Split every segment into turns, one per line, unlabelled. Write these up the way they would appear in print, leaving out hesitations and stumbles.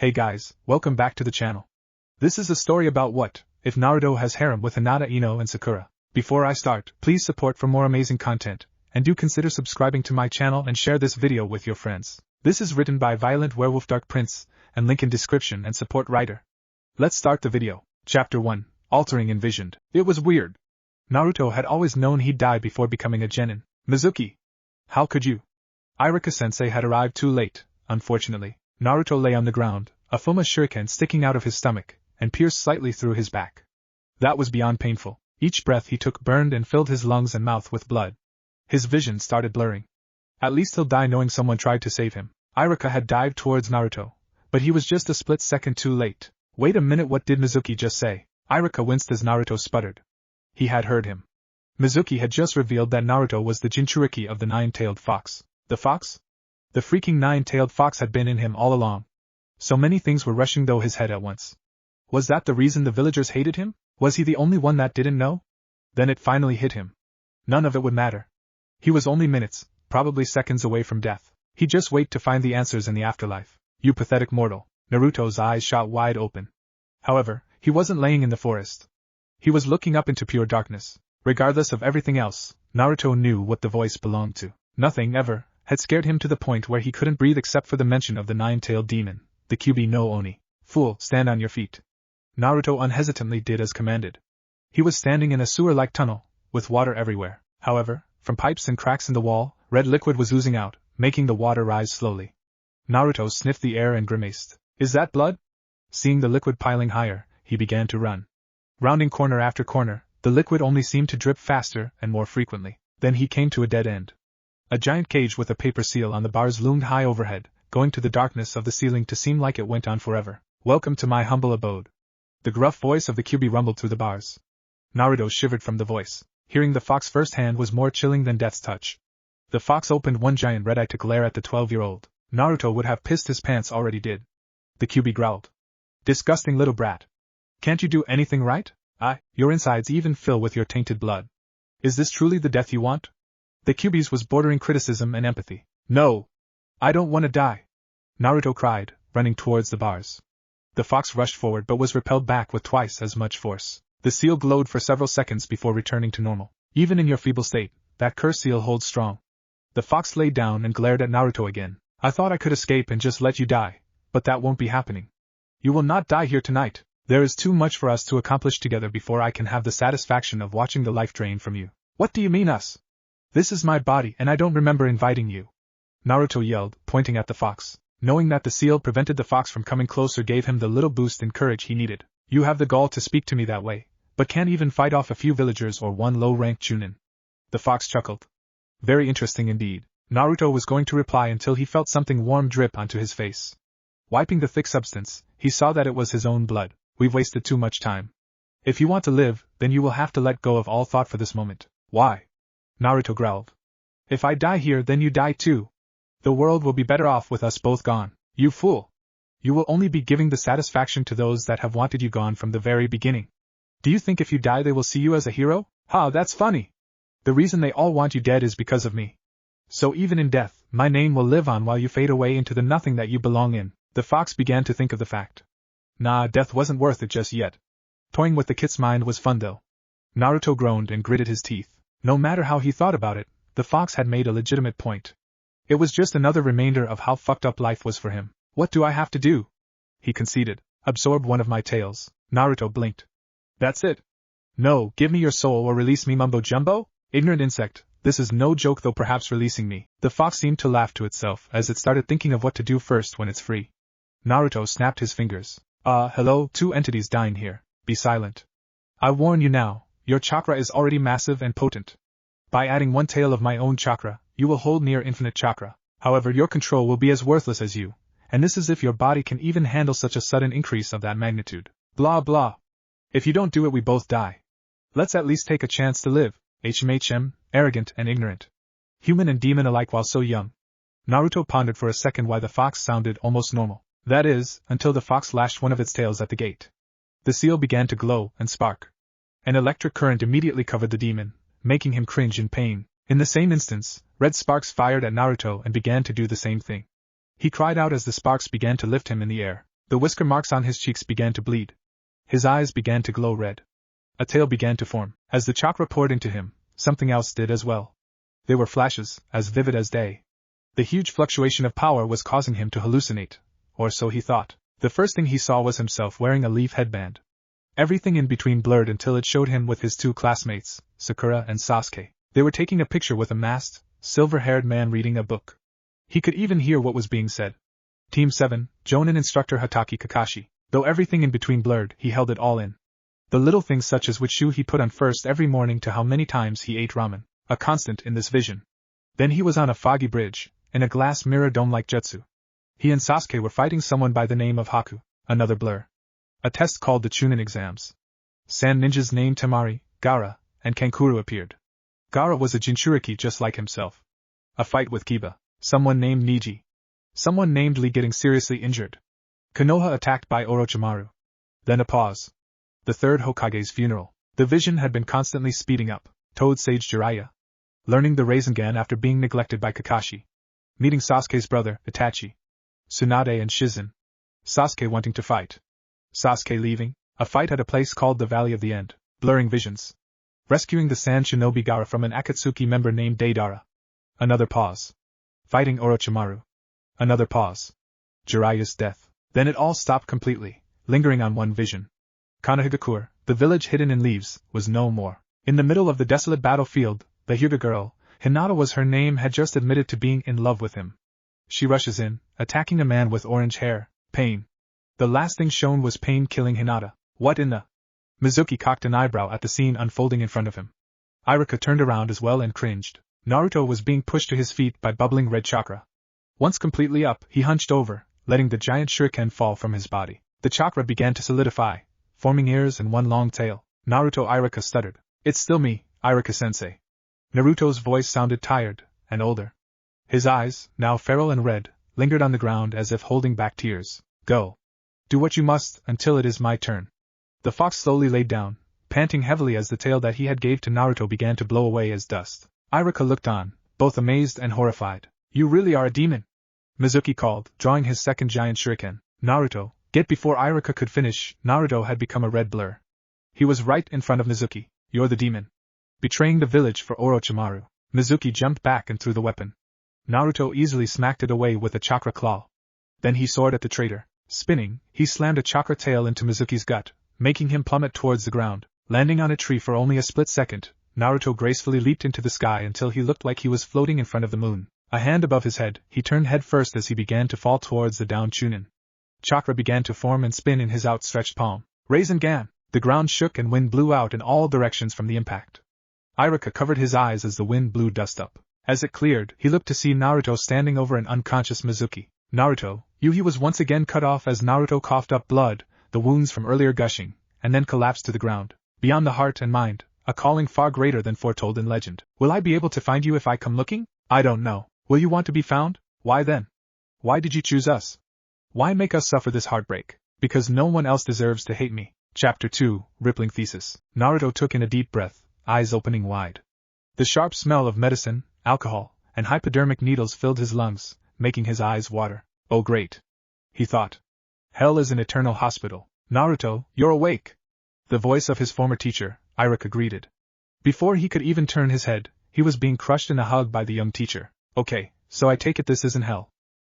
Hey guys, welcome back to the channel. This is a story about what if Naruto has harem with Hinata, Ino and Sakura. Before I start, please support for more amazing content, and do consider subscribing to my channel and share this video with your friends. This is written by Violent Werewolf-Dark Prince, and link in description and support writer. Let's start the video. Chapter 1, Altering Envisioned. It was weird. Naruto had always known he'd die before becoming a genin. Mizuki. How could you? Iruka-sensei had arrived too late, unfortunately. Naruto lay on the ground, a Fuma shuriken sticking out of his stomach, and pierced slightly through his back. That was beyond painful. Each breath he took burned and filled his lungs and mouth with blood. His vision started blurring. At least he'll die knowing someone tried to save him. Iruka had dived towards Naruto, but he was just a split second too late. Wait a minute, what did Mizuki just say? Iruka winced as Naruto sputtered. He had heard him. Mizuki had just revealed that Naruto was the Jinchuriki of the nine-tailed fox. The fox? The freaking nine-tailed fox had been in him all along. So many things were rushing through his head at once. Was that the reason the villagers hated him? Was he the only one that didn't know? Then it finally hit him. None of it would matter. He was only minutes, probably seconds away from death. He'd just wait to find the answers in the afterlife. You pathetic mortal. Naruto's eyes shot wide open. However, he wasn't laying in the forest. He was looking up into pure darkness. Regardless of everything else, Naruto knew what the voice belonged to. Nothing ever had scared him to the point where he couldn't breathe except for the mention of the nine-tailed demon, the Kyubi no Oni. Fool, stand on your feet. Naruto unhesitantly did as commanded. He was standing in a sewer-like tunnel, with water everywhere. However, from pipes and cracks in the wall, red liquid was oozing out, making the water rise slowly. Naruto sniffed the air and grimaced. Is that blood? Seeing the liquid piling higher, he began to run. Rounding corner after corner, the liquid only seemed to drip faster and more frequently. Then he came to a dead end. A giant cage with a paper seal on the bars loomed high overhead, going to the darkness of the ceiling to seem like it went on forever. Welcome to my humble abode. The gruff voice of the Kyubi rumbled through the bars. Naruto shivered from the voice. Hearing the fox firsthand was more chilling than death's touch. The fox opened one giant red eye to glare at the 12-year-old. Naruto would have pissed his pants already did. The Kyubi growled. Disgusting little brat. Can't you do anything right? Your insides even fill with your tainted blood. Is this truly the death you want? The Kyubi's was bordering criticism and empathy. No! I don't want to die! Naruto cried, running towards the bars. The fox rushed forward but was repelled back with twice as much force. The seal glowed for several seconds before returning to normal. Even in your feeble state, that curse seal holds strong. The fox lay down and glared at Naruto again. I thought I could escape and just let you die, but that won't be happening. You will not die here tonight. There is too much for us to accomplish together before I can have the satisfaction of watching the life drain from you. What do you mean us? This is my body and I don't remember inviting you. Naruto yelled, pointing at the fox. Knowing that the seal prevented the fox from coming closer gave him the little boost in courage he needed. You have the gall to speak to me that way, but can't even fight off a few villagers or one low-ranked chunin. The fox chuckled. Very interesting indeed. Naruto was going to reply until he felt something warm drip onto his face. Wiping the thick substance, he saw that it was his own blood. We've wasted too much time. If you want to live, then you will have to let go of all thought for this moment. Why? Naruto growled. If I die here, then you die too. The world will be better off with us both gone. You fool. You will only be giving the satisfaction to those that have wanted you gone from the very beginning. Do you think if you die they will see you as a hero? Ha, that's funny. The reason they all want you dead is because of me. So even in death, my name will live on while you fade away into the nothing that you belong in. The fox began to think of the fact. Nah, death wasn't worth it just yet. Toying with the kid's mind was fun though. Naruto groaned and gritted his teeth. No matter how he thought about it, the fox had made a legitimate point. It was just another reminder of how fucked up life was for him. What do I have to do? He conceded. Absorb one of my tails. Naruto blinked. That's it. No, give me your soul or release me, mumbo jumbo? Ignorant insect, this is no joke, though perhaps releasing me. The fox seemed to laugh to itself as it started thinking of what to do first when it's free. Naruto snapped his fingers. Hello, two entities dying here. Be silent. I warn you now, your chakra is already massive and potent. By adding one tail of my own chakra, you will hold near infinite chakra. However, your control will be as worthless as you, and this is if your body can even handle such a sudden increase of that magnitude. Blah blah. If you don't do it, we both die. Let's at least take a chance to live. HMHM, arrogant and ignorant. Human and demon alike while so young. Naruto pondered for a second why the fox sounded almost normal. That is, until the fox lashed one of its tails at the gate. The seal began to glow and spark. An electric current immediately covered the demon, making him cringe in pain. In the same instance, red sparks fired at Naruto and began to do the same thing. He cried out as the sparks began to lift him in the air. The whisker marks on his cheeks began to bleed. His eyes began to glow red. A tail began to form. As the chakra poured into him, something else did as well. They were flashes, as vivid as day. The huge fluctuation of power was causing him to hallucinate, or so he thought. The first thing he saw was himself wearing a leaf headband. Everything in between blurred until it showed him with his two classmates, Sakura and Sasuke. They were taking a picture with a masked, silver-haired man reading a book. He could even hear what was being said. Team 7, Jonin instructor Hatake Kakashi. Though everything in between blurred, he held it all in. The little things such as which shoe he put on first every morning to how many times he ate ramen, a constant in this vision. Then he was on a foggy bridge, in a glass mirror dome-like jutsu. He and Sasuke were fighting someone by the name of Haku, another blur. A test called the Chunin exams. Sand ninjas named Temari, Gaara, and Kankuro appeared. Gaara was a Jinchuriki just like himself. A fight with Kiba. Someone named Niji. Someone named Lee getting seriously injured. Konoha attacked by Orochimaru. Then a pause. The third Hokage's funeral. The vision had been constantly speeding up. Toad Sage Jiraiya. Learning the Rasengan after being neglected by Kakashi. Meeting Sasuke's brother, Itachi. Tsunade and Shizen. Sasuke wanting to fight. Sasuke leaving. A fight at a place called the Valley of the End. Blurring visions. Rescuing the Sand Shinobi Gaara from an Akatsuki member named Deidara. Another pause. Fighting Orochimaru. Another pause. Jiraiya's death. Then it all stopped completely, lingering on one vision. Konohagakure, the village hidden in leaves, was no more. In the middle of the desolate battlefield, the Hyuga girl, Hinata was her name, had just admitted to being in love with him. She rushes in, attacking a man with orange hair, Pain. The last thing shown was Pain killing Hinata. What in the... Mizuki cocked an eyebrow at the scene unfolding in front of him. Iruka turned around as well and cringed. Naruto was being pushed to his feet by bubbling red chakra. Once completely up, he hunched over, letting the giant shuriken fall from his body. The chakra began to solidify, forming ears and one long tail. Naruto Iruka stuttered. It's still me, Iruka-sensei. Naruto's voice sounded tired, and older. His eyes, now feral and red, lingered on the ground as if holding back tears. Go. Do what you must, until it is my turn. The fox slowly laid down, panting heavily as the tail that he had gave to Naruto began to blow away as dust. Iruka looked on, both amazed and horrified. You really are a demon? Mizuki called, drawing his second giant shuriken. Naruto, get! Before Iruka could finish, Naruto had become a red blur. He was right in front of Mizuki. You're the demon. Betraying the village for Orochimaru. Mizuki jumped back and threw the weapon. Naruto easily smacked it away with a chakra claw. Then he soared at the traitor. Spinning, he slammed a chakra tail into Mizuki's gut, making him plummet towards the ground. Landing on a tree for only a split second, Naruto gracefully leaped into the sky until he looked like he was floating in front of the moon. A hand above his head, he turned head first as he began to fall towards the downed Chunin. Chakra began to form and spin in his outstretched palm. Rasengan! The ground shook and wind blew out in all directions from the impact. Iruka covered his eyes as the wind blew dust up. As it cleared, he looked to see Naruto standing over an unconscious Mizuki. Naruto, he was once again cut off as Naruto coughed up blood, the wounds from earlier gushing, and then collapsed to the ground. Beyond the heart and mind, a calling far greater than foretold in legend. Will I be able to find you if I come looking? I don't know. Will you want to be found? Why then? Why did you choose us? Why make us suffer this heartbreak? Because no one else deserves to hate me. Chapter 2, Rippling Thesis. Naruto took in a deep breath, eyes opening wide. The sharp smell of medicine, alcohol, and hypodermic needles filled his lungs, making his eyes water. Oh great! He thought. Hell is an eternal hospital. Naruto, you're awake! The voice of his former teacher, Iruka, greeted. Before he could even turn his head, he was being crushed in a hug by the young teacher. Okay, so I take it this isn't hell.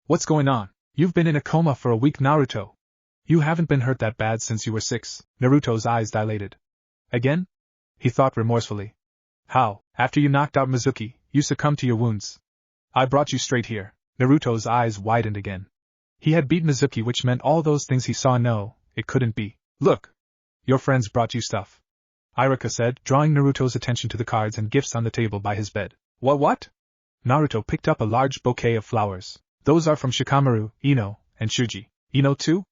What's going on? You've been in a coma for a week, Naruto. You haven't been hurt that bad since you were 6. Naruto's eyes dilated. Again? He thought remorsefully. How, after you knocked out Mizuki, you succumbed to your wounds? I brought you straight here. Naruto's eyes widened again. He had beat Mizuki, which meant all those things he saw. No, it couldn't be. Look! Your friends brought you stuff. Iruka said, drawing Naruto's attention to the cards and gifts on the table by his bed. What? Naruto picked up a large bouquet of flowers. Those are from Shikamaru, Ino, and Shuji. Ino too?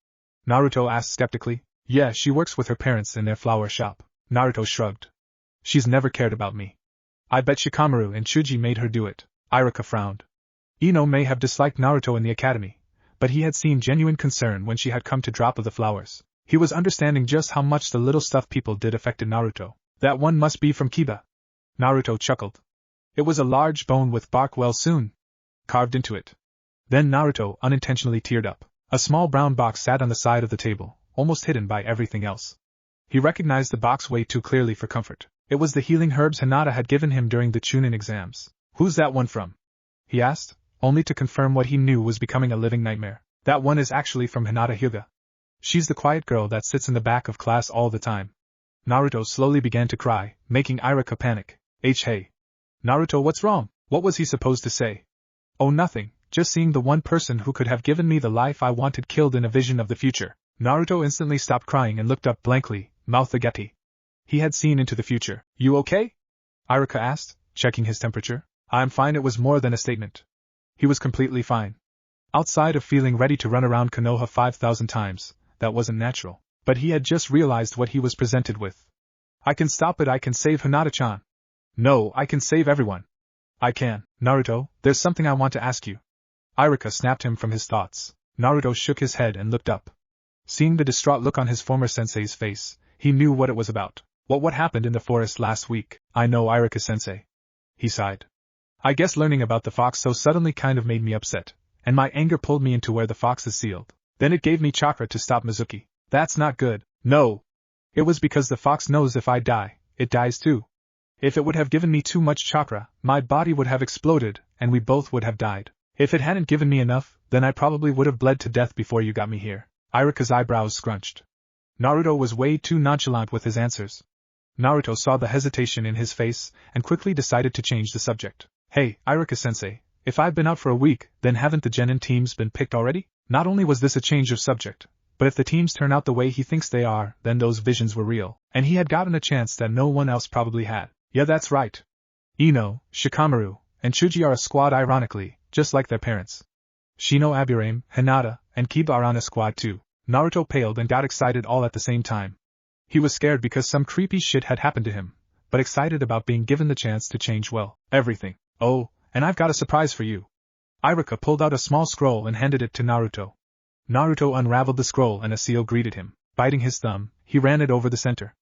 Naruto asked skeptically. Yeah, she works with her parents in their flower shop. Naruto shrugged. She's never cared about me. I bet Shikamaru and Shuji made her do it. Iruka frowned. Ino may have disliked Naruto in the academy, but he had seen genuine concern when she had come to drop of the flowers. He was understanding just how much the little stuff people did affected Naruto. That one must be from Kiba. Naruto chuckled. It was a large bone with bark well sewn carved into it. Then Naruto unintentionally teared up. A small brown box sat on the side of the table, almost hidden by everything else. He recognized the box way too clearly for comfort. It was the healing herbs Hinata had given him during the Chunin exams. "Who's that one from?" he asked, only to confirm what he knew was becoming a living nightmare. "That one is actually from Hinata Hyuga. She's the quiet girl that sits in the back of class all the time." Naruto slowly began to cry, making Iruka panic. Hey. Naruto, what's wrong? What was he supposed to say? "Oh, nothing, just seeing the one person who could have given me the life I wanted killed in a vision of the future." Naruto instantly stopped crying and looked up blankly, mouth agape. He had seen into the future. "You okay?" Iruka asked, checking his temperature. "I'm fine." It was more than a statement. He was completely fine. Outside of feeling ready to run around Konoha 5,000 times, that wasn't natural. But he had just realized what he was presented with. "I can stop it. I can save Hinata-chan." "No, I can save everyone." "I can." "Naruto, there's something I want to ask you." Iruka snapped him from his thoughts. Naruto shook his head and looked up. Seeing the distraught look on his former sensei's face, he knew what it was about. What happened in the forest last week?" "I know, Iruka-sensei." He sighed. "I guess learning about the fox so suddenly kind of made me upset, and my anger pulled me into where the fox is sealed. Then it gave me chakra to stop Mizuki." "That's not good." "No. It was because the fox knows if I die, it dies too. If it would have given me too much chakra, my body would have exploded, and we both would have died. If it hadn't given me enough, then I probably would have bled to death before you got me here." Iruka's eyebrows scrunched. Naruto was way too nonchalant with his answers. Naruto saw the hesitation in his face, and quickly decided to change the subject. "Hey, Iruka-sensei, if I've been out for a week, then haven't the genin teams been picked already?" Not only was this a change of subject, but if the teams turn out the way he thinks they are, then those visions were real, and he had gotten a chance that no one else probably had. "Yeah, that's right. Ino, Shikamaru, and Chuji are a squad, ironically, just like their parents. Shino, Aburame, Hinata, and Kiba are on a squad too." Naruto paled and got excited all at the same time. He was scared because some creepy shit had happened to him, but excited about being given the chance to change, well, everything. "Oh, and I've got a surprise for you." Iruka pulled out a small scroll and handed it to Naruto. Naruto unraveled the scroll and a seal greeted him. Biting his thumb, he ran it over the center.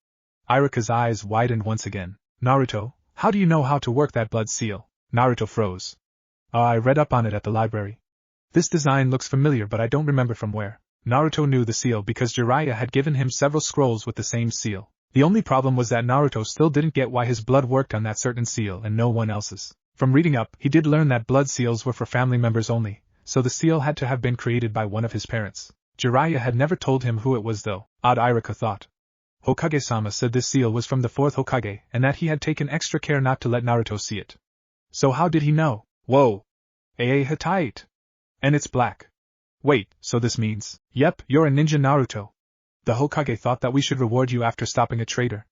Iruka's eyes widened once again. "Naruto, how do you know how to work that blood seal?" Naruto froze. "I read up on it at the library. This design looks familiar, but I don't remember from where." Naruto knew the seal because Jiraiya had given him several scrolls with the same seal. The only problem was that Naruto still didn't get why his blood worked on that certain seal and no one else's. From reading up, he did learn that blood seals were for family members only, so the seal had to have been created by one of his parents. Jiraiya had never told him who it was though. Odd, Iruka thought. Hokage-sama said this seal was from the fourth Hokage and that he had taken extra care not to let Naruto see it. So how did he know? Whoa! Hitate! And it's black. Wait, so this means, yep, you're a ninja, Naruto. The Hokage thought that we should reward you after stopping a traitor.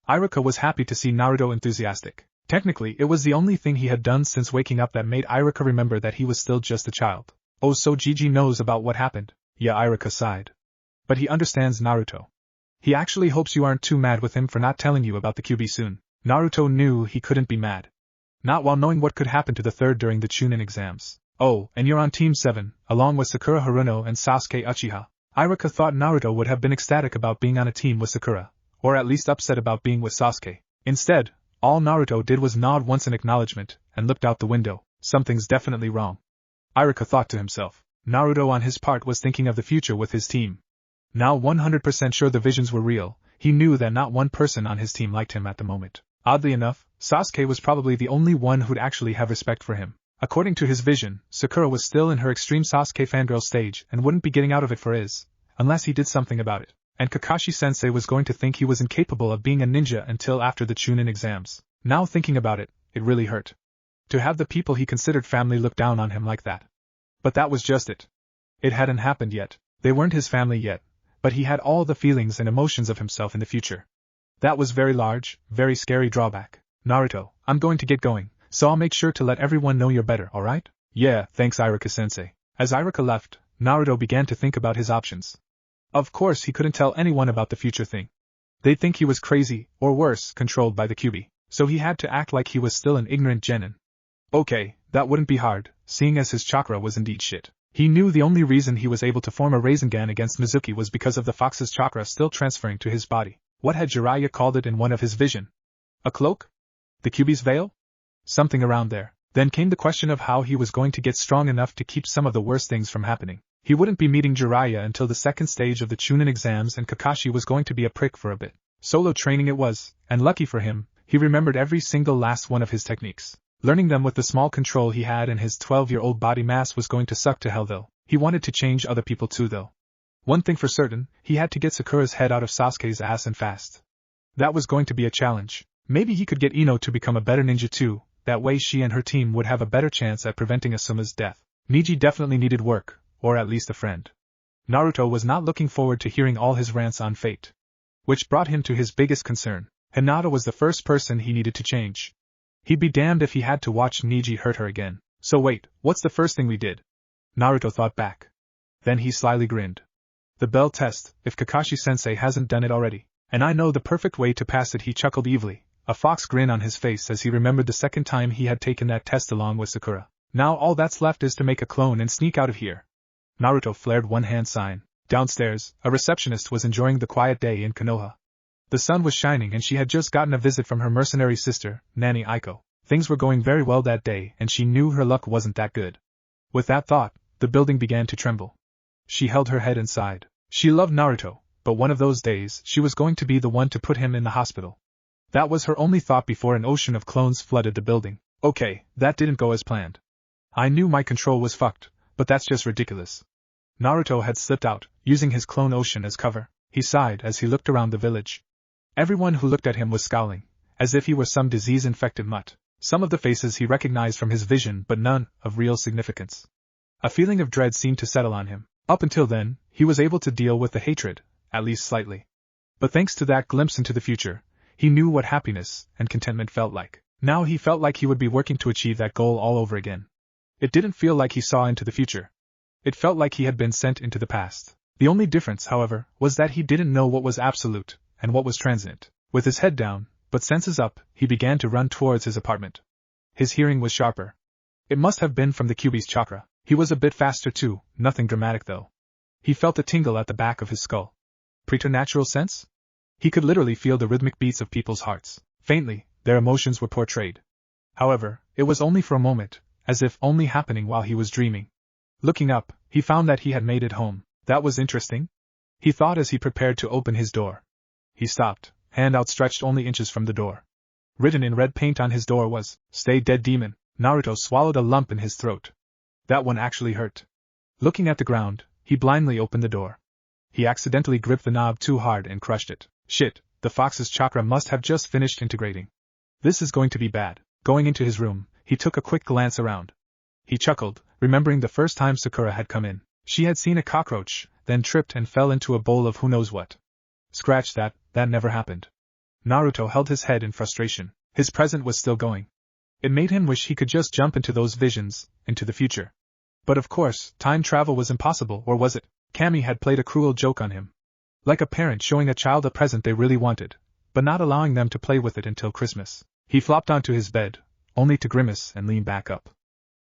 Iruka was happy to see Naruto enthusiastic. Technically, it was the only thing he had done since waking up that made Iruka remember that he was still just a child. Oh, so Gigi knows about what happened. Yeah, Iruka sighed. But he understands Naruto. He actually hopes you aren't too mad with him for not telling you about the Kyuubi soon. Naruto knew he couldn't be mad. Not while knowing what could happen to the third during the Chunin exams. Oh, and you're on Team 7, along with Sakura Haruno and Sasuke Uchiha. Iruka thought Naruto would have been ecstatic about being on a team with Sakura, or at least upset about being with Sasuke. Instead, all Naruto did was nod once in acknowledgement, and looked out the window. Something's definitely wrong. Iruka thought to himself. Naruto on his part was thinking of the future with his team. Now 100% sure the visions were real, he knew that not one person on his team liked him at the moment. Oddly enough, Sasuke was probably the only one who'd actually have respect for him. According to his vision, Sakura was still in her extreme Sasuke fangirl stage and wouldn't be getting out of it for his, unless he did something about it. And Kakashi-sensei was going to think he was incapable of being a ninja until after the Chunin exams. Now thinking about it, it really hurt. To have the people he considered family look down on him like that. But that was just it. It hadn't happened yet. They weren't his family yet, but he had all the feelings and emotions of himself in the future. That was very large, very scary drawback. Naruto, I'm going to get going, so I'll make sure to let everyone know you're better, alright? Yeah, thanks Iruka-sensei. As Iruka left, Naruto began to think about his options. Of course he couldn't tell anyone about the future thing. They'd think he was crazy, or worse, controlled by the Kyuubi, so he had to act like he was still an ignorant genin. Okay, that wouldn't be hard, seeing as his chakra was indeed shit. He knew the only reason he was able to form a Rasengan against Mizuki was because of the fox's chakra still transferring to his body. What had Jiraiya called it in one of his vision? A cloak? The Kyuubi's veil? Something around there. Then came the question of how he was going to get strong enough to keep some of the worst things from happening. He wouldn't be meeting Jiraiya until the second stage of the Chunin exams, and Kakashi was going to be a prick for a bit. Solo training it was, and lucky for him, he remembered every single last one of his techniques. Learning them with the small control he had in his 12-year-old body mass was going to suck to hell though. He wanted to change other people too though. One thing for certain, he had to get Sakura's head out of Sasuke's ass and fast. That was going to be a challenge. Maybe he could get Ino to become a better ninja too, that way she and her team would have a better chance at preventing Asuma's death. Neji definitely needed work, or at least a friend. Naruto was not looking forward to hearing all his rants on fate. Which brought him to his biggest concern. Hinata was the first person he needed to change. He'd be damned if he had to watch Neji hurt her again. So wait, what's the first thing we did? Naruto thought back. Then he slyly grinned. The bell test, if Kakashi-sensei hasn't done it already. And I know the perfect way to pass it, he chuckled evilly, a fox grin on his face as he remembered the second time he had taken that test along with Sakura. Now all that's left is to make a clone and sneak out of here. Naruto flared one hand sign. Downstairs, a receptionist was enjoying the quiet day in Konoha. The sun was shining and she had just gotten a visit from her mercenary sister, Nanny Aiko. Things were going very well that day and she knew her luck wasn't that good. With that thought, the building began to tremble. She held her head and sighed. She loved Naruto, but one of those days she was going to be the one to put him in the hospital. That was her only thought before an ocean of clones flooded the building. Okay, that didn't go as planned. I knew my control was fucked, but that's just ridiculous. Naruto had slipped out, using his clone ocean as cover. He sighed as he looked around the village. Everyone who looked at him was scowling, as if he were some disease-infected mutt. Some of the faces he recognized from his vision, but none of real significance. A feeling of dread seemed to settle on him. Up until then, he was able to deal with the hatred, at least slightly. But thanks to that glimpse into the future, he knew what happiness and contentment felt like. Now he felt like he would be working to achieve that goal all over again. It didn't feel like he saw into the future. It felt like he had been sent into the past. The only difference, however, was that he didn't know what was absolute and what was transient. With his head down, but senses up, he began to run towards his apartment. His hearing was sharper. It must have been from the Kyuubi's chakra. He was a bit faster too, nothing dramatic though. He felt a tingle at the back of his skull. Preternatural sense? He could literally feel the rhythmic beats of people's hearts. Faintly, their emotions were portrayed. However, it was only for a moment, as if only happening while he was dreaming. Looking up, he found that he had made it home. That was interesting, he thought as he prepared to open his door. He stopped, hand outstretched only inches from the door. Written in red paint on his door was, "Stay dead, demon." Naruto swallowed a lump in his throat. That one actually hurt. Looking at the ground, he blindly opened the door. He accidentally gripped the knob too hard and crushed it. Shit, the fox's chakra must have just finished integrating. This is going to be bad. Going into his room, he took a quick glance around. He chuckled, remembering the first time Sakura had come in. She had seen a cockroach, then tripped and fell into a bowl of who knows what. Scratch that, that never happened. Naruto held his head in frustration. His present was still going. It made him wish he could just jump into those visions, into the future. But of course, time travel was impossible, or was it? Kami had played a cruel joke on him. Like a parent showing a child a present they really wanted, but not allowing them to play with it until Christmas. He flopped onto his bed, only to grimace and lean back up.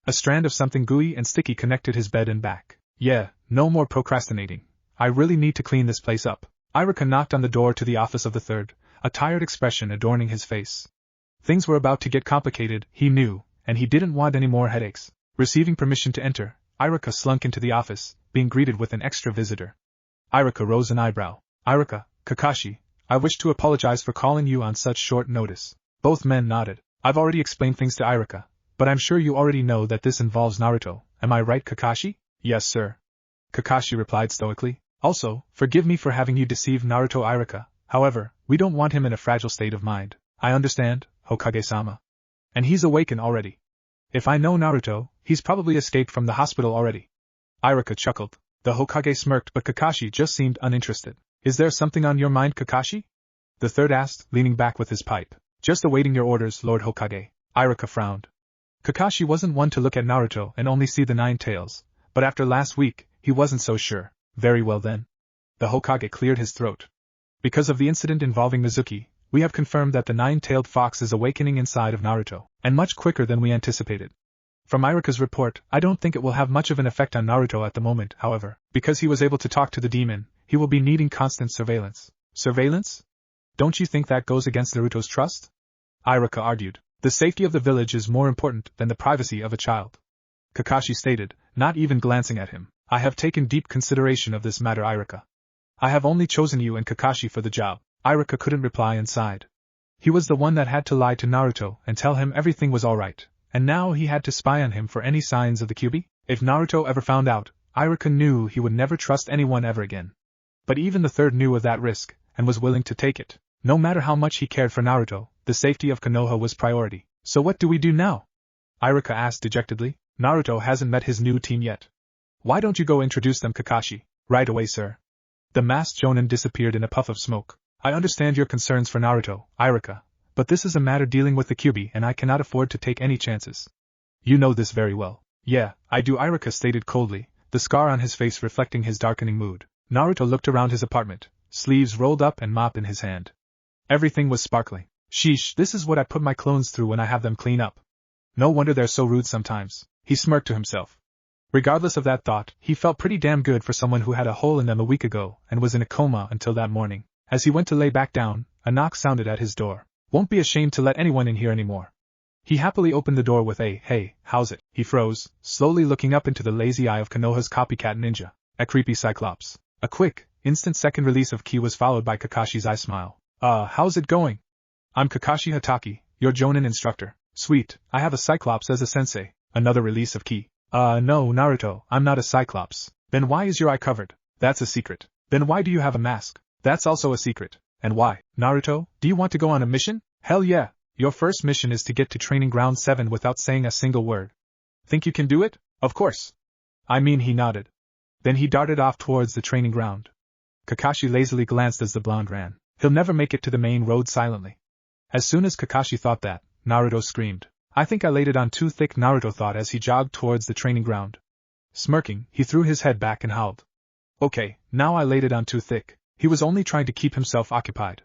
A strand of something gooey and sticky connected his bed and back. Yeah, no more procrastinating. I really need to clean this place up. Iruka knocked on the door to the office of the third, a tired expression adorning his face. Things were about to get complicated, he knew, and he didn't want any more headaches. Receiving permission to enter, Iruka slunk into the office, being greeted with an extra visitor. Iruka rose an eyebrow. Iruka, Kakashi, I wish to apologize for calling you on such short notice. Both men nodded. I've already explained things to Iruka, but I'm sure you already know that this involves Naruto, am I right, Kakashi? Yes, sir. Kakashi replied stoically. Also, forgive me for having you deceive Naruto. Iruka, however, we don't want him in a fragile state of mind. I understand, Hokage-sama. And he's awakened already. If I know Naruto, he's probably escaped from the hospital already. Iruka chuckled. The Hokage smirked, but Kakashi just seemed uninterested. Is there something on your mind, Kakashi? The third asked, leaning back with his pipe. Just awaiting your orders, Lord Hokage. Iruka frowned. Kakashi wasn't one to look at Naruto and only see the nine tails, but after last week, he wasn't so sure. Very well then. The Hokage cleared his throat. Because of the incident involving Mizuki, we have confirmed that the nine-tailed fox is awakening inside of Naruto, and much quicker than we anticipated. From Iruka's report, I don't think it will have much of an effect on Naruto at the moment, however. Because he was able to talk to the demon, he will be needing constant surveillance. Surveillance? Don't you think that goes against Naruto's trust? Iruka argued. The safety of the village is more important than the privacy of a child. Kakashi stated, not even glancing at him. I have taken deep consideration of this matter, Irika. I have only chosen you and Kakashi for the job. Irika couldn't reply and sighed. He was the one that had to lie to Naruto and tell him everything was alright, and now he had to spy on him for any signs of the Kyuubi? If Naruto ever found out, Irika knew he would never trust anyone ever again. But even the third knew of that risk, and was willing to take it. No matter how much he cared for Naruto, the safety of Konoha was priority. So what do we do now? Irika asked dejectedly. Naruto hasn't met his new team yet. Why don't you go introduce them, Kakashi? Right away, sir. The masked Jonin disappeared in a puff of smoke. I understand your concerns for Naruto, Irika, but this is a matter dealing with the Kyuubi and I cannot afford to take any chances. You know this very well. Yeah, I do, Irika stated coldly, the scar on his face reflecting his darkening mood. Naruto looked around his apartment, sleeves rolled up and mop in his hand. Everything was sparkling. Sheesh, this is what I put my clones through when I have them clean up. No wonder they're so rude sometimes. He smirked to himself. Regardless of that thought, he felt pretty damn good for someone who had a hole in them a week ago and was in a coma until that morning. As he went to lay back down, a knock sounded at his door. Won't be ashamed to let anyone in here anymore. He happily opened the door with a, hey, how's it? He froze, slowly looking up into the lazy eye of Konoha's copycat ninja, a creepy cyclops. A quick, instant second release of ki was followed by Kakashi's eye smile. How's it going? I'm Kakashi Hataki, your Jonin instructor. Sweet, I have a cyclops as a sensei. Another release of ki. No, Naruto, I'm not a cyclops. Then why is your eye covered? That's a secret. Then why do you have a mask? That's also a secret. And why? Naruto, do you want to go on a mission? Hell yeah. Your first mission is to get to Training Ground 7 without saying a single word. Think you can do it? Of course. I mean, he nodded. Then he darted off towards the training ground. Kakashi lazily glanced as the blonde ran. He'll never make it to the main road silently. As soon as Kakashi thought that, Naruto screamed. I think I laid it on too thick, Naruto thought as he jogged towards the training ground. Smirking, he threw his head back and howled. Okay, now I laid it on too thick. He was only trying to keep himself occupied.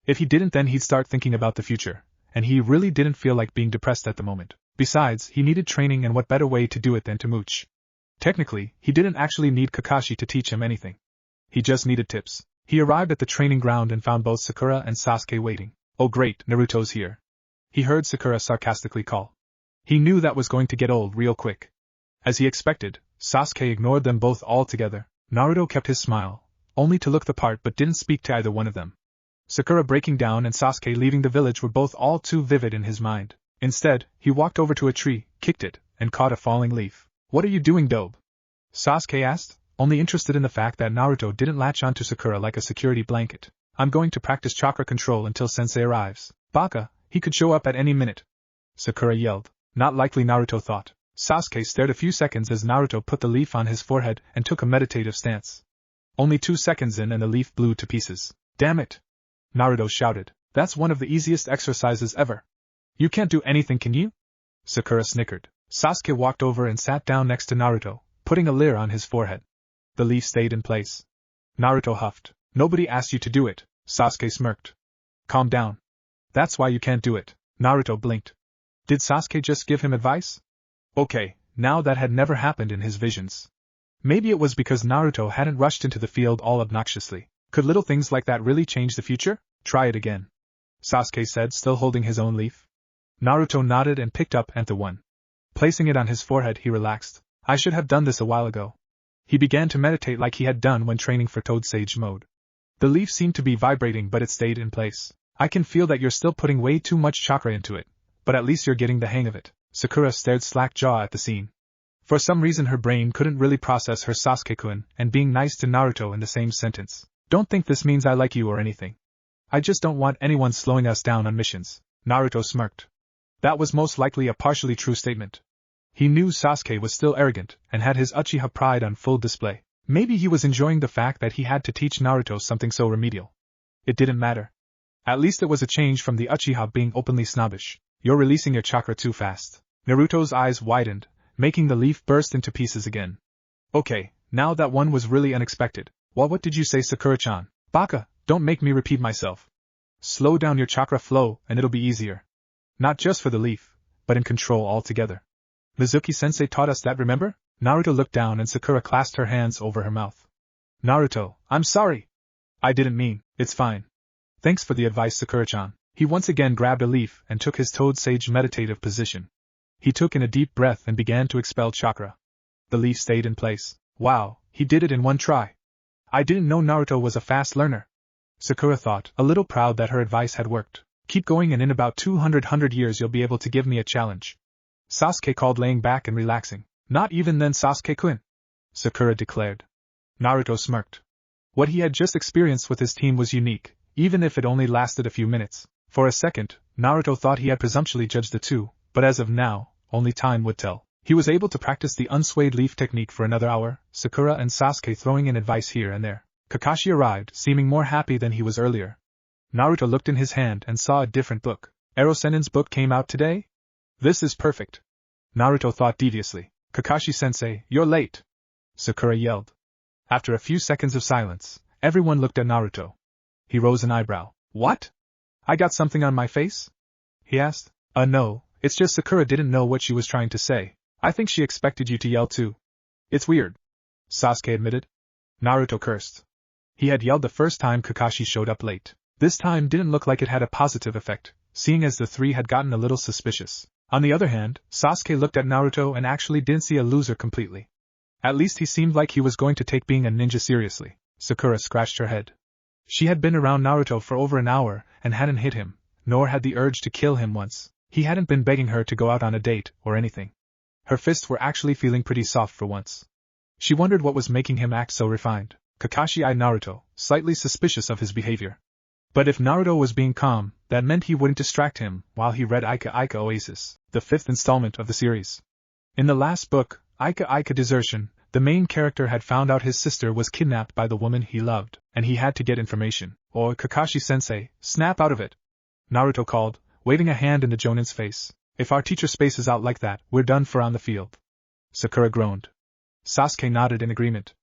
If he didn't, then he'd start thinking about the future, and he really didn't feel like being depressed at the moment. Besides, he needed training, and what better way to do it than to mooch. Technically, he didn't actually need Kakashi to teach him anything. He just needed tips. He arrived at the training ground and found both Sakura and Sasuke waiting. Oh great, Naruto's here. He heard Sakura sarcastically call. He knew that was going to get old real quick. As he expected, Sasuke ignored them both altogether. Naruto kept his smile, only to look the part but didn't speak to either one of them. Sakura breaking down and Sasuke leaving the village were both all too vivid in his mind. Instead, he walked over to a tree, kicked it, and caught a falling leaf. What are you doing, Dobe? Sasuke asked, only interested in the fact that Naruto didn't latch onto Sakura like a security blanket. I'm going to practice chakra control until Sensei arrives. Baka, he could show up at any minute. Sakura yelled. Not likely, Naruto thought. Sasuke stared a few seconds as Naruto put the leaf on his forehead and took a meditative stance. Only 2 seconds in and the leaf blew to pieces. Damn it! Naruto shouted. That's one of the easiest exercises ever. You can't do anything, can you? Sakura snickered. Sasuke walked over and sat down next to Naruto, putting a leer on his forehead. The leaf stayed in place. Naruto huffed. Nobody asked you to do it, Sasuke smirked. Calm down. That's why you can't do it. Naruto blinked. Did Sasuke just give him advice? Okay, now that had never happened in his visions. Maybe it was because Naruto hadn't rushed into the field all obnoxiously. Could little things like that really change the future? Try it again, Sasuke said, still holding his own leaf. Naruto nodded and picked up Antha one. Placing it on his forehead, he relaxed. I should have done this a while ago. He began to meditate like he had done when training for Toad Sage mode. The leaf seemed to be vibrating, but it stayed in place. I can feel that you're still putting way too much chakra into it, but at least you're getting the hang of it. Sakura stared slack-jaw at the scene. For some reason her brain couldn't really process her Sasuke-kun and being nice to Naruto in the same sentence. Don't think this means I like you or anything. I just don't want anyone slowing us down on missions. Naruto smirked. That was most likely a partially true statement. He knew Sasuke was still arrogant and had his Uchiha pride on full display. Maybe he was enjoying the fact that he had to teach Naruto something so remedial. It didn't matter. At least it was a change from the Uchiha being openly snobbish. You're releasing your chakra too fast. Naruto's eyes widened, making the leaf burst into pieces again. Okay, now that one was really unexpected. Well, what did you say, Sakura-chan? Baka, don't make me repeat myself. Slow down your chakra flow and it'll be easier. Not just for the leaf, but in control altogether. Mizuki-sensei taught us that, remember? Naruto looked down and Sakura clasped her hands over her mouth. Naruto, I'm sorry. I didn't mean, it's fine. Thanks for the advice, Sakura-chan. He once again grabbed a leaf and took his Toad Sage meditative position. He took in a deep breath and began to expel chakra. The leaf stayed in place. Wow, he did it in one try. I didn't know Naruto was a fast learner. Sakura thought, a little proud that her advice had worked. Keep going and in about 200 years you'll be able to give me a challenge. Sasuke called, laying back and relaxing. Not even then, Sasuke-kun, Sakura declared. Naruto smirked. What he had just experienced with his team was unique, even if it only lasted a few minutes. For a second, Naruto thought he had presumptuously judged the two, but as of now, only time would tell. He was able to practice the unswayed leaf technique for another hour, Sakura and Sasuke throwing in advice here and there. Kakashi arrived, seeming more happy than he was earlier. Naruto looked in his hand and saw a different book. Ero-sennin's book came out today? This is perfect. Naruto thought deviously. Kakashi-sensei, you're late, Sakura yelled. After a few seconds of silence, everyone looked at Naruto. He rose an eyebrow. What? I got something on my face? He asked. No, it's just Sakura didn't know what she was trying to say. I think she expected you to yell too. It's weird, Sasuke admitted. Naruto cursed. He had yelled the first time Kakashi showed up late. This time didn't look like it had a positive effect, seeing as the three had gotten a little suspicious. On the other hand, Sasuke looked at Naruto and actually didn't see a loser completely. At least he seemed like he was going to take being a ninja seriously. Sakura scratched her head. She had been around Naruto for over an hour and hadn't hit him, nor had the urge to kill him once. He hadn't been begging her to go out on a date or anything. Her fists were actually feeling pretty soft for once. She wondered what was making him act so refined. Kakashi eyed Naruto, slightly suspicious of his behavior. But if Naruto was being calm, that meant he wouldn't distract him while he read Ika Ika Oasis, the 5th installment of the series. In the last book, Ika Ika Desertion, the main character had found out his sister was kidnapped by the woman he loved, and he had to get information, or Kakashi-sensei, snap out of it. Naruto called, waving a hand into Jonin's face. If our teacher spaces out like that, we're done for on the field. Sakura groaned. Sasuke nodded in agreement.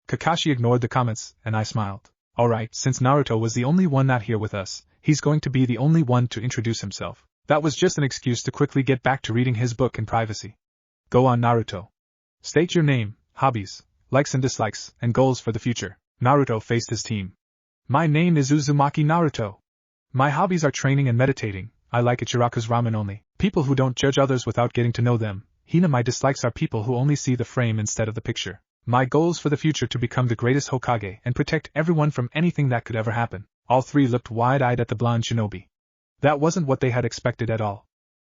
Kakashi ignored the comments, and I smiled. Alright, since Naruto was the only one not here with us, he's going to be the only one to introduce himself. That was just an excuse to quickly get back to reading his book in privacy. Go on, Naruto. State your name, hobbies, likes and dislikes, and goals for the future. Naruto faced his team. My name is Uzumaki Naruto. My hobbies are training and meditating. I like Ichiraku's ramen only. People who don't judge others without getting to know them. Hina. My dislikes are people who only see the frame instead of the picture. My goals for the future to become the greatest Hokage and protect everyone from anything that could ever happen. All three looked wide-eyed at the blonde shinobi. That wasn't what they had expected at all.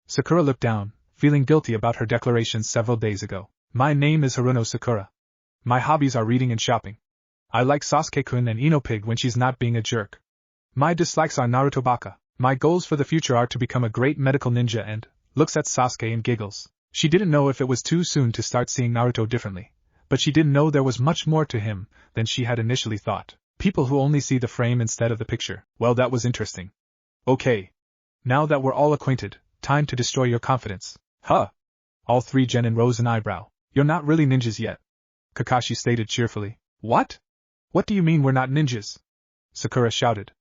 Sakura looked down, feeling guilty about her declarations several days ago. My name is Haruno Sakura. My hobbies are reading and shopping. I like Sasuke-kun and Ino-pig when she's not being a jerk. My dislikes are Naruto Baka. My goals for the future are to become a great medical ninja and, looks at Sasuke and giggles. She didn't know if it was too soon to start seeing Naruto differently, but she didn't know there was much more to him than she had initially thought. People who only see the frame instead of the picture. Well, that was interesting. Okay. Now that we're all acquainted, time to destroy your confidence. Huh. All three genin rose an eyebrow. You're not really ninjas yet, Kakashi stated cheerfully. What? What do you mean we're not ninjas? Sakura shouted.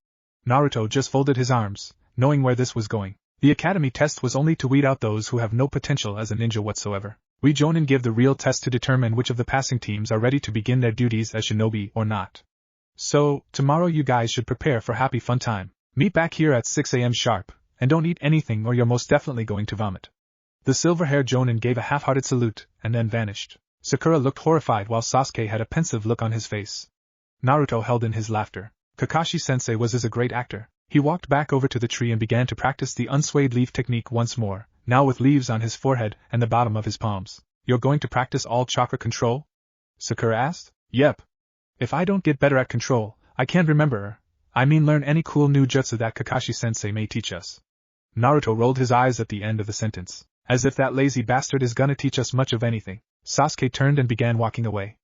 Naruto just folded his arms, knowing where this was going. The academy test was only to weed out those who have no potential as a ninja whatsoever. We jonin give the real test to determine which of the passing teams are ready to begin their duties as shinobi or not. So, tomorrow you guys should prepare for happy fun time. Meet back here at 6 a.m. sharp, and don't eat anything or you're most definitely going to vomit. The silver-haired jonin gave a half-hearted salute, and then vanished. Sakura looked horrified while Sasuke had a pensive look on his face. Naruto held in his laughter. Kakashi-sensei was a great actor. He walked back over to the tree and began to practice the unswayed leaf technique once more, now with leaves on his forehead and the bottom of his palms. You're going to practice all chakra control? Sakura asked. Yep. If I don't get better at control, I can't remember. I mean learn any cool new jutsu that Kakashi-sensei may teach us. Naruto rolled his eyes at the end of the sentence. As if that lazy bastard is gonna teach us much of anything. Sasuke turned and began walking away.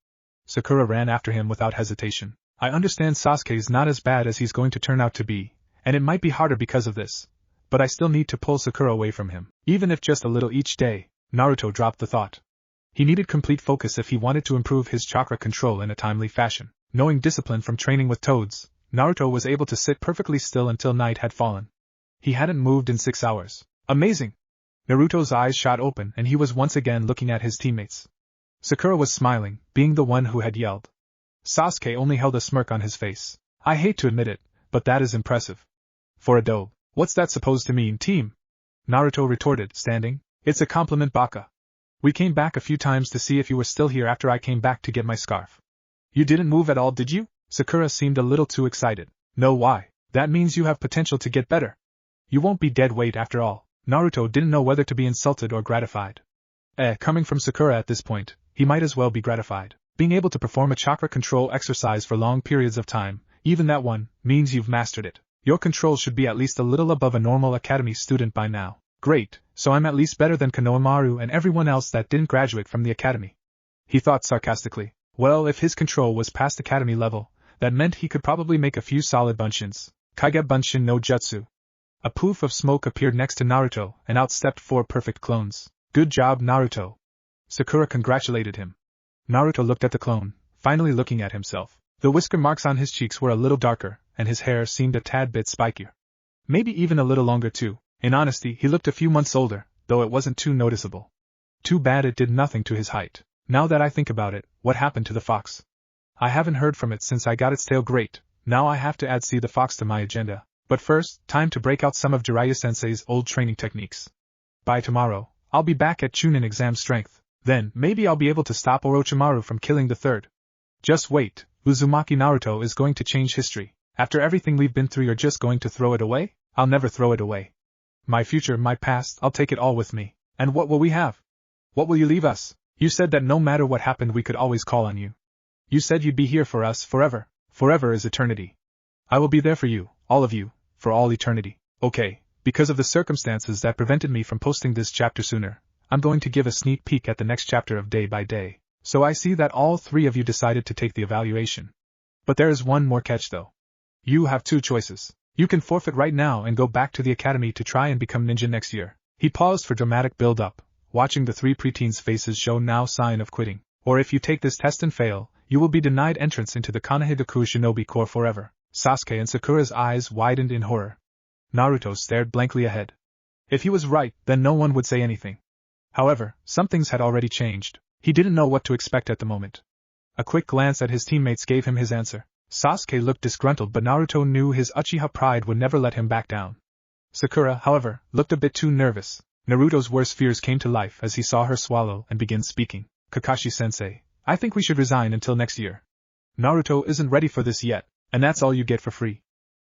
Sakura ran after him without hesitation. I understand Sasuke's not as bad as he's going to turn out to be, and it might be harder because of this, but I still need to pull Sakura away from him, even if just a little each day. Naruto dropped the thought. He needed complete focus if he wanted to improve his chakra control in a timely fashion. Knowing discipline from training with toads, Naruto was able to sit perfectly still until night had fallen. He hadn't moved in 6 hours. Amazing! Naruto's eyes shot open and he was once again looking at his teammates. Sakura was smiling, being the one who had yelled. Sasuke only held a smirk on his face. I hate to admit it, but that is impressive. For a dobe. What's that supposed to mean, team? Naruto retorted, standing. It's a compliment, Baka. We came back a few times to see if you were still here after I came back to get my scarf. You didn't move at all, did you? Sakura seemed a little too excited. No, why? That means you have potential to get better. You won't be dead weight after all. Naruto didn't know whether to be insulted or gratified. Coming from Sakura at this point, he might as well be gratified. Being able to perform a chakra control exercise for long periods of time, even that one, means you've mastered it. Your control should be at least a little above a normal academy student by now. Great, so I'm at least better than Konohamaru and everyone else that didn't graduate from the academy. He thought sarcastically. Well, if his control was past academy level, that meant he could probably make a few solid bunshins. Kage bunshin no jutsu. A poof of smoke appeared next to Naruto, and out stepped 4 perfect clones. Good job, Naruto. Sakura congratulated him. Naruto looked at the clone, finally looking at himself. The whisker marks on his cheeks were a little darker, and his hair seemed a tad bit spikier. Maybe even a little longer too. In honesty, he looked a few months older, though it wasn't too noticeable. Too bad it did nothing to his height. Now that I think about it, what happened to the fox? I haven't heard from it since I got its tail. Great, now I have to add See the Fox to my agenda. But first, time to break out some of Jiraiya-sensei's old training techniques. By tomorrow, I'll be back at Chunin exam strength. Then, maybe I'll be able to stop Orochimaru from killing the third. Just wait, Uzumaki Naruto is going to change history. After everything we've been through, you're just going to throw it away? I'll never throw it away. My future, my past, I'll take it all with me. And what will we have? What will you leave us? You said that no matter what happened we could always call on you. You said you'd be here for us forever. Forever is eternity. I will be there for you, all of you, for all eternity. Okay, because of the circumstances that prevented me from posting this chapter sooner, I'm going to give a sneak peek at the next chapter of Day by Day. So I see that all 3 of you decided to take the evaluation. But there is one more catch though. You have 2 choices. You can forfeit right now and go back to the academy to try and become ninja next year. He paused for dramatic build-up, watching the 3 preteens' faces show no sign of quitting. Or if you take this test and fail, you will be denied entrance into the Konohagaku Shinobi Corps forever. Sasuke and Sakura's eyes widened in horror. Naruto stared blankly ahead. If he was right, then no one would say anything. However, some things had already changed. He didn't know what to expect at the moment. A quick glance at his teammates gave him his answer. Sasuke looked disgruntled, but Naruto knew his Uchiha pride would never let him back down. Sakura, however, looked a bit too nervous. Naruto's worst fears came to life as he saw her swallow and begin speaking. Kakashi-sensei, I think we should resign until next year. Naruto isn't ready for this yet, and that's all you get for free.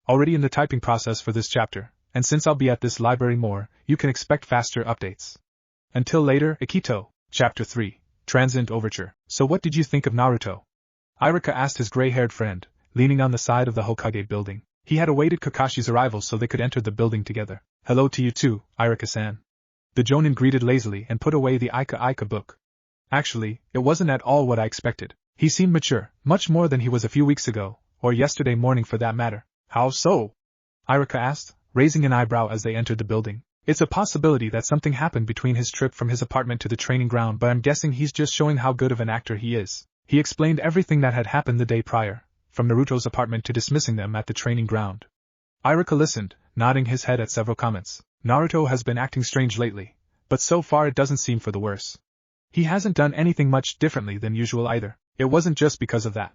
Already in the typing process for this chapter, and since I'll be at this library more, you can expect faster updates. Until later, Akito. Chapter 3, Transient Overture. So what did you think of Naruto? Iruka asked his gray-haired friend, leaning on the side of the Hokage building. He had awaited Kakashi's arrival so they could enter the building together. Hello to you too, Iruka-san. The Jonin greeted lazily and put away the Ika book. Actually, it wasn't at all what I expected. He seemed mature, much more than he was a few weeks ago, or yesterday morning for that matter. How so? Iruka asked, raising an eyebrow as they entered the building. It's a possibility that something happened between his trip from his apartment to the training ground, but I'm guessing he's just showing how good of an actor he is. He explained everything that had happened the day prior, from Naruto's apartment to dismissing them at the training ground. Iruka listened, nodding his head at several comments. Naruto has been acting strange lately, but so far it doesn't seem for the worse. He hasn't done anything much differently than usual either. It wasn't just because of that.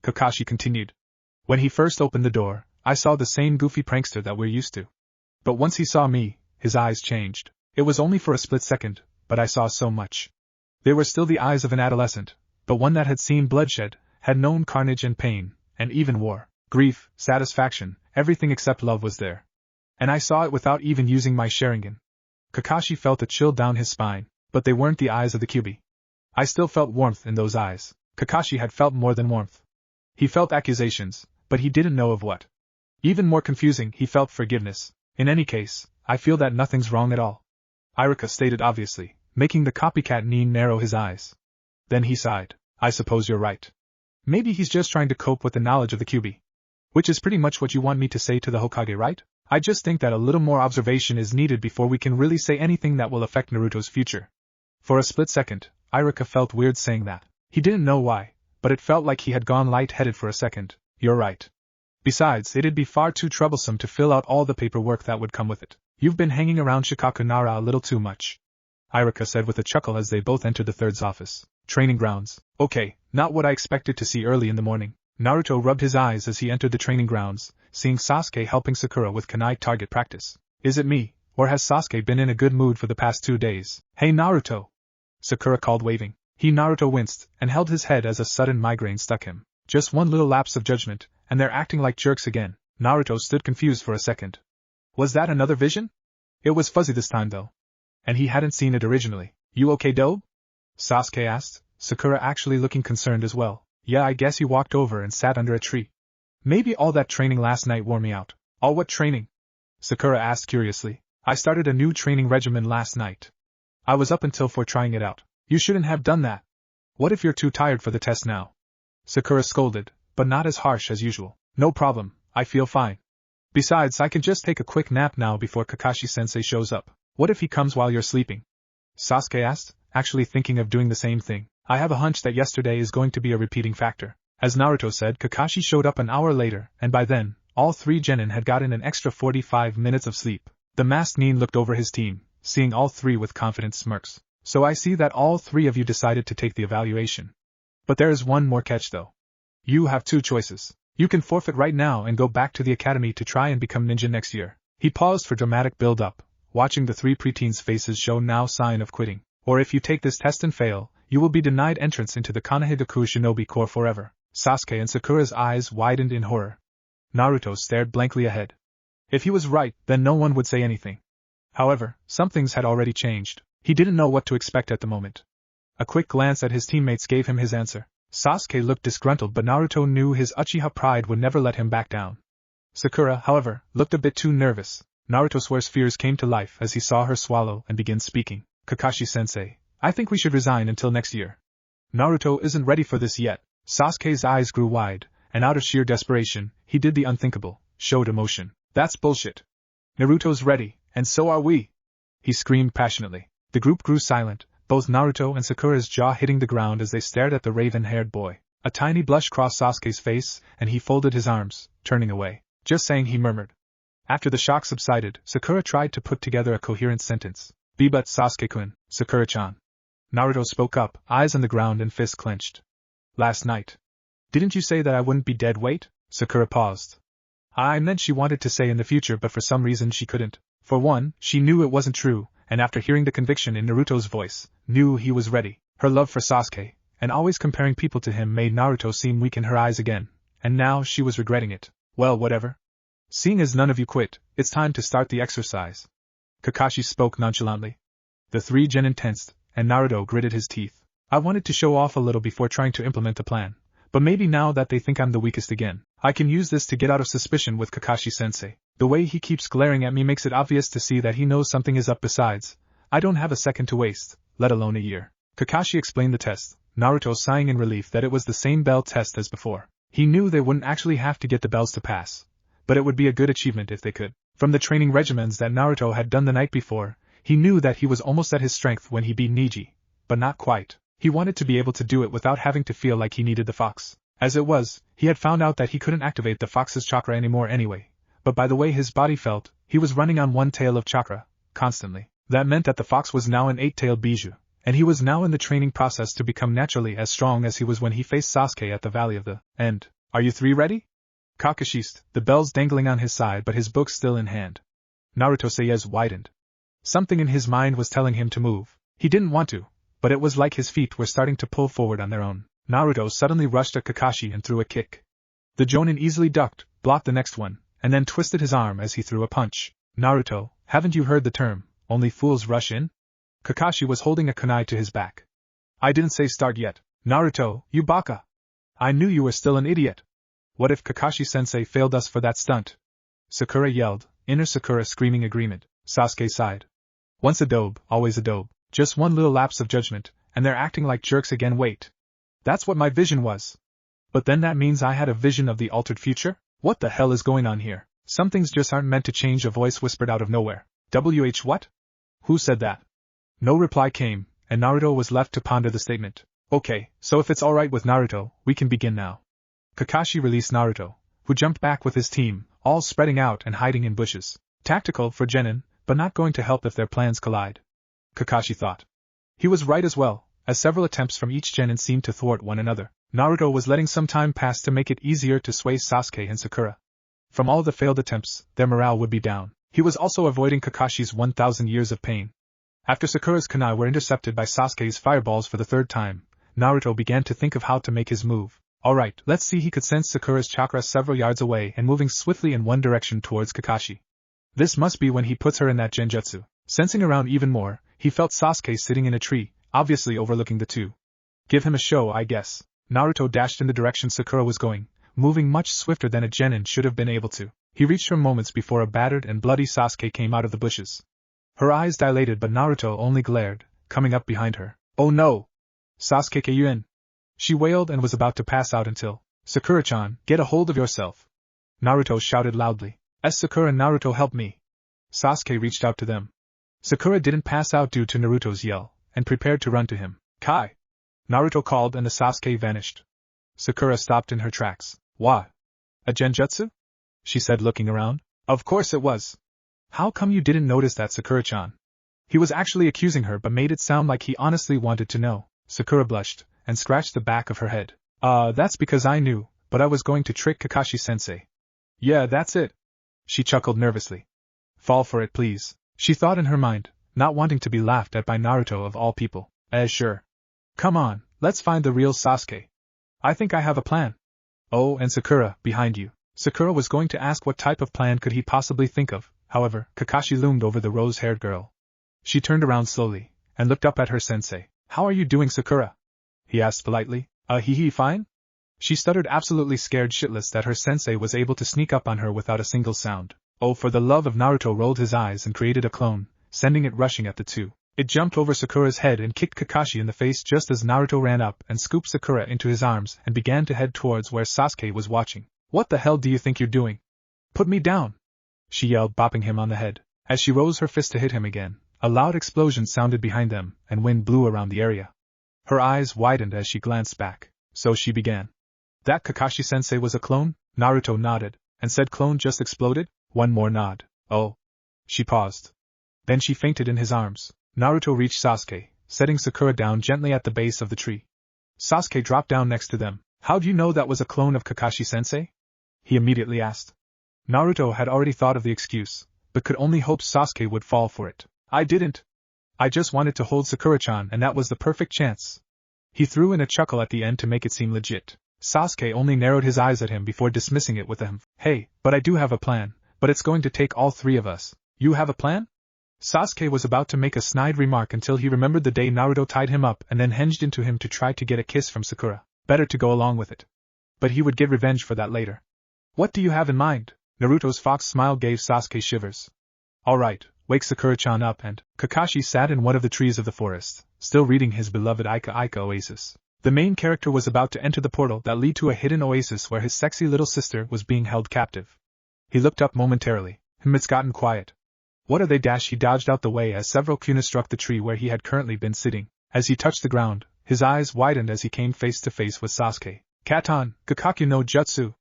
Kakashi continued. When he first opened the door, I saw the same goofy prankster that we're used to. But once he saw me, his eyes changed. It was only for a split second, but I saw so much. They were still the eyes of an adolescent, but one that had seen bloodshed, had known carnage and pain, and even war, grief, satisfaction, everything except love was there. And I saw it without even using my Sharingan. Kakashi felt a chill down his spine, but they weren't the eyes of the Kyuubi. I still felt warmth in those eyes. Kakashi had felt more than warmth. He felt accusations, but he didn't know of what. Even more confusing, he felt forgiveness. In any case, I feel that nothing's wrong at all. Iruka stated obviously, making the copycat Nin narrow his eyes. Then he sighed. I suppose you're right. Maybe he's just trying to cope with the knowledge of the Kyuubi. Which is pretty much what you want me to say to the Hokage, right? I just think that a little more observation is needed before we can really say anything that will affect Naruto's future. For a split second, Iruka felt weird saying that. He didn't know why, but it felt like he had gone light-headed for a second. You're right. Besides, it'd be far too troublesome to fill out all the paperwork that would come with it. You've been hanging around Shikaku Nara a little too much, Iruka said with a chuckle as they both entered the third's office. Training grounds. Okay, not what I expected to see early in the morning. Naruto rubbed his eyes as he entered the training grounds, seeing Sasuke helping Sakura with kunai target practice. Is it me, or has Sasuke been in a good mood for the past 2 days? Hey Naruto! Sakura called, waving. Naruto winced, and held his head as a sudden migraine stuck him. Just one little lapse of judgment, and they're acting like jerks again. Naruto stood confused for a second. Was that another vision? It was fuzzy this time though. And he hadn't seen it originally. You okay, Dobe? Sasuke asked, Sakura actually looking concerned as well. Yeah, I guess he walked over and sat under a tree. Maybe all that training last night wore me out. All what training? Sakura asked curiously. I started a new training regimen last night. I was up until 4 trying it out. You shouldn't have done that. What if you're too tired for the test now? Sakura scolded, but not as harsh as usual. No problem, I feel fine. Besides, I can just take a quick nap now before Kakashi-sensei shows up. What if he comes while you're sleeping? Sasuke asked, actually thinking of doing the same thing. I have a hunch that yesterday is going to be a repeating factor. As Naruto said, Kakashi showed up an hour later, and by then, all 3 genin had gotten an extra 45 minutes of sleep. The masked Nin looked over his team, seeing all 3 with confident smirks. So I see that all 3 of you decided to take the evaluation. But there is one more catch though. You have 2 choices. You can forfeit right now and go back to the academy to try and become ninja next year. He paused for dramatic build-up, watching the 3 preteens' faces show no sign of quitting. Or if you take this test and fail, you will be denied entrance into the Konohagaku Shinobi Corps forever. Sasuke and Sakura's eyes widened in horror. Naruto stared blankly ahead. If he was right, then no one would say anything. However, some things had already changed. He didn't know what to expect at the moment. A quick glance at his teammates gave him his answer. Sasuke looked disgruntled, but Naruto knew his Uchiha pride would never let him back down. Sakura, however, looked a bit too nervous. Naruto swears fears came to life as he saw her swallow and begin speaking. Kakashi-sensei, I think we should resign until next year. Naruto isn't ready for this yet. Sasuke's eyes grew wide, and out of sheer desperation, he did the unthinkable, showed emotion. That's bullshit. Naruto's ready, and so are we. He screamed passionately. The group grew silent, both Naruto and Sakura's jaw hitting the ground as they stared at the raven-haired boy. A tiny blush crossed Sasuke's face, and he folded his arms, turning away. Just saying, he murmured. After the shock subsided, Sakura tried to put together a coherent sentence. But Sasuke-kun, Sakura-chan. Naruto spoke up, eyes on the ground and fists clenched. Last night. Didn't you say that I wouldn't be dead weight? Sakura paused. I meant she wanted to say in the future, but for some reason she couldn't. For one, she knew it wasn't true, and after hearing the conviction in Naruto's voice, knew he was ready. Her love for Sasuke, and always comparing people to him, made Naruto seem weak in her eyes again, and now she was regretting it. Well, whatever. Seeing as none of you quit, it's time to start the exercise. Kakashi spoke nonchalantly. The 3 genin tensed, and Naruto gritted his teeth. I wanted to show off a little before trying to implement the plan, but maybe now that they think I'm the weakest again, I can use this to get out of suspicion with Kakashi-sensei. The way he keeps glaring at me makes it obvious to see that he knows something is up. Besides, I don't have a second to waste, let alone a year. Kakashi explained the test, Naruto sighing in relief that it was the same bell test as before. He knew they wouldn't actually have to get the bells to pass, but it would be a good achievement if they could. From the training regimens that Naruto had done the night before, he knew that he was almost at his strength when he beat Neji, but not quite. He wanted to be able to do it without having to feel like he needed the fox. As it was, he had found out that he couldn't activate the fox's chakra anymore anyway, but by the way his body felt, he was running on 1 tail of chakra, constantly. That meant that the fox was now an 8-tailed bijou, and he was now in the training process to become naturally as strong as he was when he faced Sasuke at the Valley of the End. Are you 3 ready? Kakashist, the bells dangling on his side but his book still in hand. Naruto's eyes widened. Something in his mind was telling him to move. He didn't want to, but it was like his feet were starting to pull forward on their own. Naruto suddenly rushed at Kakashi and threw a kick. The Jonin easily ducked, blocked the next one, and then twisted his arm as he threw a punch. Naruto, haven't you heard the term, only fools rush in? Kakashi was holding a kunai to his back. I didn't say start yet. Naruto, you baka! I knew you were still an idiot. What if Kakashi-sensei failed us for that stunt? Sakura yelled, inner Sakura screaming agreement. Sasuke sighed. Once a dobe, always a dobe. Just one little lapse of judgment, and they're acting like jerks again. Wait. That's what my vision was. But then that means I had a vision of the altered future? What the hell is going on here? Some things just aren't meant to change, a voice whispered out of nowhere. What? Who said that? No reply came, and Naruto was left to ponder the statement. Okay, so if it's alright with Naruto, we can begin now. Kakashi released Naruto, who jumped back with his team, all spreading out and hiding in bushes. Tactical for genin, but not going to help if their plans collide. Kakashi thought. He was right as well, as several attempts from each genin seemed to thwart one another. Naruto was letting some time pass to make it easier to sway Sasuke and Sakura. From all the failed attempts, their morale would be down. He was also avoiding Kakashi's 1,000 years of pain. After Sakura's kunai were intercepted by Sasuke's fireballs for the third time, Naruto began to think of how to make his move. Alright, let's see. He could sense Sakura's chakra several yards away and moving swiftly in one direction towards Kakashi. This must be when he puts her in that genjutsu. Sensing around even more, he felt Sasuke sitting in a tree, obviously overlooking the two. Give him a show, I guess. Naruto dashed in the direction Sakura was going, moving much swifter than a genin should have been able to. He reached her moments before a battered and bloody Sasuke came out of the bushes. Her eyes dilated, but Naruto only glared, coming up behind her. Oh no! Sasuke-kun! She wailed and was about to pass out until, Sakura-chan, get a hold of yourself! Naruto shouted loudly. Sakura and Naruto, help me! Sasuke reached out to them. Sakura didn't pass out due to Naruto's yell, and prepared to run to him. Kai! Naruto called and the Sasuke vanished. Sakura stopped in her tracks. What? A genjutsu? She said, looking around. Of course it was. How come you didn't notice that, Sakura-chan? He was actually accusing her but made it sound like he honestly wanted to know. Sakura blushed, and scratched the back of her head. That's because I knew, but I was going to trick Kakashi-sensei. Yeah, that's it. She chuckled nervously. Fall for it, please, she thought in her mind, not wanting to be laughed at by Naruto of all people. Sure. Come on, let's find the real Sasuke. I think I have a plan. Oh, and Sakura, behind you. Sakura was going to ask what type of plan could he possibly think of, however, Kakashi loomed over the rose-haired girl. She turned around slowly, and looked up at her sensei. How are you doing, Sakura? He asked politely. Fine? She stuttered, absolutely scared shitless that her sensei was able to sneak up on her without a single sound. Oh, for the love of Naruto rolled his eyes and created a clone, sending it rushing at the two. It jumped over Sakura's head and kicked Kakashi in the face just as Naruto ran up and scooped Sakura into his arms and began to head towards where Sasuke was watching. What the hell do you think you're doing? Put me down! She yelled, bopping him on the head. As she rose her fist to hit him again, a loud explosion sounded behind them, and wind blew around the area. Her eyes widened as she glanced back. So she began. That Kakashi-sensei was a clone? Naruto nodded, and said clone just exploded? One more nod. Oh. She paused. Then she fainted in his arms. Naruto reached Sasuke, setting Sakura down gently at the base of the tree. Sasuke dropped down next to them. How'd you know that was a clone of Kakashi-sensei? He immediately asked. Naruto had already thought of the excuse, but could only hope Sasuke would fall for it. I didn't. I just wanted to hold Sakura-chan and that was the perfect chance. He threw in a chuckle at the end to make it seem legit. Sasuke only narrowed his eyes at him before dismissing it with a Hey, but I do have a plan, but it's going to take all three of us. You have a plan? Sasuke was about to make a snide remark until he remembered the day Naruto tied him up and then hinged into him to try to get a kiss from Sakura. Better to go along with it. But he would get revenge for that later. What do you have in mind? Naruto's fox smile gave Sasuke shivers. Alright, wake Sakura-chan up and... Kakashi sat in one of the trees of the forest, still reading his beloved Ika Oasis. The main character was about to enter the portal that led to a hidden oasis where his sexy little sister was being held captive. He looked up momentarily. It's gotten quiet. What are they? He dodged out the way as several kunas struck the tree where he had currently been sitting. As he touched the ground, his eyes widened as he came face to face with Sasuke. Katan, Kakaku no Jutsu.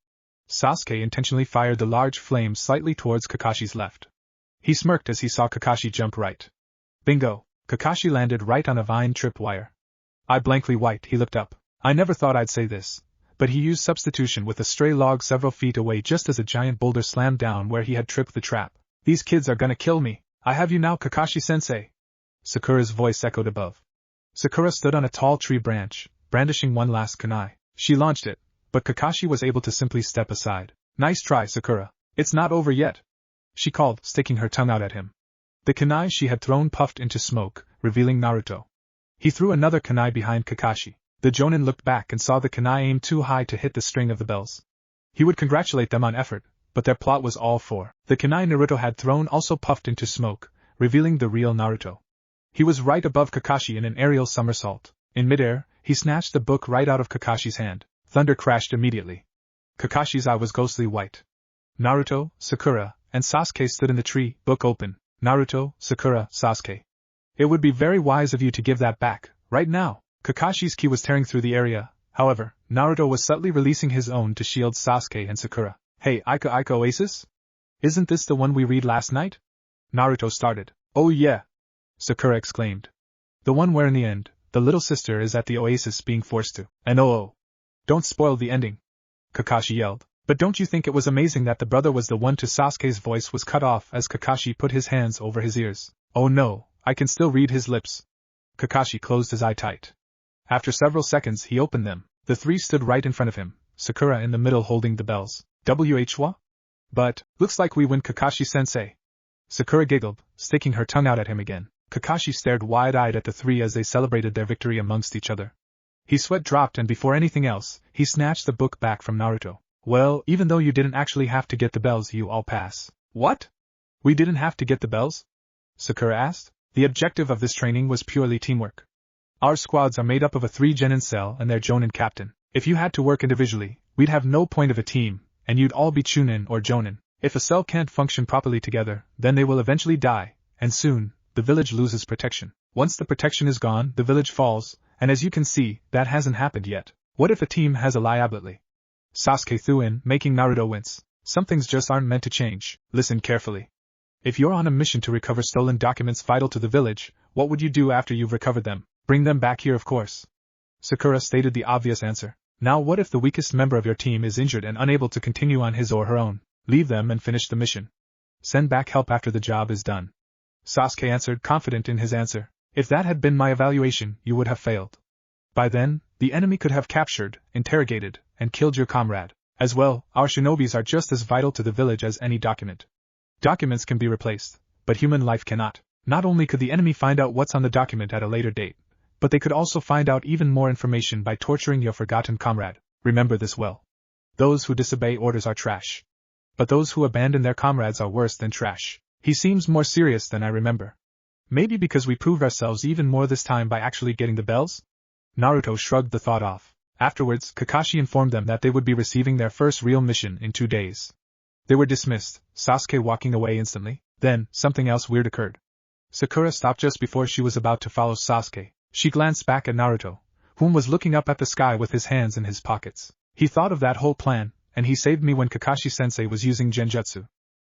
Sasuke intentionally fired the large flame slightly towards Kakashi's left. He smirked as he saw Kakashi jump right. Bingo! Kakashi landed right on a vine tripwire. Eye blankly white, he looked up. I never thought I'd say this, but he used substitution with a stray log several feet away just as a giant boulder slammed down where he had tripped the trap. These kids are gonna kill me. I have you now, Kakashi-sensei. Sakura's voice echoed above. Sakura stood on a tall tree branch, brandishing one last kunai. She launched it, but Kakashi was able to simply step aside. Nice try, Sakura. It's not over yet, she called, sticking her tongue out at him. The kunai she had thrown puffed into smoke, revealing Naruto. He threw another kunai behind Kakashi. The jonin looked back and saw the kunai aim too high to hit the string of the bells. He would congratulate them on effort, but their plot was all for. The kunai Naruto had thrown also puffed into smoke, revealing the real Naruto. He was right above Kakashi in an aerial somersault. In midair, he snatched the book right out of Kakashi's hand. Thunder crashed immediately. Kakashi's eye was ghostly white. Naruto, Sakura, and Sasuke stood in the tree, book open. Naruto, Sakura, Sasuke. It would be very wise of you to give that back, right now. Kakashi's ki was tearing through the area, however, Naruto was subtly releasing his own to shield Sasuke and Sakura. Hey, Ika Oasis? Isn't this the one we read last night? Naruto started. Oh yeah! Sakura exclaimed. The one where in the end, the little sister is at the oasis being forced to. And oh! Don't spoil the ending! Kakashi yelled. But don't you think it was amazing that the brother was the one to Sasuke's voice was cut off as Kakashi put his hands over his ears. Oh no, I can still read his lips. Kakashi closed his eye tight. After several seconds he opened them. The three stood right in front of him, Sakura in the middle holding the bells. Wh-wa? But, looks like we win, Kakashi-sensei. Sakura giggled, sticking her tongue out at him again. Kakashi stared wide-eyed at the three as they celebrated their victory amongst each other. His sweat dropped and before anything else, he snatched the book back from Naruto. Well, even though you didn't actually have to get the bells, you all pass. What? We didn't have to get the bells? Sakura asked. The objective of this training was purely teamwork. Our squads are made up of a 3-genin cell and their jonin captain. If you had to work individually, we'd have no point of a team, and you'd all be chunin or jonin. If a cell can't function properly together, then they will eventually die, and soon, the village loses protection. Once the protection is gone, the village falls, and as you can see, that hasn't happened yet. What if a team has a liability? Sasuke threw in, making Naruto wince. Some things just aren't meant to change. Listen carefully. If you're on a mission to recover stolen documents vital to the village, what would you do after you've recovered them? Bring them back here, of course. Sakura stated the obvious answer. Now what if the weakest member of your team is injured and unable to continue on his or her own? Leave them and finish the mission. Send back help after the job is done. Sasuke answered, confident in his answer. If that had been my evaluation, you would have failed. By then, the enemy could have captured, interrogated, and killed your comrade. As well, our shinobis are just as vital to the village as any document. Documents can be replaced, but human life cannot. Not only could the enemy find out what's on the document at a later date, but they could also find out even more information by torturing your forgotten comrade. Remember this well. Those who disobey orders are trash. But those who abandon their comrades are worse than trash. He seems more serious than I remember. Maybe because we proved ourselves even more this time by actually getting the bells? Naruto shrugged the thought off. Afterwards, Kakashi informed them that they would be receiving their first real mission in 2 days. They were dismissed, Sasuke walking away instantly. Then, something else weird occurred. Sakura stopped just before she was about to follow Sasuke. She glanced back at Naruto, whom was looking up at the sky with his hands in his pockets. He thought of that whole plan, and he saved me when Kakashi-sensei was using genjutsu.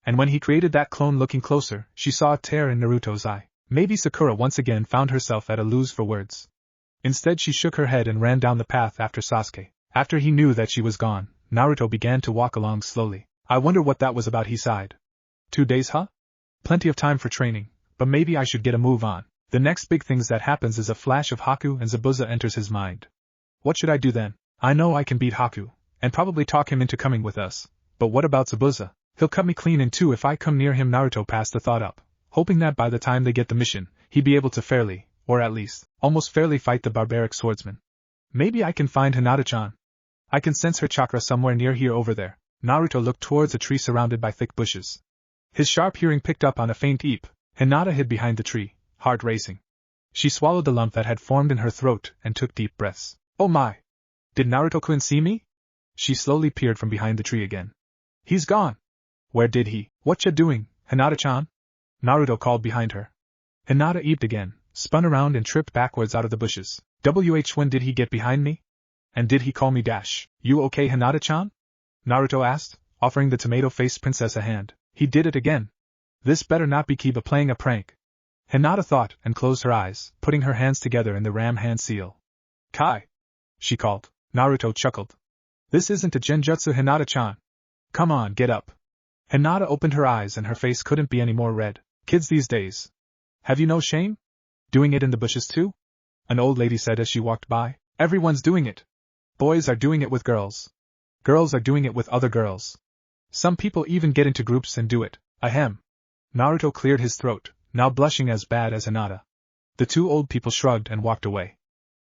And when he created that clone looking closer, she saw a tear in Naruto's eye. Maybe Sakura once again found herself at a lose for words. Instead she shook her head and ran down the path after Sasuke. After he knew that she was gone, Naruto began to walk along slowly. I wonder what that was about, he sighed. 2 days, huh? Plenty of time for training, but maybe I should get a move on. The next big thing that happens is a flash of Haku and Zabuza enters his mind. What should I do then? I know I can beat Haku, and probably talk him into coming with us, but what about Zabuza? He'll cut me clean in two if I come near him. Naruto passed the thought up, hoping that by the time they get the mission, he'd be able to fairly, or at least, almost fairly fight the barbaric swordsman. Maybe I can find Hinata-chan. I can sense her chakra somewhere near here over there. Naruto looked towards a tree surrounded by thick bushes. His sharp hearing picked up on a faint eep. Hinata hid behind the tree, heart racing. She swallowed the lump that had formed in her throat and took deep breaths. Oh my! Did Naruto-kun see me? She slowly peered from behind the tree again. He's gone! Where did he? Whatcha doing, Hinata-chan? Naruto called behind her. Hinata eeped again, spun around and tripped backwards out of the bushes. When did he get behind me? And did he call me dash? You okay, Hinata-chan? Naruto asked, offering the tomato-faced princess a hand. He did it again. This better not be Kiba playing a prank. Hinata thought and closed her eyes, putting her hands together in the ram hand seal. Kai! She called. Naruto chuckled. This isn't a genjutsu, Hinata-chan. Come on, get up. Hinata opened her eyes and her face couldn't be any more red. Kids these days. Have you no shame? Doing it in the bushes too? An old lady said as she walked by. Everyone's doing it. Boys are doing it with girls. Girls are doing it with other girls. Some people even get into groups and do it. Ahem. Naruto cleared his throat, now blushing as bad as Hinata. The two old people shrugged and walked away.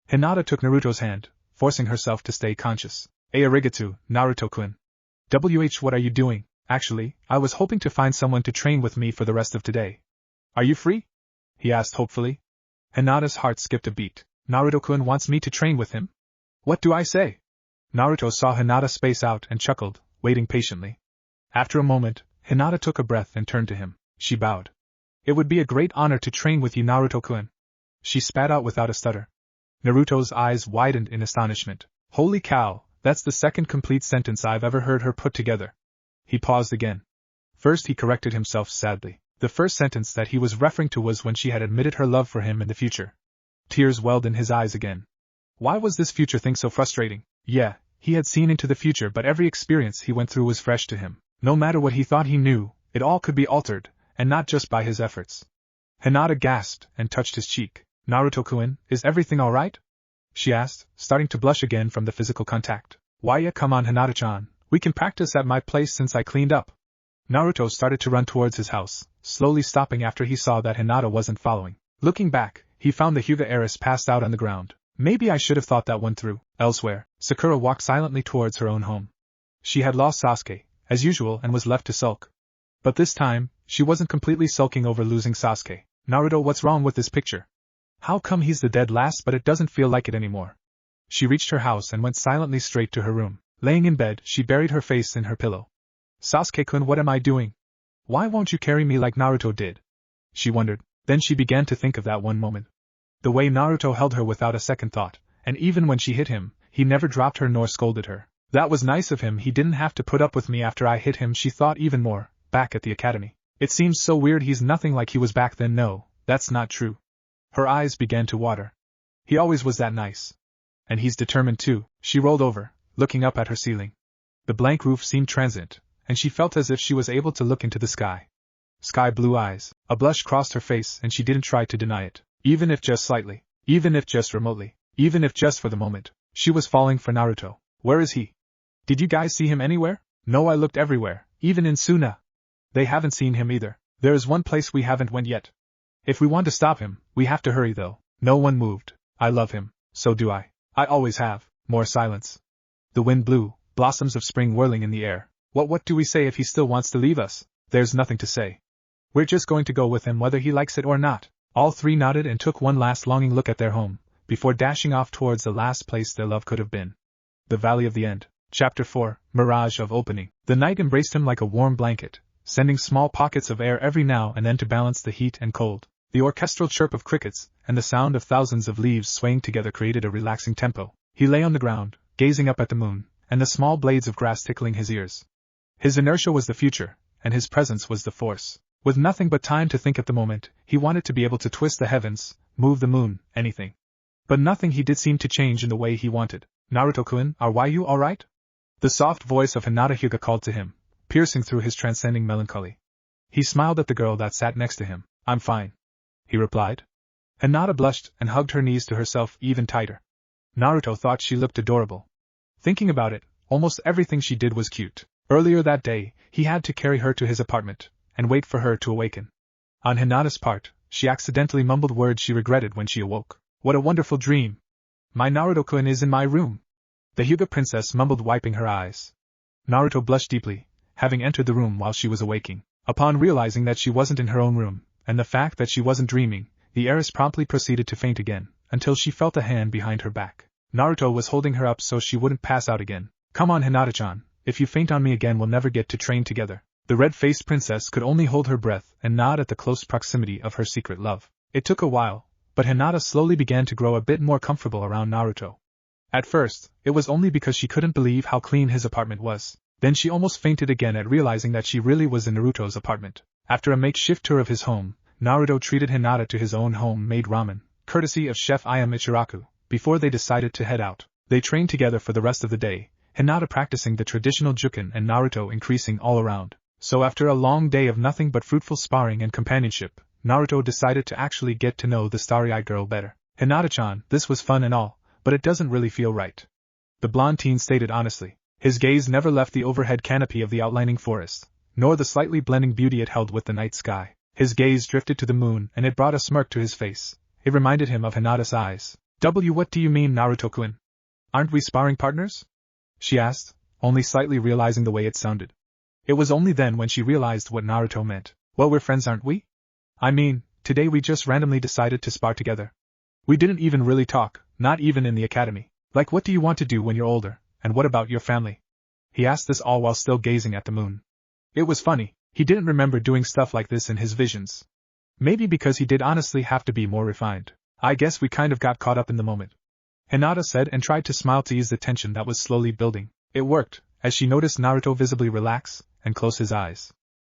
Hinata took Naruto's hand, forcing herself to stay conscious. Arigato, Naruto-kun. What are you doing? Actually, I was hoping to find someone to train with me for the rest of today. Are you free? He asked hopefully. Hinata's heart skipped a beat. Naruto-kun wants me to train with him? What do I say? Naruto saw Hinata space out and chuckled, waiting patiently. After a moment, Hinata took a breath and turned to him. She bowed. It would be a great honor to train with you, Naruto-kun. She spat out without a stutter. Naruto's eyes widened in astonishment. Holy cow, that's the second complete sentence I've ever heard her put together. He paused again. First he corrected himself sadly. The first sentence that he was referring to was when she had admitted her love for him in the future. Tears welled in his eyes again. Why was this future thing so frustrating? Yeah, he had seen into the future, but every experience he went through was fresh to him. No matter what he thought he knew, it all could be altered, and not just by his efforts. Hinata gasped and touched his cheek. Naruto-kun, is everything alright? She asked, starting to blush again from the physical contact. Why yeah, come on Hinata-chan, we can practice at my place since I cleaned up. Naruto started to run towards his house, slowly stopping after he saw that Hinata wasn't following. Looking back, he found the Hyuga heiress passed out on the ground. Maybe I should have thought that one through. Elsewhere, Sakura walked silently towards her own home. She had lost Sasuke, as usual, and was left to sulk. But this time, she wasn't completely sulking over losing Sasuke. Naruto, what's wrong with this picture? How come he's the dead last but it doesn't feel like it anymore? She reached her house and went silently straight to her room. Laying in bed, she buried her face in her pillow. Sasuke-kun, what am I doing? Why won't you carry me like Naruto did? She wondered. Then she began to think of that one moment. The way Naruto held her without a second thought, and even when she hit him, he never dropped her nor scolded her. That was nice of him, he didn't have to put up with me after I hit him, she thought even more, back at the academy. It seems so weird he's nothing like he was back then. No, that's not true. Her eyes began to water. He always was that nice. And he's determined too. She rolled over, looking up at her ceiling. The blank roof seemed transient, and she felt as if she was able to look into the sky. Sky blue eyes. A blush crossed her face and she didn't try to deny it. Even if just slightly. Even if just remotely. Even if just for the moment. She was falling for Naruto. Where is he? Did you guys see him anywhere? No, I looked everywhere, even in Suna. They haven't seen him either. There is one place we haven't went yet. If we want to stop him, we have to hurry though. No one moved. I love him. So do I. I always have. More silence. The wind blew, blossoms of spring whirling in the air. What do we say if he still wants to leave us? There's nothing to say. We're just going to go with him whether he likes it or not. All three nodded and took one last longing look at their home, before dashing off towards the last place their love could have been. The Valley of the End. Chapter 4, Mirage of Opening. The night embraced him like a warm blanket, sending small pockets of air every now and then to balance the heat and cold. The orchestral chirp of crickets, and the sound of thousands of leaves swaying together created a relaxing tempo. He lay on the ground, gazing up at the moon, and the small blades of grass tickling his ears. His inertia was the future, and his presence was the force. With nothing but time to think at the moment, he wanted to be able to twist the heavens, move the moon, anything. But nothing he did seemed to change in the way he wanted. Naruto-kun, are you alright? The soft voice of Hinata Hyuga called to him, piercing through his transcending melancholy. He smiled at the girl that sat next to him. I'm fine, he replied. Hinata blushed and hugged her knees to herself even tighter. Naruto thought she looked adorable. Thinking about it, almost everything she did was cute. Earlier that day, he had to carry her to his apartment, and wait for her to awaken. On Hinata's part, she accidentally mumbled words she regretted when she awoke. What a wonderful dream! My Naruto-kun is in my room. The Hyuga princess mumbled, wiping her eyes. Naruto blushed deeply, having entered the room while she was awaking. Upon realizing that she wasn't in her own room, and the fact that she wasn't dreaming, the heiress promptly proceeded to faint again, until she felt a hand behind her back. Naruto was holding her up so she wouldn't pass out again. Come on Hinata-chan, if you faint on me again we'll never get to train together. The red-faced princess could only hold her breath and nod at the close proximity of her secret love. It took a while, but Hinata slowly began to grow a bit more comfortable around Naruto. At first, it was only because she couldn't believe how clean his apartment was. Then she almost fainted again at realizing that she really was in Naruto's apartment. After a makeshift tour of his home, Naruto treated Hinata to his own home-made ramen, courtesy of Chef Ayam Ichiraku, before they decided to head out. They trained together for the rest of the day, Hinata practicing the traditional juken and Naruto increasing all around. So after a long day of nothing but fruitful sparring and companionship, Naruto decided to actually get to know the starry-eyed girl better. Hinata-chan, this was fun and all, but it doesn't really feel right. The blonde teen stated honestly. His gaze never left the overhead canopy of the outlining forest, nor the slightly blending beauty it held with the night sky. His gaze drifted to the moon and it brought a smirk to his face. It reminded him of Hinata's eyes. What do you mean, Naruto-kun? Aren't we sparring partners? She asked, only slightly realizing the way it sounded. It was only then when she realized what Naruto meant. Well, we're friends, aren't we? I mean, today we just randomly decided to spar together. We didn't even really talk, not even in the academy. Like, what do you want to do when you're older, and what about your family? He asked this all while still gazing at the moon. It was funny, he didn't remember doing stuff like this in his visions. Maybe because he did honestly have to be more refined. I guess we kind of got caught up in the moment, Hinata said and tried to smile to ease the tension that was slowly building. It worked, as she noticed Naruto visibly relax and close his eyes.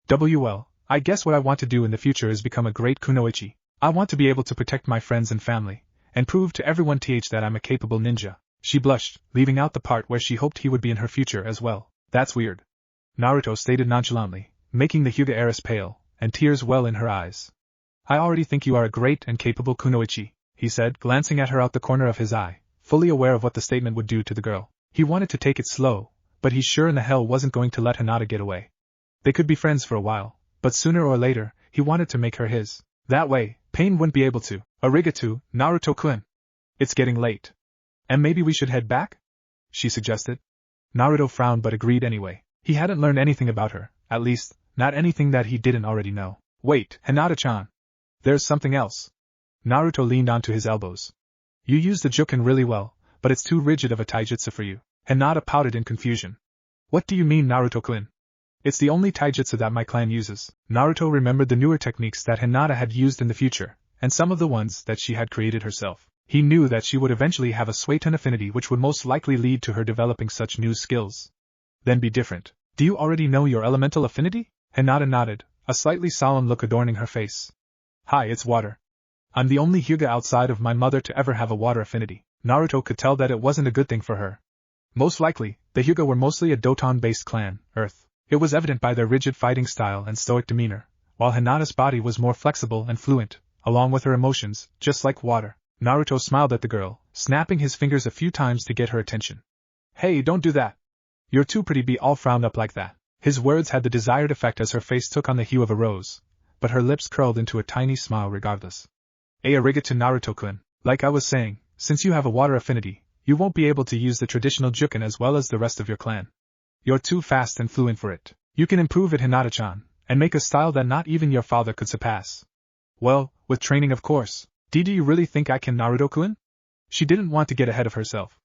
Well, I guess what I want to do in the future is become a great kunoichi. I want to be able to protect my friends and family, and prove to everyone that I'm a capable ninja. She blushed, leaving out the part where she hoped he would be in her future as well. That's weird, Naruto stated nonchalantly, making the Hyuga heiress pale, and tears well in her eyes. I already think you are a great and capable kunoichi, he said, glancing at her out the corner of his eye, fully aware of what the statement would do to the girl. He wanted to take it slow, but he sure in the hell wasn't going to let Hinata get away. They could be friends for a while, but sooner or later, he wanted to make her his. That way, Pain wouldn't be able to. Arigato, Naruto-kun. It's getting late. And maybe we should head back? She suggested. Naruto frowned but agreed anyway. He hadn't learned anything about her, at least, not anything that he didn't already know. Wait, Hinata-chan. There's something else. Naruto leaned onto his elbows. You use the juken really well, but it's too rigid of a taijutsu for you. Hinata pouted in confusion. What do you mean, Naruto-kun? It's the only taijutsu that my clan uses. Naruto remembered the newer techniques that Hinata had used in the future, and some of the ones that she had created herself. He knew that she would eventually have a Suiton affinity which would most likely lead to her developing such new skills. Then be different. Do you already know your elemental affinity? Hinata nodded, a slightly solemn look adorning her face. Hi, it's water. I'm the only Hyuga outside of my mother to ever have a water affinity. Naruto could tell that it wasn't a good thing for her. Most likely, the Hyuga were mostly a Doton-based clan, Earth. It was evident by their rigid fighting style and stoic demeanor, while Hinata's body was more flexible and fluent, along with her emotions, just like water. Naruto smiled at the girl, snapping his fingers a few times to get her attention. Hey, don't do that. You're too pretty to be all frowned up like that. His words had the desired effect as her face took on the hue of a rose, but her lips curled into a tiny smile regardless. Arigato Naruto-kun. Like I was saying, since you have a water affinity, you won't be able to use the traditional juken as well as the rest of your clan. You're too fast and fluent for it. You can improve it, Hinata-chan, and make a style that not even your father could surpass. Well, with training of course. Do you really think I can, Naruto-kun? She didn't want to get ahead of herself.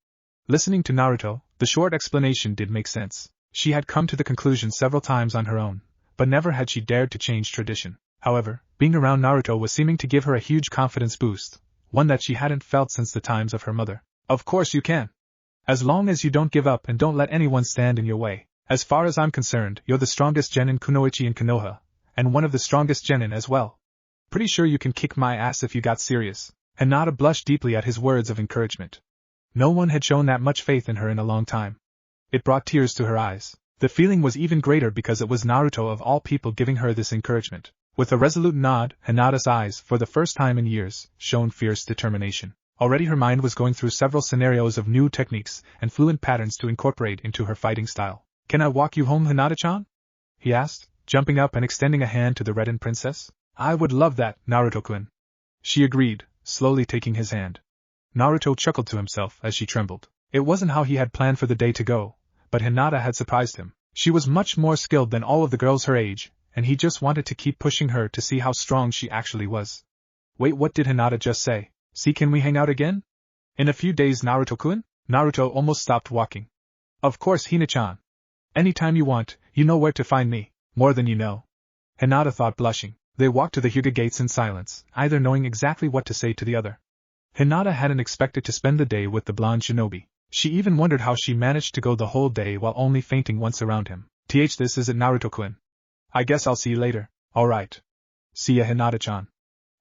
Listening to Naruto, the short explanation did make sense. She had come to the conclusion several times on her own, but never had she dared to change tradition. However, being around Naruto was seeming to give her a huge confidence boost, one that she hadn't felt since the times of her mother. Of course you can. As long as you don't give up and don't let anyone stand in your way. As far as I'm concerned, you're the strongest genin kunoichi in Konoha, and one of the strongest genin as well. Pretty sure you can kick my ass if you got serious. Hinata blushed deeply at his words of encouragement. No one had shown that much faith in her in a long time. It brought tears to her eyes. The feeling was even greater because it was Naruto of all people giving her this encouragement. With a resolute nod, Hinata's eyes, for the first time in years, shone fierce determination. Already her mind was going through several scenarios of new techniques and fluent patterns to incorporate into her fighting style. Can I walk you home, Hinata-chan? He asked, jumping up and extending a hand to the reddened princess. I would love that, Naruto-kun. She agreed, slowly taking his hand. Naruto chuckled to himself as she trembled. It wasn't how he had planned for the day to go, but Hinata had surprised him. She was much more skilled than all of the girls her age, and he just wanted to keep pushing her to see how strong she actually was. Wait, what did Hinata just say? See, can we hang out again? In a few days, Naruto-kun? Naruto almost stopped walking. Of course, Hina-chan. Anytime you want, you know where to find me. More than you know. Hinata thought, blushing. They walked to the Hyuga gates in silence, either knowing exactly what to say to the other. Hinata hadn't expected to spend the day with the blonde shinobi. She even wondered how she managed to go the whole day while only fainting once around him. This is it, Naruto-kun. I guess I'll see you later. Alright. See ya, Hinata-chan.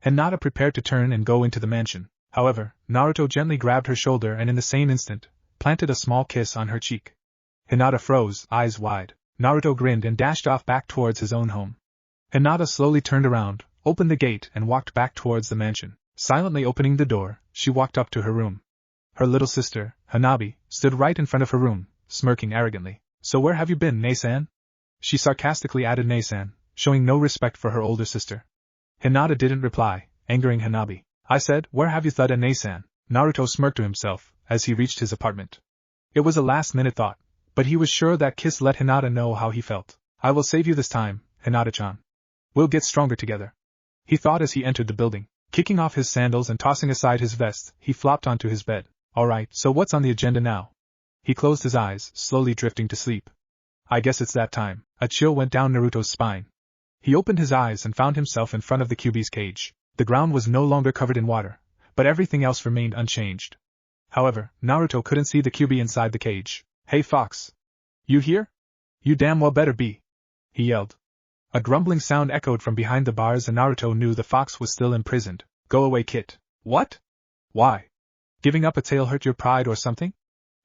Hinata prepared to turn and go into the mansion. However, Naruto gently grabbed her shoulder and in the same instant, planted a small kiss on her cheek. Hinata froze, eyes wide. Naruto grinned and dashed off back towards his own home. Hinata slowly turned around, opened the gate and walked back towards the mansion. Silently opening the door, she walked up to her room. Her little sister, Hanabi, stood right in front of her room, smirking arrogantly. So where have you been, Nei-san? She sarcastically added Nei-san, showing no respect for her older sister. Hinata didn't reply, angering Hanabi. I said, where have you thought a Nei-san? Naruto smirked to himself, as he reached his apartment. It was a last-minute thought, but he was sure that kiss let Hinata know how he felt. I will save you this time, Hinata-chan. We'll get stronger together. He thought as he entered the building. Kicking off his sandals and tossing aside his vest, he flopped onto his bed. Alright, so what's on the agenda now? He closed his eyes, slowly drifting to sleep. I guess it's that time. A chill went down Naruto's spine. He opened his eyes and found himself in front of the Kyuubi's cage. The ground was no longer covered in water, but everything else remained unchanged. However, Naruto couldn't see the Kyuubi inside the cage. Hey fox! You here? You damn well better be! He yelled. A grumbling sound echoed from behind the bars and Naruto knew the fox was still imprisoned. Go away, Kit. What? Why? Giving up a tail hurt your pride or something?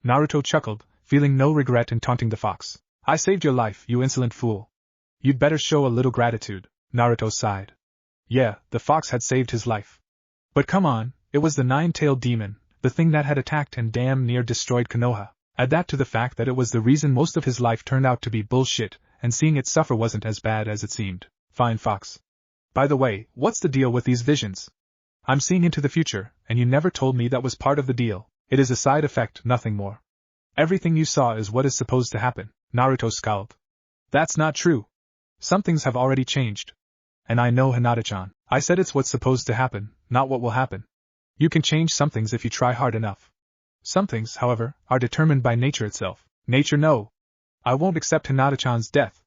Naruto chuckled, feeling no regret in taunting the fox. I saved your life, you insolent fool. You'd better show a little gratitude. Naruto sighed. Yeah, the fox had saved his life. But come on, it was the nine-tailed demon, the thing that had attacked and damn near destroyed Konoha. Add that to the fact that it was the reason most of his life turned out to be bullshit, and seeing it suffer wasn't as bad as it seemed. Fine, fox. By the way, what's the deal with these visions? I'm seeing into the future, and you never told me that was part of the deal. It is a side effect, nothing more. Everything you saw is what is supposed to happen. Naruto scowled. That's not true. Some things have already changed. And I know, Hinata-chan. I said it's what's supposed to happen, not what will happen. You can change some things if you try hard enough. Some things, however, are determined by nature itself. Nature, no. I won't accept Hinata-chan's death.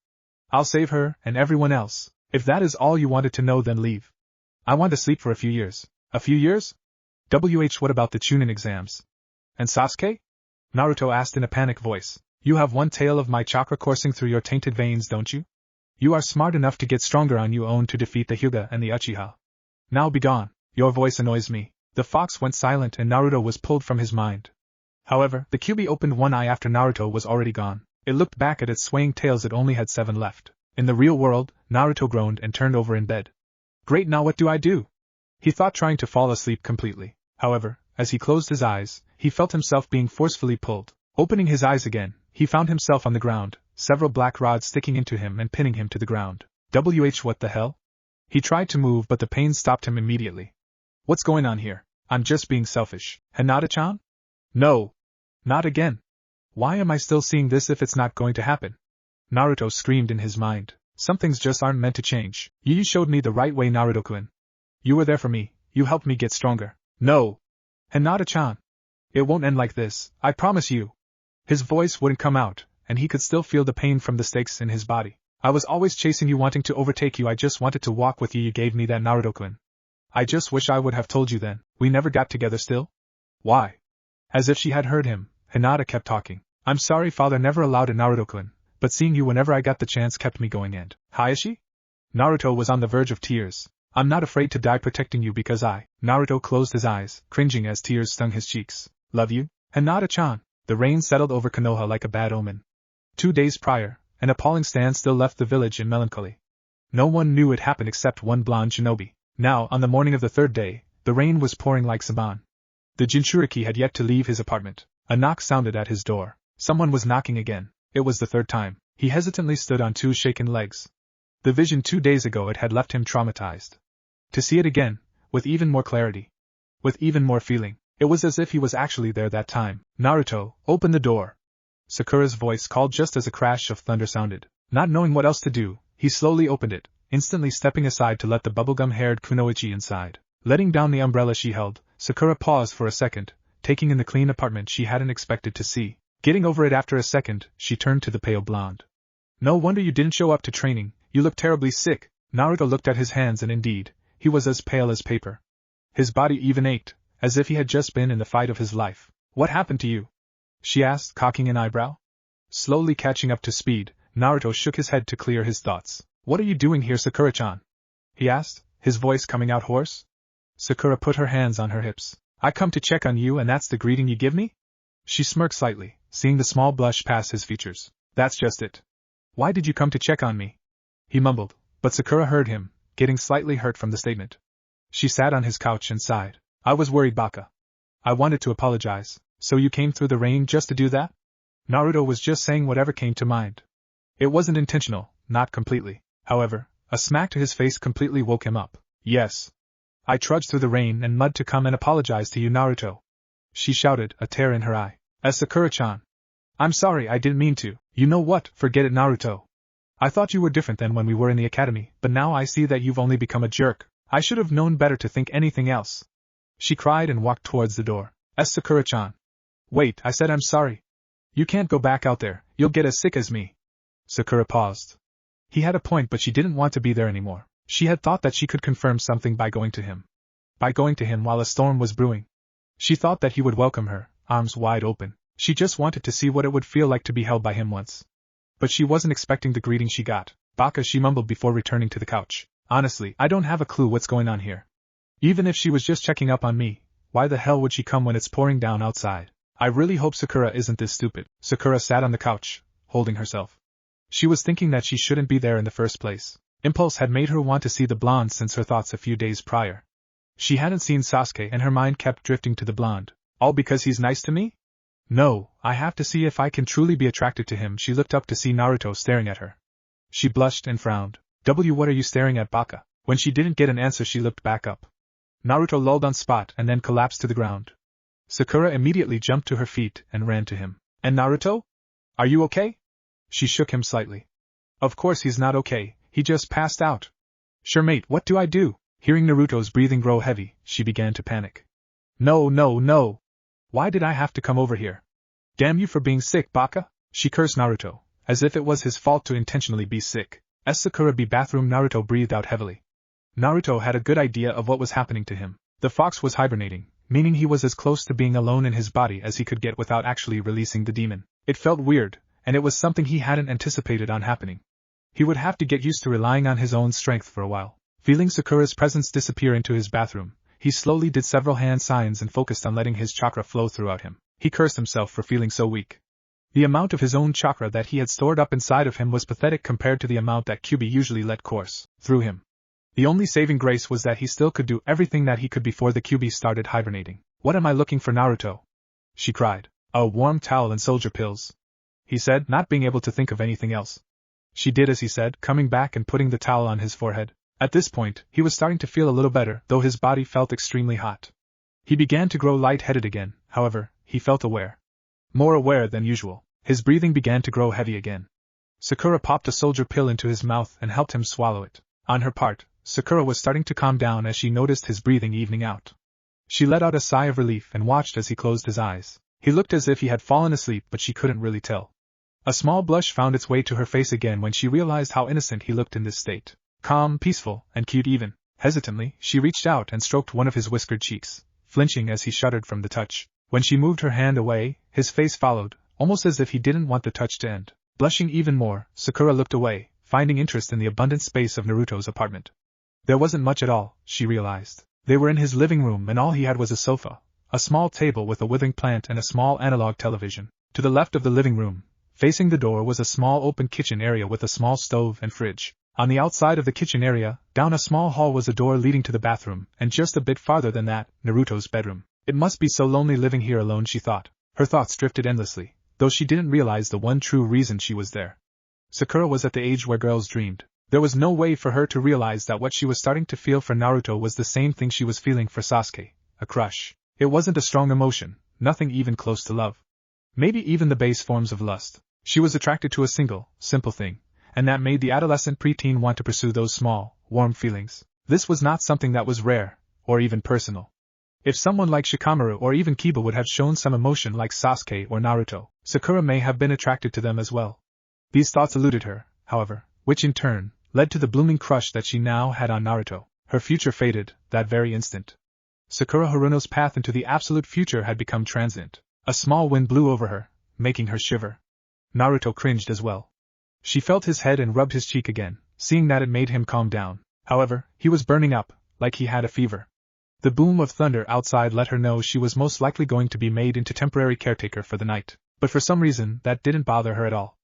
I'll save her and everyone else. If that is all you wanted to know, then leave. I want to sleep for a few years. A few years? What about the Chunin exams? And Sasuke? Naruto asked in a panic voice. You have one tail of my chakra coursing through your tainted veins, don't you? You are smart enough to get stronger on your own to defeat the Hyuga and the Uchiha. Now be gone. Your voice annoys me. The fox went silent and Naruto was pulled from his mind. However, the Kyuubi opened one eye after Naruto was already gone. It looked back at its swaying tails. It only had 7 left. In the real world, Naruto groaned and turned over in bed. Great, now what do I do? He thought, trying to fall asleep completely. However, as he closed his eyes, he felt himself being forcefully pulled. Opening his eyes again, he found himself on the ground, several black rods sticking into him and pinning him to the ground. What the hell? He tried to move, but the pain stopped him immediately. What's going on here? I'm just being selfish. Hinata-chan? No. Not again. Why am I still seeing this if it's not going to happen? Naruto screamed in his mind. Some things just aren't meant to change. You showed me the right way, Naruto-kun. You were there for me. You helped me get stronger. No. Hinata-chan. It won't end like this, I promise you. His voice wouldn't come out, and he could still feel the pain from the stakes in his body. I was always chasing you, wanting to overtake you. I just wanted to walk with you. You gave me that, Naruto-kun. I just wish I would have told you then. We never got together still? Why? As if she had heard him, Hinata kept talking. I'm sorry, father never allowed it, Naruto-kun, but seeing you whenever I got the chance kept me going. And Hayashi? Naruto was on the verge of tears. I'm not afraid to die protecting you because Naruto closed his eyes, cringing as tears stung his cheeks. Love you? Hinata-chan. The rain settled over Konoha like a bad omen. 2 days prior, an appalling standstill left the village in melancholy. No one knew it happened except one blonde shinobi. Now, on the morning of the 3rd day, the rain was pouring like saban. The Jinchuriki had yet to leave his apartment. A knock sounded at his door. Someone was knocking again. It was the 3rd time. He hesitantly stood on 2 shaken legs. The vision 2 days ago, it had left him traumatized. To see it again, with even more clarity, with even more feeling, it was as if he was actually there that time. Naruto, open the door. Sakura's voice called just as a crash of thunder sounded. Not knowing what else to do, he slowly opened it, instantly stepping aside to let the bubblegum-haired Kunoichi inside. Letting down the umbrella she held, Sakura paused for a second, taking in the clean apartment she hadn't expected to see. Getting over it after a second, she turned to the pale blonde. No wonder you didn't show up to training, you look terribly sick. Naruto looked at his hands and indeed, he was as pale as paper. His body even ached, as if he had just been in the fight of his life. What happened to you? She asked, cocking an eyebrow. Slowly catching up to speed, Naruto shook his head to clear his thoughts. What are you doing here, Sakura-chan? He asked, his voice coming out hoarse. Sakura put her hands on her hips. I come to check on you and that's the greeting you give me? She smirked slightly, seeing the small blush pass his features. That's just it. Why did you come to check on me? He mumbled, but Sakura heard him, getting slightly hurt from the statement. She sat on his couch and sighed. I was worried, Baka. I wanted to apologize. So you came through the rain just to do that? Naruto was just saying whatever came to mind. It wasn't intentional, not completely. However, a smack to his face completely woke him up. Yes. I trudged through the rain and mud to come and apologize to you, Naruto. She shouted, a tear in her eye. As Sakura-chan. I'm sorry, I didn't mean to. You know what, forget it, Naruto. I thought you were different than when we were in the academy, but now I see that you've only become a jerk. I should have known better to think anything else. She cried and walked towards the door. As Sakura-chan. Wait, I said I'm sorry. You can't go back out there, you'll get as sick as me. Sakura paused. He had a point, but she didn't want to be there anymore. She had thought that she could confirm something by going to him. By going to him while a storm was brewing. She thought that he would welcome her, arms wide open. She just wanted to see what it would feel like to be held by him once. But she wasn't expecting the greeting she got. Baka, she mumbled before returning to the couch. Honestly, I don't have a clue what's going on here. Even if she was just checking up on me, why the hell would she come when it's pouring down outside? I really hope Sakura isn't this stupid. Sakura sat on the couch, holding herself. She was thinking that she shouldn't be there in the first place. Impulse had made her want to see the blonde since her thoughts a few days prior. She hadn't seen Sasuke and her mind kept drifting to the blonde. All because he's nice to me? No, I have to see if I can truly be attracted to him. She looked up to see Naruto staring at her. She blushed and frowned. What are you staring at, Baka? When she didn't get an answer, she looked back up. Naruto lulled on spot and then collapsed to the ground. Sakura immediately jumped to her feet and ran to him. And Naruto? Are you okay? She shook him slightly. Of course he's not okay, he just passed out. Sure mate, what do I do? Hearing Naruto's breathing grow heavy, she began to panic. No. Why did I have to come over here? Damn you for being sick, Baka? She cursed Naruto, as if it was his fault to intentionally be sick. As Sakura be bathroom, Naruto breathed out heavily. Naruto had a good idea of what was happening to him. The fox was hibernating, meaning he was as close to being alone in his body as he could get without actually releasing the demon. It felt weird, and it was something he hadn't anticipated on happening. He would have to get used to relying on his own strength for a while. Feeling Sakura's presence disappear into his bathroom, he slowly did several hand signs and focused on letting his chakra flow throughout him. He cursed himself for feeling so weak. The amount of his own chakra that he had stored up inside of him was pathetic compared to the amount that Kyuubi usually let course through him. The only saving grace was that he still could do everything that he could before the Kyuubi started hibernating. What am I looking for, Naruto? She cried. A warm towel and soldier pills, he said, not being able to think of anything else. She did as he said, coming back and putting the towel on his forehead. At this point, he was starting to feel a little better, though his body felt extremely hot. He began to grow lightheaded again, however, he felt aware. More aware than usual. His breathing began to grow heavy again. Sakura popped a soldier pill into his mouth and helped him swallow it. On her part, Sakura was starting to calm down as she noticed his breathing evening out. She let out a sigh of relief and watched as he closed his eyes. He looked as if he had fallen asleep, but she couldn't really tell. A small blush found its way to her face again when she realized how innocent he looked in this state. Calm, peaceful, and cute even. Hesitantly, she reached out and stroked one of his whiskered cheeks, flinching as he shuddered from the touch. When she moved her hand away, his face followed, almost as if he didn't want the touch to end. Blushing even more, Sakura looked away, finding interest in the abundant space of Naruto's apartment. There wasn't much at all, she realized. They were in his living room and all he had was a sofa, a small table with a withering plant and a small analog television. To the left of the living room, facing the door, was a small open kitchen area with a small stove and fridge. On the outside of the kitchen area, down a small hall, was a door leading to the bathroom, and just a bit farther than that, Naruto's bedroom. It must be so lonely living here alone, she thought. Her thoughts drifted endlessly, though she didn't realize the one true reason she was there. Sakura was at the age where girls dreamed. There was no way for her to realize that what she was starting to feel for Naruto was the same thing she was feeling for Sasuke, a crush. It wasn't a strong emotion, nothing even close to love. Maybe even the base forms of lust. She was attracted to a simple thing, and that made the adolescent preteen want to pursue those small, warm feelings. This was not something that was rare, or even personal. If someone like Shikamaru or even Kiba would have shown some emotion like Sasuke or Naruto, Sakura may have been attracted to them as well. These thoughts eluded her, however, which in turn led to the blooming crush that she now had on Naruto. Her future faded that very instant. Sakura Haruno's path into the absolute future had become transient. A small wind blew over her, making her shiver. Naruto cringed as well. She felt his head and rubbed his cheek again, seeing that it made him calm down. However, he was burning up, like he had a fever. The boom of thunder outside let her know she was most likely going to be made into temporary caretaker for the night, but for some reason that didn't bother her at all.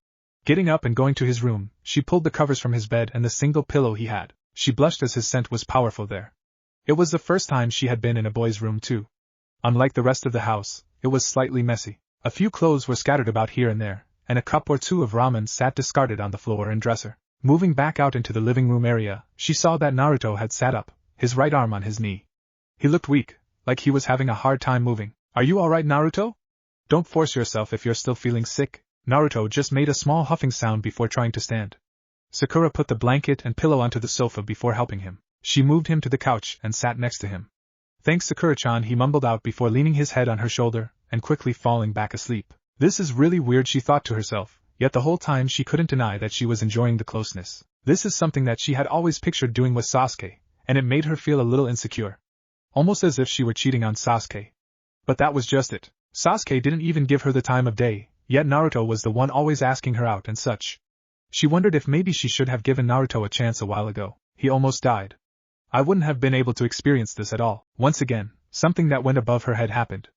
Getting up and going to his room, she pulled the covers from his bed and the single pillow he had. She blushed as his scent was powerful there. It was the first time she had been in a boy's room too. Unlike the rest of the house, it was slightly messy. A few clothes were scattered about here and there, and a cup or two of ramen sat discarded on the floor and dresser. Moving back out into the living room area, she saw that Naruto had sat up, his right arm on his knee. He looked weak, like he was having a hard time moving. Are you alright, Naruto? Don't force yourself if you're still feeling sick. Naruto just made a small huffing sound before trying to stand. Sakura put the blanket and pillow onto the sofa before helping him. She moved him to the couch and sat next to him. Thanks, Sakura-chan, he mumbled out before leaning his head on her shoulder and quickly falling back asleep. This is really weird, she thought to herself, yet the whole time she couldn't deny that she was enjoying the closeness. This is something that she had always pictured doing with Sasuke, and it made her feel a little insecure. Almost as if she were cheating on Sasuke. But that was just it. Sasuke didn't even give her the time of day, yet Naruto was the one always asking her out and such. She wondered if maybe she should have given Naruto a chance a while ago. He almost died. I wouldn't have been able to experience this at all. Once again, something that went above her head happened.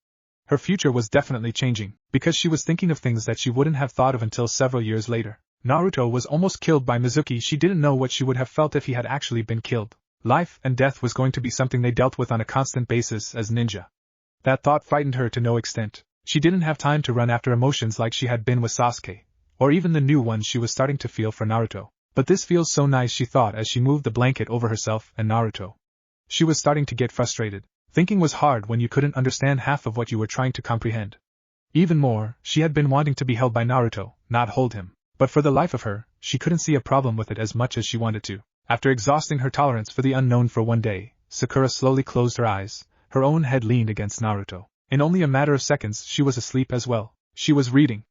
Her future was definitely changing, because she was thinking of things that she wouldn't have thought of until several years later. Naruto was almost killed by Mizuki. She didn't know what she would have felt if he had actually been killed. Life and death was going to be something they dealt with on a constant basis as ninja. That thought frightened her to no extent. She didn't have time to run after emotions like she had been with Sasuke, or even the new ones she was starting to feel for Naruto. But this feels so nice, she thought as she moved the blanket over herself and Naruto. She was starting to get frustrated. Thinking was hard when you couldn't understand half of what you were trying to comprehend. Even more, she had been wanting to be held by Naruto, not hold him. But for the life of her, she couldn't see a problem with it as much as she wanted to. After exhausting her tolerance for the unknown for one day, Sakura slowly closed her eyes, her own head leaned against Naruto. In only a matter of seconds she was asleep as well. She was reading.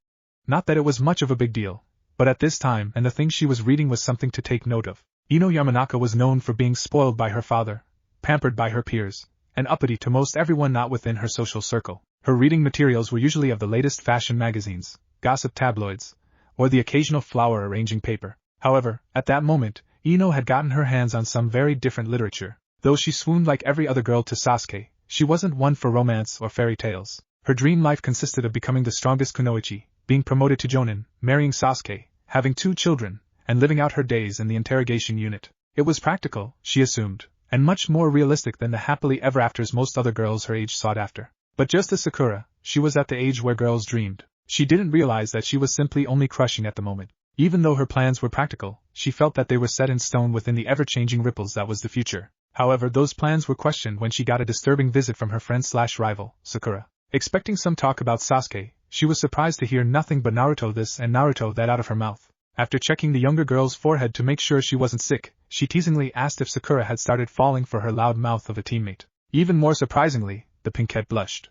Not that it was much of a big deal, but at this time and the thing she was reading was something to take note of. Ino Yamanaka was known for being spoiled by her father, pampered by her peers, and uppity to most everyone not within her social circle. Her reading materials were usually of the latest fashion magazines, gossip tabloids, or the occasional flower arranging paper. However, at that moment, Ino had gotten her hands on some very different literature. Though she swooned like every other girl to Sasuke, she wasn't one for romance or fairy tales. Her dream life consisted of becoming the strongest kunoichi, being promoted to jonin, marrying Sasuke, having 2 children, and living out her days in the interrogation unit. It was practical, she assumed, and much more realistic than the happily ever afters most other girls her age sought after. But just as Sakura, she was at the age where girls dreamed. She didn't realize that she was simply only crushing at the moment. Even though her plans were practical, she felt that they were set in stone within the ever-changing ripples that was the future. However, those plans were questioned when she got a disturbing visit from her friend/rival, Sakura. Expecting some talk about Sasuke, she was surprised to hear nothing but Naruto this and Naruto that out of her mouth. After checking the younger girl's forehead to make sure she wasn't sick, she teasingly asked if Sakura had started falling for her loud mouth of a teammate. Even more surprisingly, the pinkette blushed.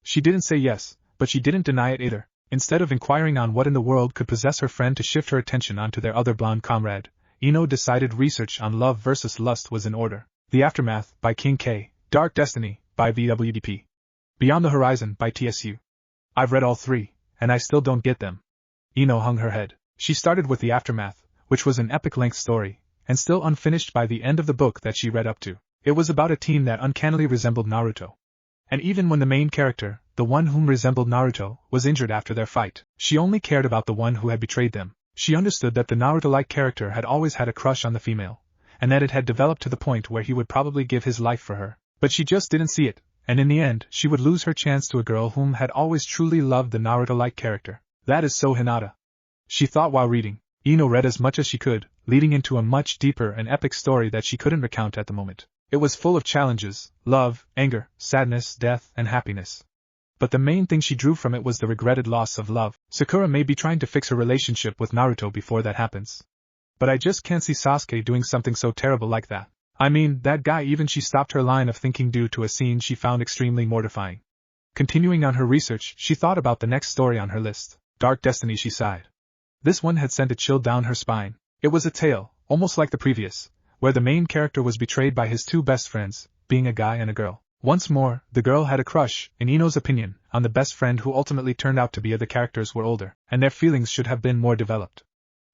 She didn't say yes, but she didn't deny it either. Instead of inquiring on what in the world could possess her friend to shift her attention onto their other blonde comrade, Ino decided research on love versus lust was in order. The Aftermath, by King K. Dark Destiny, by VWDP. Beyond the Horizon, by TSU. I've read all 3, and I still don't get them. Ino hung her head. She started with The Aftermath, which was an epic-length story, and still unfinished by the end of the book that she read up to. It was about a teen that uncannily resembled Naruto. And even when the main character, the one whom resembled Naruto, was injured after their fight, she only cared about the one who had betrayed them. She understood that the Naruto-like character had always had a crush on the female, and that it had developed to the point where he would probably give his life for her. But she just didn't see it, and in the end, she would lose her chance to a girl whom had always truly loved the Naruto-like character. That is so hinata. She thought while reading. Ino read as much as she could, leading into a much deeper and epic story that she couldn't recount at the moment. It was full of challenges, love, anger, sadness, death, and happiness. But the main thing she drew from it was the regretted loss of love. Sakura may be trying to fix her relationship with Naruto before that happens. But I just can't see Sasuke doing something so terrible like that. I mean, that guy. Even she stopped her line of thinking due to a scene she found extremely mortifying. Continuing on her research, she thought about the next story on her list. Dark Destiny, she sighed. This one had sent a chill down her spine. It was a tale, almost like the previous, where the main character was betrayed by his 2 best friends, being a guy and a girl. Once more, the girl had a crush, in Ino's opinion, on the best friend who ultimately turned out to be. The characters were older, and their feelings should have been more developed.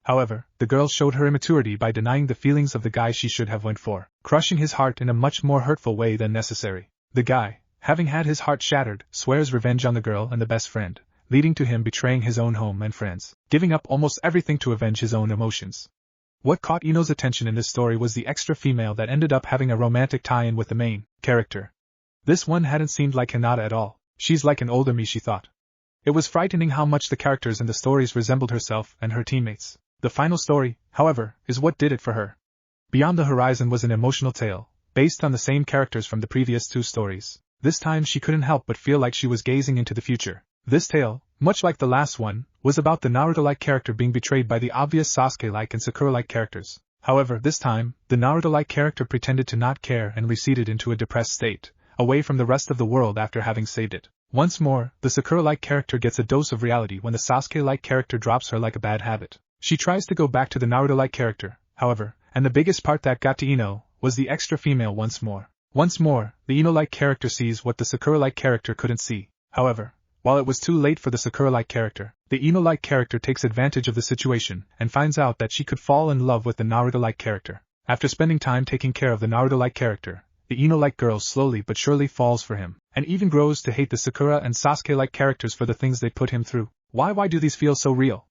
However, the girl showed her immaturity by denying the feelings of the guy she should have went for, crushing his heart in a much more hurtful way than necessary. The guy, having had his heart shattered, swears revenge on the girl and the best friend, leading to him betraying his own home and friends, giving up almost everything to avenge his own emotions. What caught Ino's attention in this story was the extra female that ended up having a romantic tie-in with the main character. This one hadn't seemed like Hinata at all. She's like an older me, she thought. It was frightening how much the characters in the stories resembled herself and her teammates. The final story, however, is what did it for her. Beyond the Horizon was an emotional tale, based on the same characters from the previous 2 stories. This time she couldn't help but feel like she was gazing into the future. This tale, much like the last one, was about the Naruto-like character being betrayed by the obvious Sasuke-like and Sakura-like characters. However, this time, the Naruto-like character pretended to not care and receded into a depressed state, away from the rest of the world after having saved it. Once more, the Sakura-like character gets a dose of reality when the Sasuke-like character drops her like a bad habit. She tries to go back to the Naruto-like character, however, and the biggest part that got to Ino was the extra female once more. Once more, the Ino-like character sees what the Sakura-like character couldn't see. However, while it was too late for the Sakura-like character, the Ino-like character takes advantage of the situation and finds out that she could fall in love with the Naruto-like character. After spending time taking care of the Naruto-like character, the Ino-like girl slowly but surely falls for him, and even grows to hate the Sakura and Sasuke-like characters for the things they put him through. Why do these feel so real?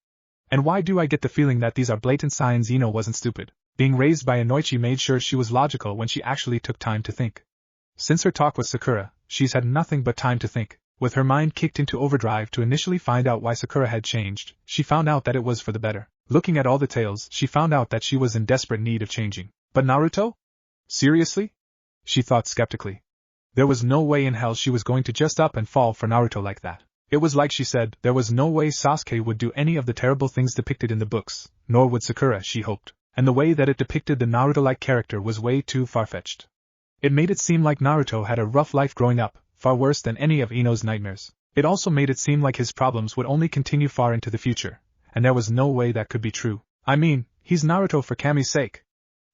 And why do I get the feeling that these are blatant signs Ino wasn't stupid? Being raised by a Noichi made sure she was logical when she actually took time to think. Since her talk with Sakura, she's had nothing but time to think. With her mind kicked into overdrive to initially find out why Sakura had changed, she found out that it was for the better. Looking at all the tales, she found out that she was in desperate need of changing. But Naruto? Seriously? She thought skeptically. There was no way in hell she was going to just up and fall for Naruto like that. It was like she said, there was no way Sasuke would do any of the terrible things depicted in the books, nor would Sakura, she hoped. And the way that it depicted the Naruto-like character was way too far-fetched. It made it seem like Naruto had a rough life growing up, far worse than any of Ino's nightmares. It also made it seem like his problems would only continue far into the future, and there was no way that could be true. I mean, he's Naruto for Kami's sake.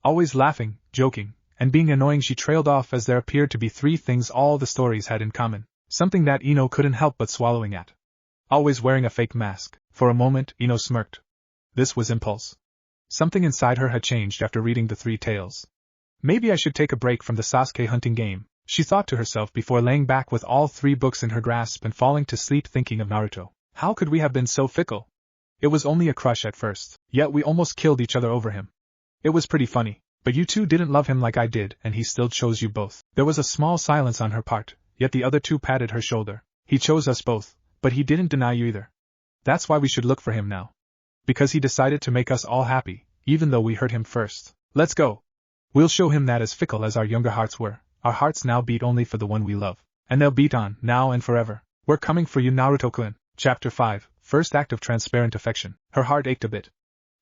Always laughing, joking, and being annoying, she trailed off as there appeared to be three things all the stories had in common, something that Ino couldn't help but swallowing at. Always wearing a fake mask. For a moment, Ino smirked. This was impulse. Something inside her had changed after reading the three tales. Maybe I should take a break from the Sasuke hunting game, she thought to herself before laying back with all three books in her grasp and falling to sleep thinking of Naruto. How could we have been so fickle? It was only a crush at first, yet we almost killed each other over him. It was pretty funny, but you two didn't love him like I did and he still chose you both. There was a small silence on her part, yet the other two patted her shoulder. He chose us both, but he didn't deny you either. That's why we should look for him now. Because he decided to make us all happy, even though we hurt him first. Let's go. We'll show him that as fickle as our younger hearts were, our hearts now beat only for the one we love. And they'll beat on, now and forever. We're coming for you, Naruto-kun. Chapter 5, First Act of Transparent Affection. Her heart ached a bit.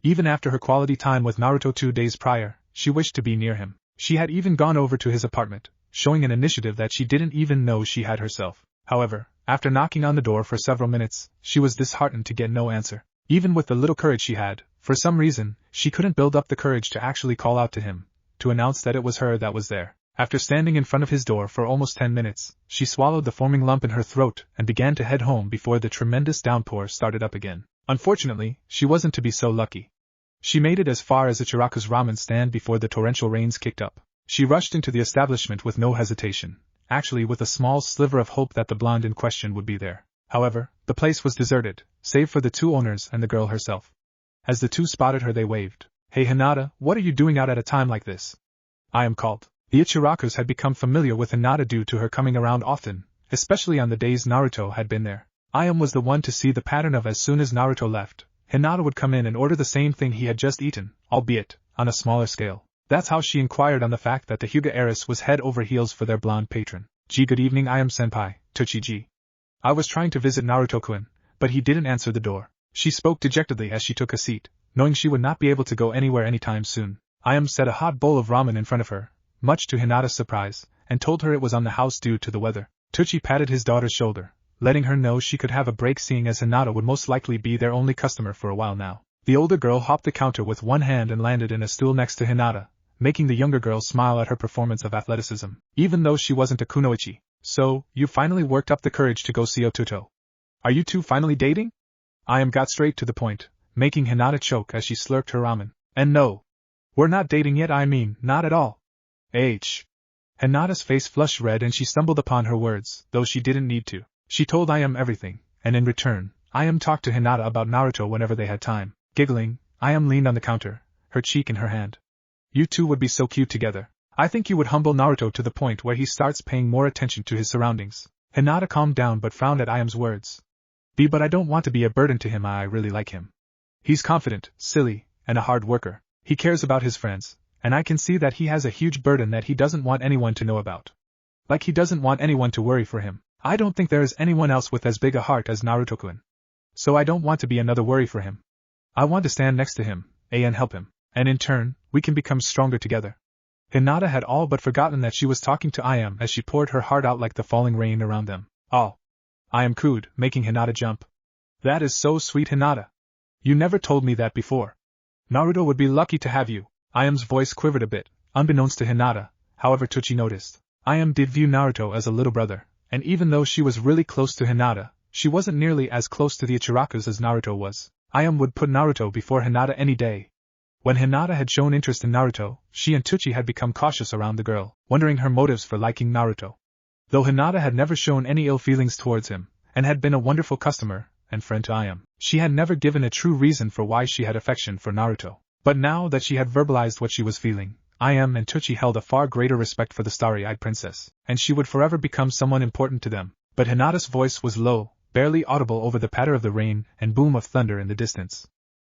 Even after her quality time with Naruto 2 days prior, she wished to be near him. She had even gone over to his apartment, showing an initiative that she didn't even know she had herself. However, after knocking on the door for several minutes, she was disheartened to get no answer. Even with the little courage she had, for some reason, she couldn't build up the courage to actually call out to him, to announce that it was her that was there. After standing in front of his door for almost 10 minutes, she swallowed the forming lump in her throat and began to head home before the tremendous downpour started up again. Unfortunately, she wasn't to be so lucky. She made it as far as Ichiraku's ramen stand before the torrential rains kicked up. She rushed into the establishment with no hesitation, actually with a small sliver of hope that the blonde in question would be there. However, the place was deserted, save for the two owners and the girl herself. As the two spotted her they waved. Hey Hinata, what are you doing out at a time like this? I am called. The Ichirakus had become familiar with Hinata due to her coming around often, especially on the days Naruto had been there. Ayam was the one to see the pattern of as soon as Naruto left, Hinata would come in and order the same thing he had just eaten, albeit on a smaller scale. That's how she inquired on the fact that the Hyuga heiress was head over heels for their blonde patron. Gee, good evening, Ayam-senpai, Tochi-ji. I was trying to visit Naruto-kun, but he didn't answer the door. She spoke dejectedly as she took a seat, knowing she would not be able to go anywhere anytime soon. Ayam set a hot bowl of ramen in front of her, much to Hinata's surprise, and told her it was on the house due to the weather. Tochi patted his daughter's shoulder, letting her know she could have a break seeing as Hinata would most likely be their only customer for a while now. The older girl hopped the counter with one hand and landed in a stool next to Hinata, making the younger girl smile at her performance of athleticism, even though she wasn't a kunoichi. So, you finally worked up the courage to go see Otuto. Are you two finally dating? Ayam got straight to the point, making Hinata choke as she slurped her ramen. And no. We're not dating yet, I mean, not at all. Hinata's face flushed red and she stumbled upon her words, though she didn't need to. She told Ayam everything, and in return, Ayam talked to Hinata about Naruto whenever they had time. Giggling, Ayam leaned on the counter, her cheek in her hand. You two would be so cute together. I think you would humble Naruto to the point where he starts paying more attention to his surroundings. Hinata calmed down but frowned at Ayam's words. But I don't want to be a burden to him. I really like him. He's confident, silly, and a hard worker. He cares about his friends, and I can see that he has a huge burden that he doesn't want anyone to know about. Like he doesn't want anyone to worry for him. I don't think there is anyone else with as big a heart as Naruto-kun. So I don't want to be another worry for him. I want to stand next to him, and help him, and in turn, we can become stronger together. Hinata had all but forgotten that she was talking to Ayam as she poured her heart out like the falling rain around them. Oh. Ayam cooed, making Hinata jump. That is so sweet, Hinata. You never told me that before. Naruto would be lucky to have you. Ayam's voice quivered a bit, unbeknownst to Hinata, however Tochi noticed. Ayam did view Naruto as a little brother, and even though she was really close to Hinata, she wasn't nearly as close to the Ichirakus as Naruto was. Ayam would put Naruto before Hinata any day. When Hinata had shown interest in Naruto, she and Tochi had become cautious around the girl, wondering her motives for liking Naruto. Though Hinata had never shown any ill feelings towards him, and had been a wonderful customer, and friend to Ayam. She had never given a true reason for why she had affection for Naruto. But now that she had verbalized what she was feeling, Ayam and Teuchi held a far greater respect for the starry-eyed princess, and she would forever become someone important to them. But Hinata's voice was low, barely audible over the patter of the rain and boom of thunder in the distance.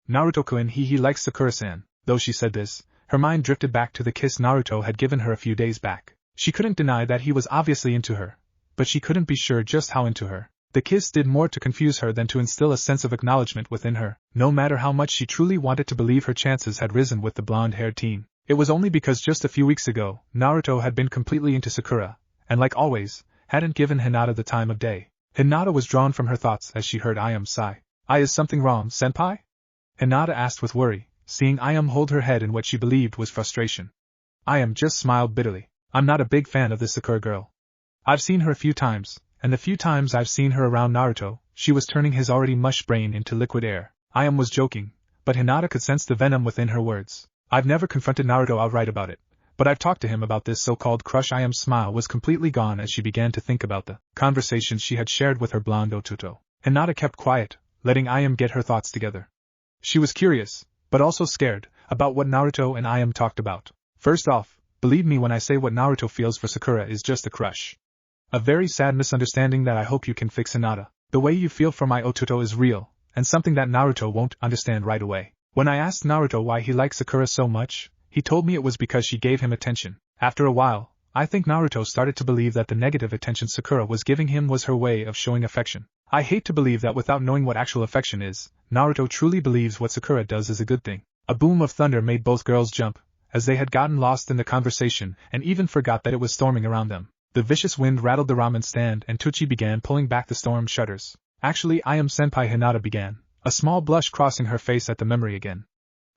Naruto-kun he likes Sakura-san. Though she said this, her mind drifted back to the kiss Naruto had given her a few days back. She couldn't deny that he was obviously into her, but she couldn't be sure just how into her. The kiss did more to confuse her than to instill a sense of acknowledgement within her, no matter how much she truly wanted to believe her chances had risen with the blonde-haired teen. It was only because just a few weeks ago, Naruto had been completely into Sakura, and like always, hadn't given Hinata the time of day. Hinata was drawn from her thoughts as she heard Ayam sigh. Is something wrong, senpai? Hinata asked with worry, seeing Ayam hold her head in what she believed was frustration. Ayam just smiled bitterly. I'm not a big fan of this Sakura girl. I've seen her a few times, and the few times I've seen her around Naruto, she was turning his already mush brain into liquid air. Ayam was joking, but Hinata could sense the venom within her words. I've never confronted Naruto outright about it, but I've talked to him about this so-called crush. Ayam's smile was completely gone as she began to think about the conversations she had shared with her blonde Otuto. Hinata kept quiet, letting Ayam get her thoughts together. She was curious, but also scared, about what Naruto and Ayam talked about. First off, believe me when I say what Naruto feels for Sakura is just a crush. A very sad misunderstanding that I hope you can fix, Hinata. The way you feel for my Otuto is real, and something that Naruto won't understand right away. When I asked Naruto why he liked Sakura so much, he told me it was because she gave him attention. After a while, I think Naruto started to believe that the negative attention Sakura was giving him was her way of showing affection. I hate to believe that without knowing what actual affection is, Naruto truly believes what Sakura does is a good thing. A boom of thunder made both girls jump, as they had gotten lost in the conversation and even forgot that it was storming around them. The vicious wind rattled the ramen stand and Teuchi began pulling back the storm shutters. Actually, Ayam-senpai, Hinata began, a small blush crossing her face at the memory again.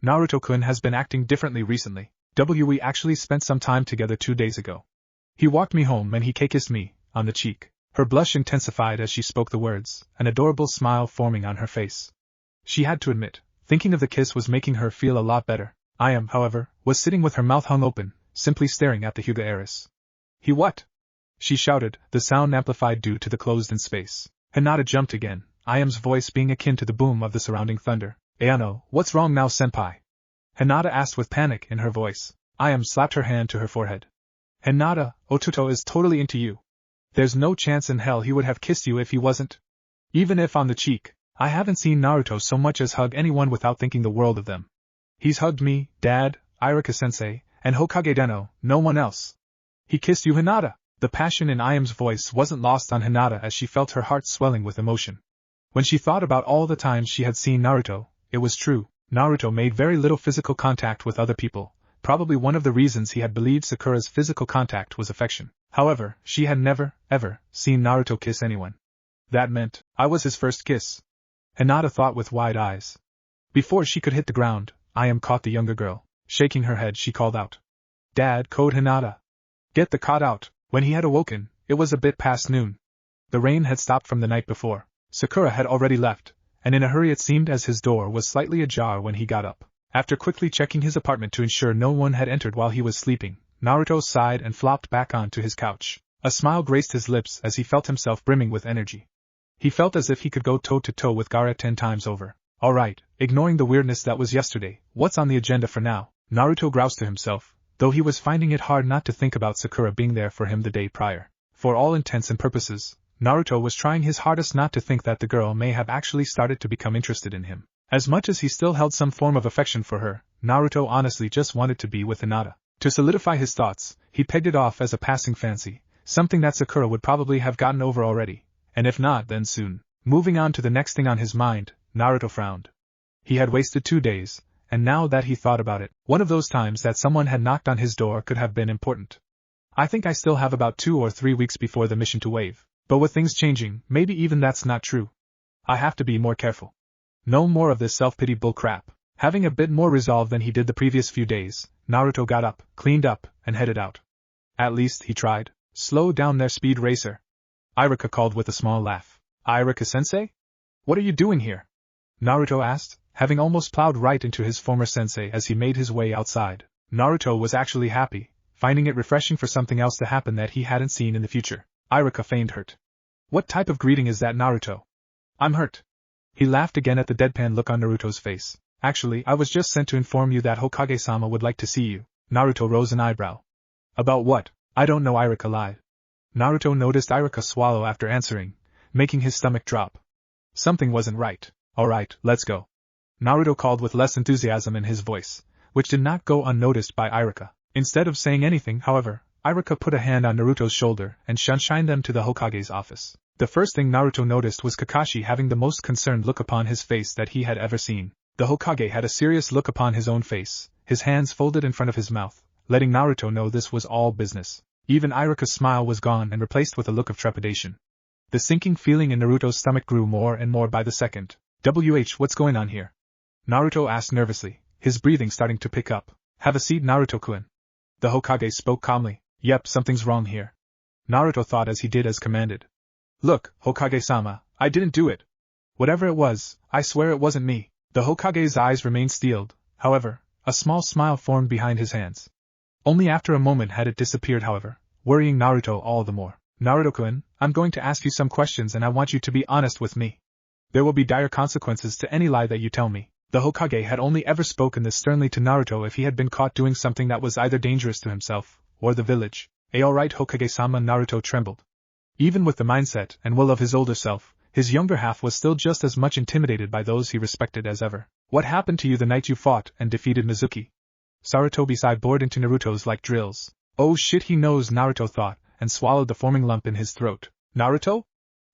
Naruto-kun has been acting differently recently. We actually spent some time together 2 days ago. He walked me home and he kissed me, on the cheek. Her blush intensified as she spoke the words, an adorable smile forming on her face. She had to admit, thinking of the kiss was making her feel a lot better. Ayam, however, was sitting with her mouth hung open, simply staring at the Hyuga heiress. He what? She shouted, the sound amplified due to the closed-in space. Hinata jumped again, Ayam's voice being akin to the boom of the surrounding thunder. Ayano, what's wrong now, senpai? Hinata asked with panic in her voice. Ayam slapped her hand to her forehead. Hinata, Otuto is totally into you. There's no chance in hell he would have kissed you if he wasn't. Even if on the cheek. I haven't seen Naruto so much as hug anyone without thinking the world of them. He's hugged me, Dad, Iruka-sensei, and Hokage Denno, no one else. He kissed you, Hinata. The passion in Ayam's voice wasn't lost on Hinata as she felt her heart swelling with emotion. When she thought about all the times she had seen Naruto, it was true, Naruto made very little physical contact with other people, probably one of the reasons he had believed Sakura's physical contact was affection. However, she had never, ever, seen Naruto kiss anyone. That meant, I was his first kiss. Hinata thought with wide eyes. Before she could hit the ground, Ayam caught the younger girl. Shaking her head, she called out. Dad, code Hinata. Get the cot out. When he had awoken, it was a bit past noon. The rain had stopped from the night before. Sakura had already left, and in a hurry it seemed as his door was slightly ajar when he got up. After quickly checking his apartment to ensure no one had entered while he was sleeping, Naruto sighed and flopped back onto his couch. A smile graced his lips as he felt himself brimming with energy. He felt as if he could go toe-to-toe with Gaara 10 times over. Alright, ignoring the weirdness that was yesterday, what's on the agenda for now? Naruto groused to himself, though he was finding it hard not to think about Sakura being there for him the day prior. For all intents and purposes, Naruto was trying his hardest not to think that the girl may have actually started to become interested in him. As much as he still held some form of affection for her, Naruto honestly just wanted to be with Hinata. To solidify his thoughts, he pegged it off as a passing fancy, something that Sakura would probably have gotten over already, and if not, then soon. Moving on to the next thing on his mind, Naruto frowned. He had wasted 2 days, and now that he thought about it, one of those times that someone had knocked on his door could have been important. I think I still have about 2 or 3 weeks before the mission to Wave, but with things changing, maybe even that's not true. I have to be more careful. No more of this self-pity bull crap. Having a bit more resolve than he did the previous few days, Naruto got up, cleaned up, and headed out. At least he tried. Slow down there, speed racer. Iruka called with a small laugh. Iruka-sensei? What are you doing here? Naruto asked, having almost plowed right into his former sensei as he made his way outside. Naruto was actually happy, finding it refreshing for something else to happen that he hadn't seen in the future. Iruka feigned hurt. What type of greeting is that, Naruto? I'm hurt. He laughed again at the deadpan look on Naruto's face. Actually, I was just sent to inform you that Hokage-sama would like to see you. Naruto rose an eyebrow. About what? I don't know, Irika lied. Naruto noticed Irika swallow after answering, making his stomach drop. Something wasn't right. Alright, let's go. Naruto called with less enthusiasm in his voice, which did not go unnoticed by Irika. Instead of saying anything, however, Irika put a hand on Naruto's shoulder and shined them to the Hokage's office. The first thing Naruto noticed was Kakashi having the most concerned look upon his face that he had ever seen. The Hokage had a serious look upon his own face, his hands folded in front of his mouth, letting Naruto know this was all business. Even Irika's smile was gone and replaced with a look of trepidation. The sinking feeling in Naruto's stomach grew more and more by the second. What's going on here? Naruto asked nervously, his breathing starting to pick up. Have a seat, Naruto-kun. The Hokage spoke calmly. Yep, something's wrong here. Naruto thought as he did as commanded. Look, Hokage-sama, I didn't do it. Whatever it was, I swear it wasn't me. The Hokage's eyes remained steeled, however, a small smile formed behind his hands. Only after a moment had it disappeared, however, worrying Naruto all the more. Naruto-kun, I'm going to ask you some questions and I want you to be honest with me. There will be dire consequences to any lie that you tell me. The Hokage had only ever spoken this sternly to Naruto if he had been caught doing something that was either dangerous to himself or the village. Alright, Hokage-sama. Naruto trembled. Even with the mindset and will of his older self, his younger half was still just as much intimidated by those he respected as ever. What happened to you the night you fought and defeated Mizuki? Sarutobi sighed, bored into Naruto's like drills. Oh shit, he knows, Naruto thought, and swallowed the forming lump in his throat. Naruto?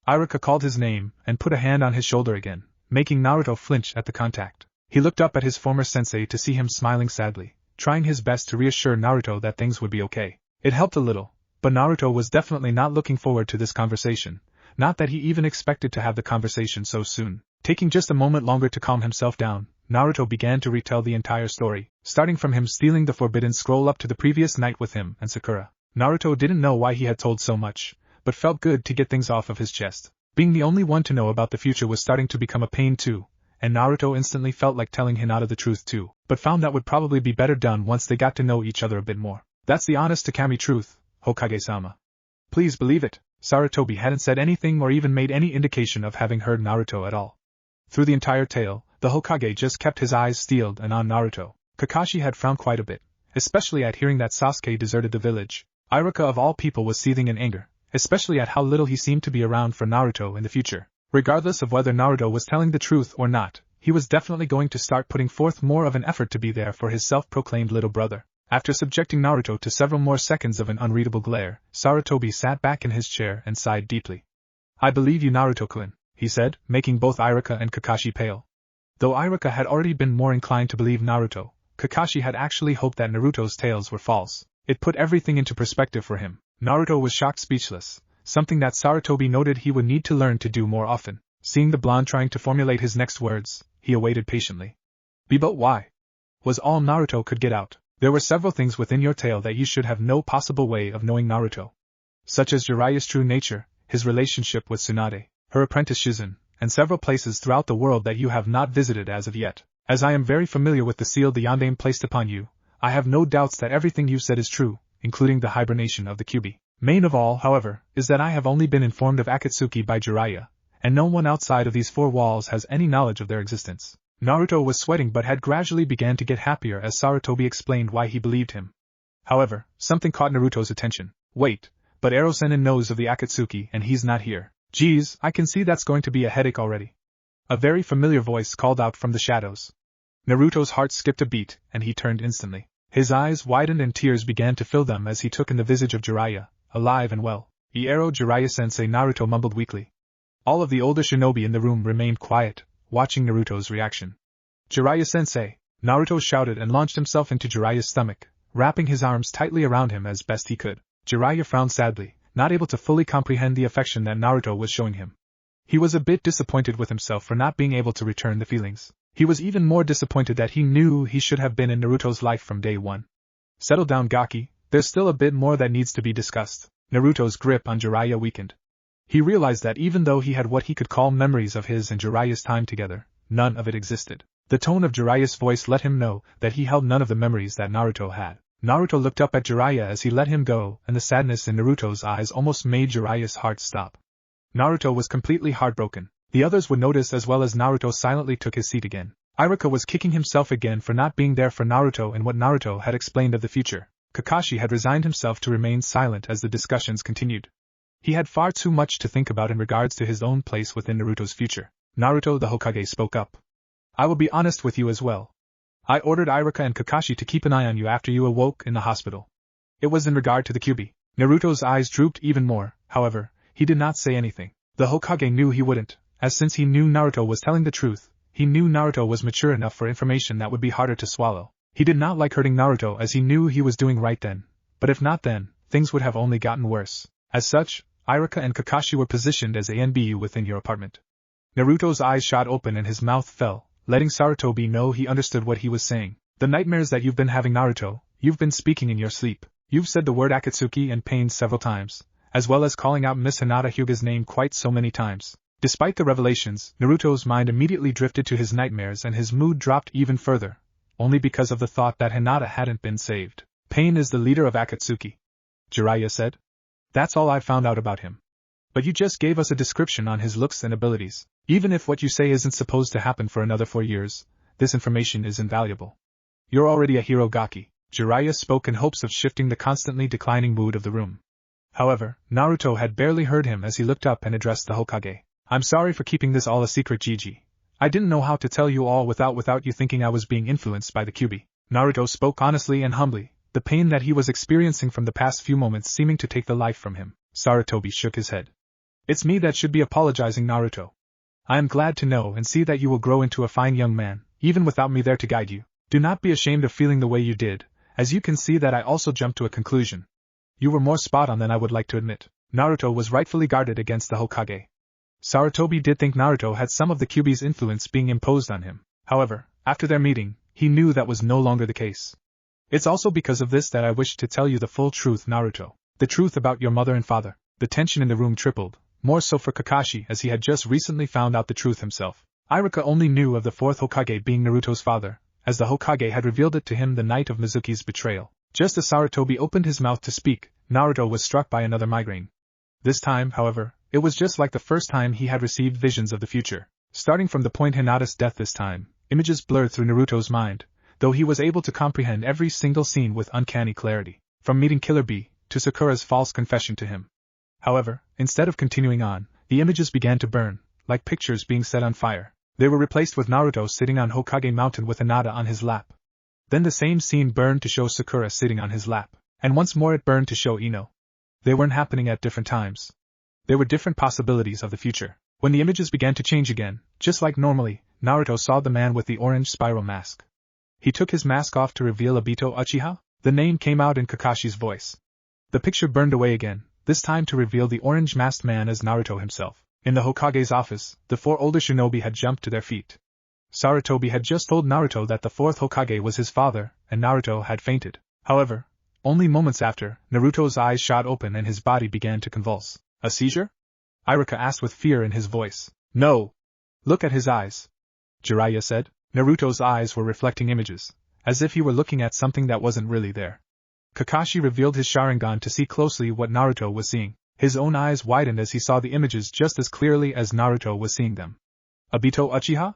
Irika called his name and put a hand on his shoulder again, making Naruto flinch at the contact. He looked up at his former sensei to see him smiling sadly, trying his best to reassure Naruto that things would be okay. It helped a little, but Naruto was definitely not looking forward to this conversation, not that he even expected to have the conversation so soon. Taking just a moment longer to calm himself down, Naruto began to retell the entire story, starting from him stealing the forbidden scroll up to the previous night with him and Sakura. Naruto didn't know why he had told so much, but felt good to get things off of his chest. Being the only one to know about the future was starting to become a pain too, and Naruto instantly felt like telling Hinata the truth too, but found that would probably be better done once they got to know each other a bit more. That's the honest to Kami truth, Hokage-sama. Please believe it. Sarutobi hadn't said anything or even made any indication of having heard Naruto at all. Through the entire tale, the Hokage just kept his eyes steeled and on Naruto. Kakashi had frowned quite a bit, especially at hearing that Sasuke deserted the village. Irika of all people was seething in anger, especially at how little he seemed to be around for Naruto in the future. Regardless of whether Naruto was telling the truth or not, he was definitely going to start putting forth more of an effort to be there for his self-proclaimed little brother. After subjecting Naruto to several more seconds of an unreadable glare, Sarutobi sat back in his chair and sighed deeply. I believe you, Naruto-kun, he said, making both Irika and Kakashi pale. Though Irika had already been more inclined to believe Naruto, Kakashi had actually hoped that Naruto's tales were false. It put everything into perspective for him. Naruto was shocked speechless, something that Sarutobi noted he would need to learn to do more often. Seeing the blonde trying to formulate his next words, he awaited patiently. But why? Was all Naruto could get out. There were several things within your tale that you should have no possible way of knowing Naruto. Such as Jiraiya's true nature, his relationship with Tsunade, her apprentice Shizen, and several places throughout the world that you have not visited as of yet. As I am very familiar with the seal the Yondaime placed upon you, I have no doubts that everything you said is true, including the hibernation of the Kyuubi. Main of all, however, is that I have only been informed of Akatsuki by Jiraiya, and no one outside of these four walls has any knowledge of their existence. Naruto was sweating but had gradually began to get happier as Sarutobi explained why he believed him. However, something caught Naruto's attention. Wait, but Erosenin knows of the Akatsuki and he's not here. Geez, I can see that's going to be a headache already. A very familiar voice called out from the shadows. Naruto's heart skipped a beat, and he turned instantly. His eyes widened and tears began to fill them as he took in the visage of Jiraiya, alive and well. Iero Jiraiya-sensei, Naruto mumbled weakly. All of the older shinobi in the room remained quiet, watching Naruto's reaction. Jiraiya-sensei, Naruto shouted and launched himself into Jiraiya's stomach, wrapping his arms tightly around him as best he could. Jiraiya frowned sadly, not able to fully comprehend the affection that Naruto was showing him. He was a bit disappointed with himself for not being able to return the feelings. He was even more disappointed that he knew he should have been in Naruto's life from day one. Settle down, Gaki, there's still a bit more that needs to be discussed. Naruto's grip on Jiraiya weakened. He realized that even though he had what he could call memories of his and Jiraiya's time together, none of it existed. The tone of Jiraiya's voice let him know that he held none of the memories that Naruto had. Naruto looked up at Jiraiya as he let him go, and the sadness in Naruto's eyes almost made Jiraiya's heart stop. Naruto was completely heartbroken. The others would notice as well as Naruto silently took his seat again. Iruka was kicking himself again for not being there for Naruto and what Naruto had explained of the future. Kakashi had resigned himself to remain silent as the discussions continued. He had far too much to think about in regards to his own place within Naruto's future. Naruto the Hokage spoke up. I will be honest with you as well. I ordered Iruka and Kakashi to keep an eye on you after you awoke in the hospital. It was in regard to the Kyuubi. Naruto's eyes drooped even more, however, he did not say anything. The Hokage knew he wouldn't, as since he knew Naruto was telling the truth, he knew Naruto was mature enough for information that would be harder to swallow. He did not like hurting Naruto as he knew he was doing right then, but if not then, things would have only gotten worse. As such, Iruka and Kakashi were positioned as ANBU within your apartment. Naruto's eyes shot open and his mouth fell, letting Sarutobi know he understood what he was saying. The nightmares that you've been having, Naruto, you've been speaking in your sleep. You've said the word Akatsuki and pain several times, as well as calling out Miss Hinata Hyuga's name quite so many times. Despite the revelations, Naruto's mind immediately drifted to his nightmares and his mood dropped even further, only because of the thought that Hinata hadn't been saved. Pain is the leader of Akatsuki, Jiraiya said. That's all I found out about him. But you just gave us a description on his looks and abilities. Even if what you say isn't supposed to happen for another 4 years, this information is invaluable. You're already a hero, Gaki. Jiraiya spoke in hopes of shifting the constantly declining mood of the room. However, Naruto had barely heard him as he looked up and addressed the Hokage. I'm sorry for keeping this all a secret, Gigi. I didn't know how to tell you all without you thinking I was being influenced by the Kyuubi. Naruto spoke honestly and humbly, the pain that he was experiencing from the past few moments seeming to take the life from him. Sarutobi shook his head. It's me that should be apologizing, Naruto. I am glad to know and see that you will grow into a fine young man, even without me there to guide you. Do not be ashamed of feeling the way you did, as you can see that I also jumped to a conclusion. You were more spot on than I would like to admit. Naruto was rightfully guarded against the Hokage. Sarutobi did think Naruto had some of the Kyuubi's influence being imposed on him. However, after their meeting, he knew that was no longer the case. It's also because of this that I wish to tell you the full truth, Naruto. The truth about your mother and father. The tension in the room tripled, more so for Kakashi as he had just recently found out the truth himself. Iruka only knew of the fourth Hokage being Naruto's father, as the Hokage had revealed it to him the night of Mizuki's betrayal. Just as Sarutobi opened his mouth to speak, Naruto was struck by another migraine. This time, however, it was just like the first time he had received visions of the future. Starting from the point Hinata's death this time, images blurred through Naruto's mind, though he was able to comprehend every single scene with uncanny clarity, from meeting Killer Bee to Sakura's false confession to him. However, instead of continuing on, the images began to burn, like pictures being set on fire. They were replaced with Naruto sitting on Hokage Mountain with Hinata on his lap. Then the same scene burned to show Sakura sitting on his lap, and once more it burned to show Ino. They weren't happening at different times. They were different possibilities of the future. When the images began to change again, just like normally, Naruto saw the man with the orange spiral mask. He took his mask off to reveal Obito Uchiha. The name came out in Kakashi's voice. The picture burned away again, this time to reveal the orange-masked man as Naruto himself. In the Hokage's office, the 4 older shinobi had jumped to their feet. Sarutobi had just told Naruto that the 4th Hokage was his father, and Naruto had fainted. However, only moments after, Naruto's eyes shot open and his body began to convulse. A seizure? Iruka asked with fear in his voice. No! Look at his eyes, Jiraiya said. Naruto's eyes were reflecting images, as if he were looking at something that wasn't really there. Kakashi revealed his Sharingan to see closely what Naruto was seeing. His own eyes widened as he saw the images just as clearly as Naruto was seeing them. Obito Uchiha?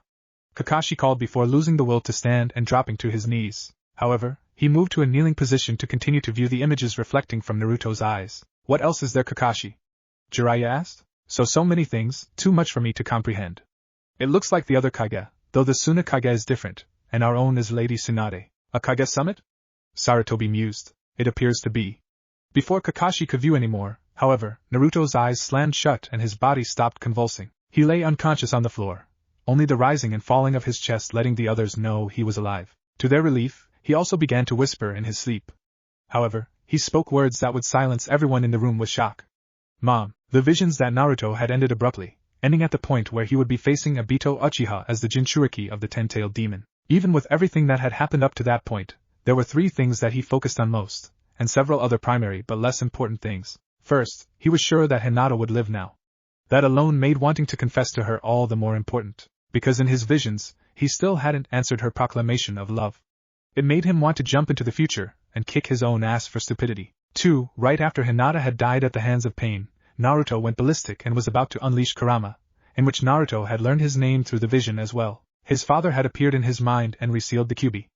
Kakashi called before losing the will to stand and dropping to his knees. However, he moved to a kneeling position to continue to view the images reflecting from Naruto's eyes. What else is there, Kakashi? Jiraiya asked. So many things, too much for me to comprehend. It looks like the other Kage, though the Suna Kage is different, and our own is Lady Tsunade. A Kage summit? Sarutobi mused. It appears to be. Before Kakashi could view anymore, however, Naruto's eyes slammed shut and his body stopped convulsing. He lay unconscious on the floor, only the rising and falling of his chest letting the others know he was alive. To their relief, he also began to whisper in his sleep. However, he spoke words that would silence everyone in the room with shock. Mom. The visions that Naruto had ended abruptly, ending at the point where he would be facing Obito Uchiha as the Jinchuriki of the Ten-Tailed Demon. Even with everything that had happened up to that point, there were 3 things that he focused on most, and several other primary but less important things. First, he was sure that Hinata would live now. That alone made wanting to confess to her all the more important, because in his visions, he still hadn't answered her proclamation of love. It made him want to jump into the future, and kick his own ass for stupidity. 2. Right after Hinata had died at the hands of pain, Naruto went ballistic and was about to unleash Kurama, in which Naruto had learned his name through the vision as well. His father had appeared in his mind and resealed the Kyuubi.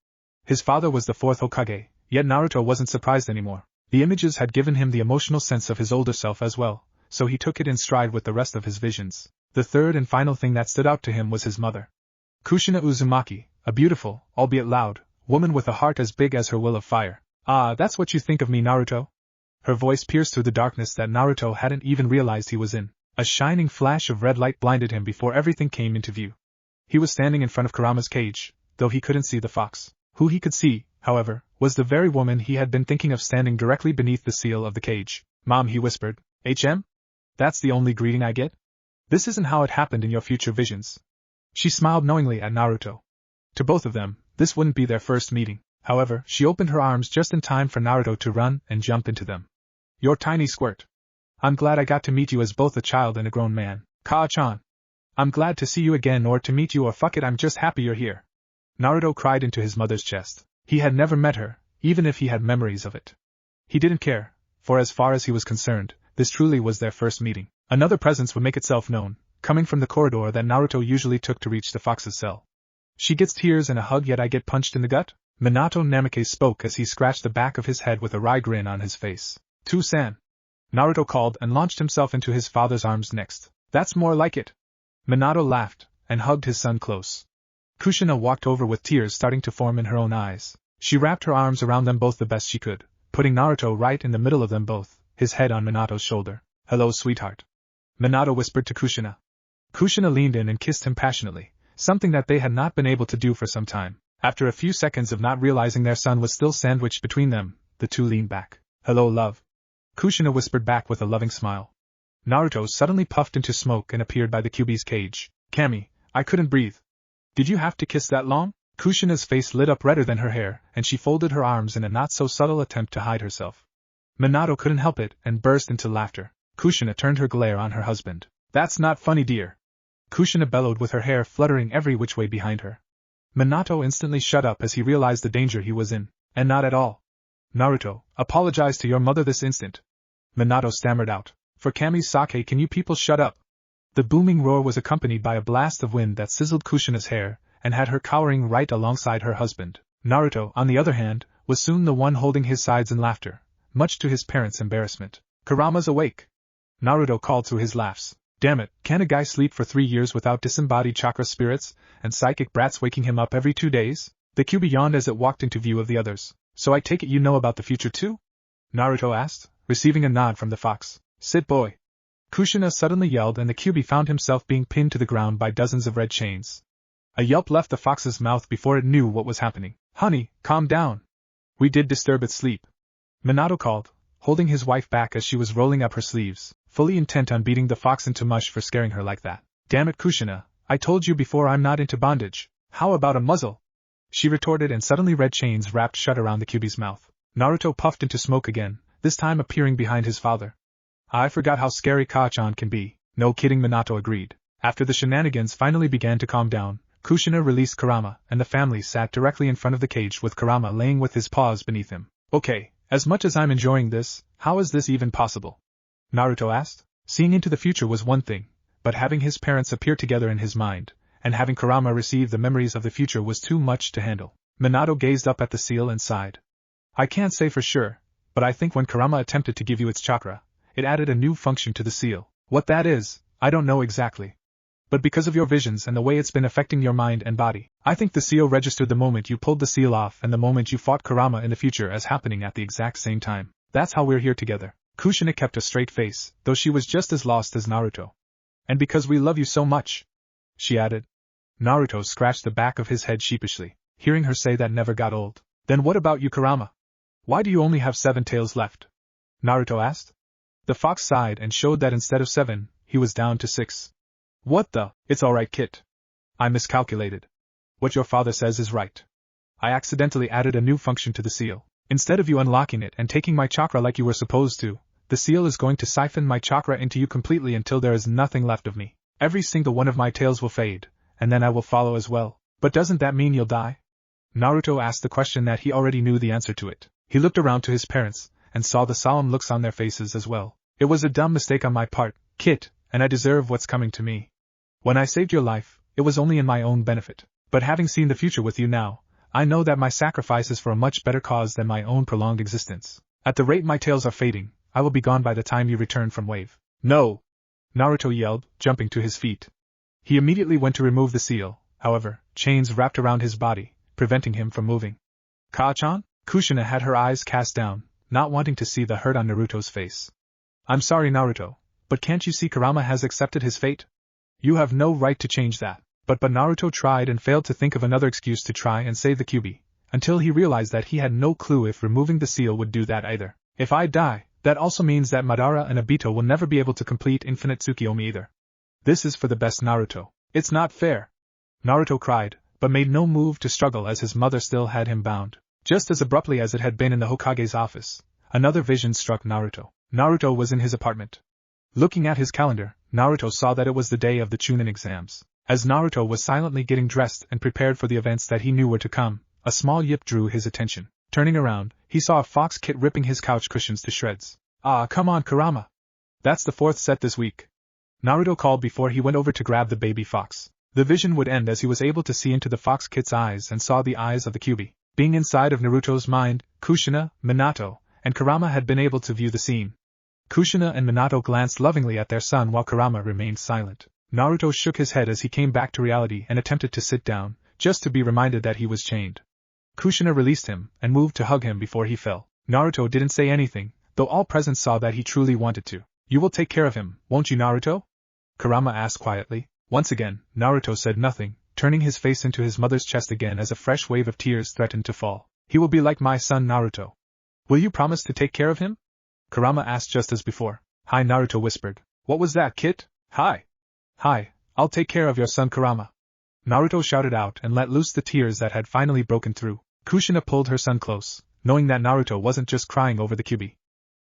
His father was the fourth Hokage, yet Naruto wasn't surprised anymore. The images had given him the emotional sense of his older self as well, so he took it in stride with the rest of his visions. The third and final thing that stood out to him was his mother. Kushina Uzumaki, a beautiful, albeit loud, woman with a heart as big as her will of fire. Ah, that's what you think of me, Naruto? Her voice pierced through the darkness that Naruto hadn't even realized he was in. A shining flash of red light blinded him before everything came into view. He was standing in front of Kurama's cage, though he couldn't see the fox. Who he could see, however, was the very woman he had been thinking of standing directly beneath the seal of the cage. Mom, he whispered. HM? That's the only greeting I get? This isn't how it happened in your future visions. She smiled knowingly at Naruto. To both of them, this wouldn't be their first meeting. However, she opened her arms just in time for Naruto to run and jump into them. You're tiny squirt. I'm glad I got to meet you as both a child and a grown man. Kaa-chan. I'm glad to see you again, or to meet you, or fuck it, I'm just happy you're here. Naruto cried into his mother's chest. He had never met her, even if he had memories of it. He didn't care, for as far as he was concerned, this truly was their first meeting. Another presence would make itself known, coming from the corridor that Naruto usually took to reach the fox's cell. She gets tears and a hug, yet I get punched in the gut? Minato Namikaze spoke as he scratched the back of his head with a wry grin on his face. Tu-san. Naruto called and launched himself into his father's arms next. That's more like it. Minato laughed, and hugged his son close. Kushina walked over with tears starting to form in her own eyes. She wrapped her arms around them both the best she could, putting Naruto right in the middle of them both, his head on Minato's shoulder. Hello, sweetheart. Minato whispered to Kushina. Kushina leaned in and kissed him passionately, something that they had not been able to do for some time. After a few seconds of not realizing their son was still sandwiched between them, the two leaned back. Hello, love. Kushina whispered back with a loving smile. Naruto suddenly puffed into smoke and appeared by the Kyuubi's cage. Kami, I couldn't breathe. Did you have to kiss that long? Kushina's face lit up redder than her hair, and she folded her arms in a not-so-subtle attempt to hide herself. Minato couldn't help it and burst into laughter. Kushina turned her glare on her husband. That's not funny, dear. Kushina bellowed with her hair fluttering every which way behind her. Minato instantly shut up as he realized the danger he was in. And not at all. Naruto, apologize to your mother this instant. Minato stammered out. For Kami's sake, can you people shut up? The booming roar was accompanied by a blast of wind that sizzled Kushina's hair, and had her cowering right alongside her husband. Naruto, on the other hand, was soon the one holding his sides in laughter, much to his parents' embarrassment. Kurama's awake. Naruto called through his laughs. Damn it, can a guy sleep for 3 years without disembodied chakra spirits, and psychic brats waking him up every 2 days? The Kyuubi yawned as it walked into view of the others. So I take it you know about the future too? Naruto asked, receiving a nod from the fox. Sit, boy. Kushina suddenly yelled, and the Kyuubi found himself being pinned to the ground by dozens of red chains. A yelp left the fox's mouth before it knew what was happening. Honey, calm down. We did disturb its sleep. Minato called, holding his wife back as she was rolling up her sleeves, fully intent on beating the fox into mush for scaring her like that. Damn it, Kushina, I told you before I'm not into bondage. How about a muzzle? She retorted, and suddenly red chains wrapped shut around the Kyuubi's mouth. Naruto puffed into smoke again, this time appearing behind his father. I forgot how scary Kaa-chan can be. No kidding, Minato agreed. After the shenanigans finally began to calm down, Kushina released Kurama, and the family sat directly in front of the cage with Kurama laying with his paws beneath him. Okay, as much as I'm enjoying this, how is this even possible? Naruto asked. Seeing into the future was one thing, but having his parents appear together in his mind, and having Kurama receive the memories of the future was too much to handle. Minato gazed up at the seal and sighed. I can't say for sure, but I think when Kurama attempted to give you its chakra, it added a new function to the seal. What that is, I don't know exactly. But because of your visions and the way it's been affecting your mind and body, I think the seal registered the moment you pulled the seal off and the moment you fought Kurama in the future as happening at the exact same time. That's how we're here together. Kushina kept a straight face, though she was just as lost as Naruto. And because we love you so much, she added. Naruto scratched the back of his head sheepishly, hearing her say that never got old. Then what about you, Kurama? Why do you only have 7 tails left? Naruto asked. The fox sighed and showed that instead of 7, he was down to 6. What the? It's alright, Kit. I miscalculated. What your father says is right. I accidentally added a new function to the seal. Instead of you unlocking it and taking my chakra like you were supposed to, the seal is going to siphon my chakra into you completely until there is nothing left of me. Every single one of my tails will fade, and then I will follow as well. But doesn't that mean you'll die? Naruto asked the question that he already knew the answer to it. He looked around to his parents, and saw the solemn looks on their faces as well. It was a dumb mistake on my part, Kit, and I deserve what's coming to me. When I saved your life, it was only in my own benefit. But having seen the future with you now, I know that my sacrifice is for a much better cause than my own prolonged existence. At the rate my tails are fading, I will be gone by the time you return from wave. No! Naruto yelled, jumping to his feet. He immediately went to remove the seal, however, chains wrapped around his body, preventing him from moving. Ka-chan? Kushina had her eyes cast down, not wanting to see the hurt on Naruto's face. I'm sorry, Naruto, but can't you see Kurama has accepted his fate? You have no right to change that. But Naruto tried and failed to think of another excuse to try and save the Kyuubi, until he realized that he had no clue if removing the seal would do that either. If I die, that also means that Madara and Obito will never be able to complete Infinite Tsukiyomi either. This is for the best, Naruto. It's not fair. Naruto cried, but made no move to struggle as his mother still had him bound. Just as abruptly as it had been in the Hokage's office, another vision struck Naruto. Naruto was in his apartment. Looking at his calendar, Naruto saw that it was the day of the Chunin exams. As Naruto was silently getting dressed and prepared for the events that he knew were to come, a small yip drew his attention. Turning around, he saw a fox kit ripping his couch cushions to shreds. Ah, come on, Kurama. That's the 4th set this week. Naruto called before he went over to grab the baby fox. The vision would end as he was able to see into the fox kit's eyes and saw the eyes of the Kyuubi. Being inside of Naruto's mind, Kushina, Minato, and Kurama had been able to view the scene. Kushina and Minato glanced lovingly at their son while Kurama remained silent. Naruto shook his head as he came back to reality and attempted to sit down, just to be reminded that he was chained. Kushina released him and moved to hug him before he fell. Naruto didn't say anything, though all present saw that he truly wanted to. You will take care of him, won't you, Naruto? Kurama asked quietly. Once again, Naruto said nothing, turning his face into his mother's chest again as a fresh wave of tears threatened to fall. He will be like my son Naruto. Will you promise to take care of him? Kurama asked just as before. Hi, Naruto whispered. What was that, kit? Hi. Hi, I'll take care of your son Kurama. Naruto shouted out and let loose the tears that had finally broken through. Kushina pulled her son close, knowing that Naruto wasn't just crying over the Kyuubi.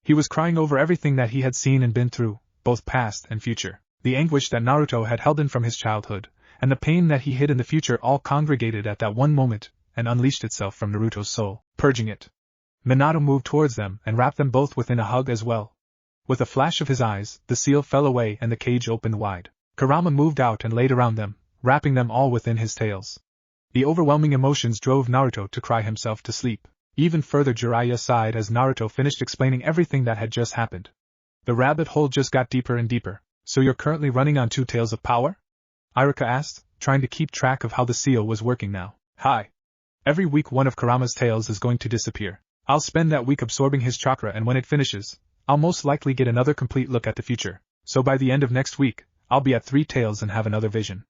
He was crying over everything that he had seen and been through, both past and future. The anguish that Naruto had held in from his childhood, and the pain that he hid in the future all congregated at that one moment, and unleashed itself from Naruto's soul, purging it. Minato moved towards them and wrapped them both within a hug as well. With a flash of his eyes, the seal fell away and the cage opened wide. Kurama moved out and laid around them, wrapping them all within his tails. The overwhelming emotions drove Naruto to cry himself to sleep. Even further, Jiraiya sighed as Naruto finished explaining everything that had just happened. The rabbit hole just got deeper and deeper. So you're currently running on 2 tails of power? Iruka asked, trying to keep track of how the seal was working now. Hi. Every week one of Kurama's tails is going to disappear. I'll spend that week absorbing his chakra, and when it finishes, I'll most likely get another complete look at the future. So by the end of next week, I'll be at 3 tails and have another vision.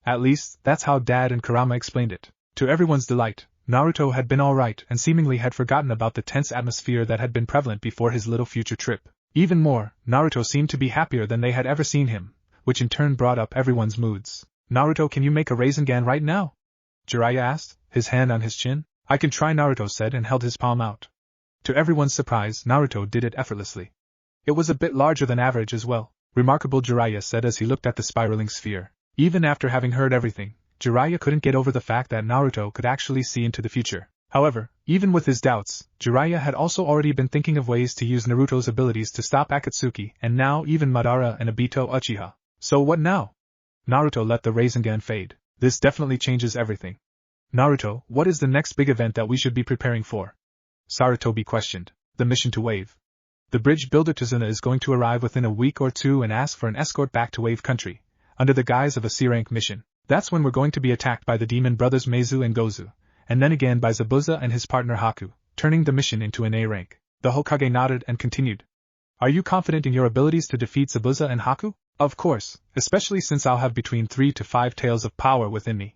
At least, that's how Dad and Kurama explained it. To everyone's delight, Naruto had been alright and seemingly had forgotten about the tense atmosphere that had been prevalent before his little future trip. Even more, Naruto seemed to be happier than they had ever seen him, which in turn brought up everyone's moods. Naruto, can you make a Rasengan right now? Jiraiya asked, his hand on his chin. I can try, Naruto said and held his palm out. To everyone's surprise, Naruto did it effortlessly. It was a bit larger than average as well. Remarkable, Jiraiya said as he looked at the spiraling sphere. Even after having heard everything, Jiraiya couldn't get over the fact that Naruto could actually see into the future. However, even with his doubts, Jiraiya had also already been thinking of ways to use Naruto's abilities to stop Akatsuki and now even Madara and Obito Uchiha. So what now? Naruto let the Rasengan fade. This definitely changes everything. Naruto, what is the next big event that we should be preparing for? Sarutobi questioned. The mission to Wave. The bridge builder Tazuna is going to arrive within a week or two and ask for an escort back to Wave Country, under the guise of a C-rank mission. That's when we're going to be attacked by the demon brothers Meizu and Gozu, and then again by Zabuza and his partner Haku, turning the mission into an A rank. The Hokage nodded and continued. Are you confident in your abilities to defeat Zabuza and Haku? Of course, especially since I'll have between 3 to 5 tails of power within me.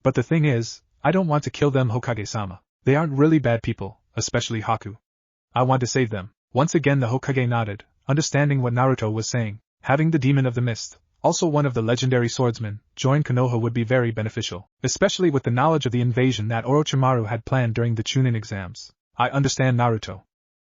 But the thing is, I don't want to kill them, Hokage-sama. They aren't really bad people, especially Haku. I want to save them. Once again the Hokage nodded, understanding what Naruto was saying. Having the Demon of the Mist, also one of the legendary swordsmen, join Konoha would be very beneficial, especially with the knowledge of the invasion that Orochimaru had planned during the Chunin exams. I understand, Naruto.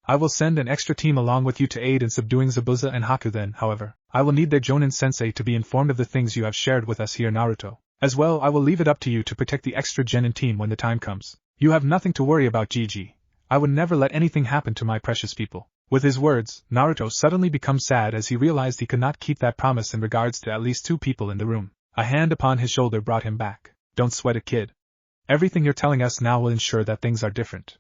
I will send an extra team along with you to aid in subduing Zabuza and Haku then, however, I will need their Jonin-sensei to be informed of the things you have shared with us here, Naruto. As well, I will leave it up to you to protect the extra genin team when the time comes. You have nothing to worry about, Gigi. I would never let anything happen to my precious people. With his words, Naruto suddenly becomes sad as he realized he could not keep that promise in regards to at least 2 people in the room. A hand upon his shoulder brought him back. Don't sweat it, kid. Everything you're telling us now will ensure that things are different.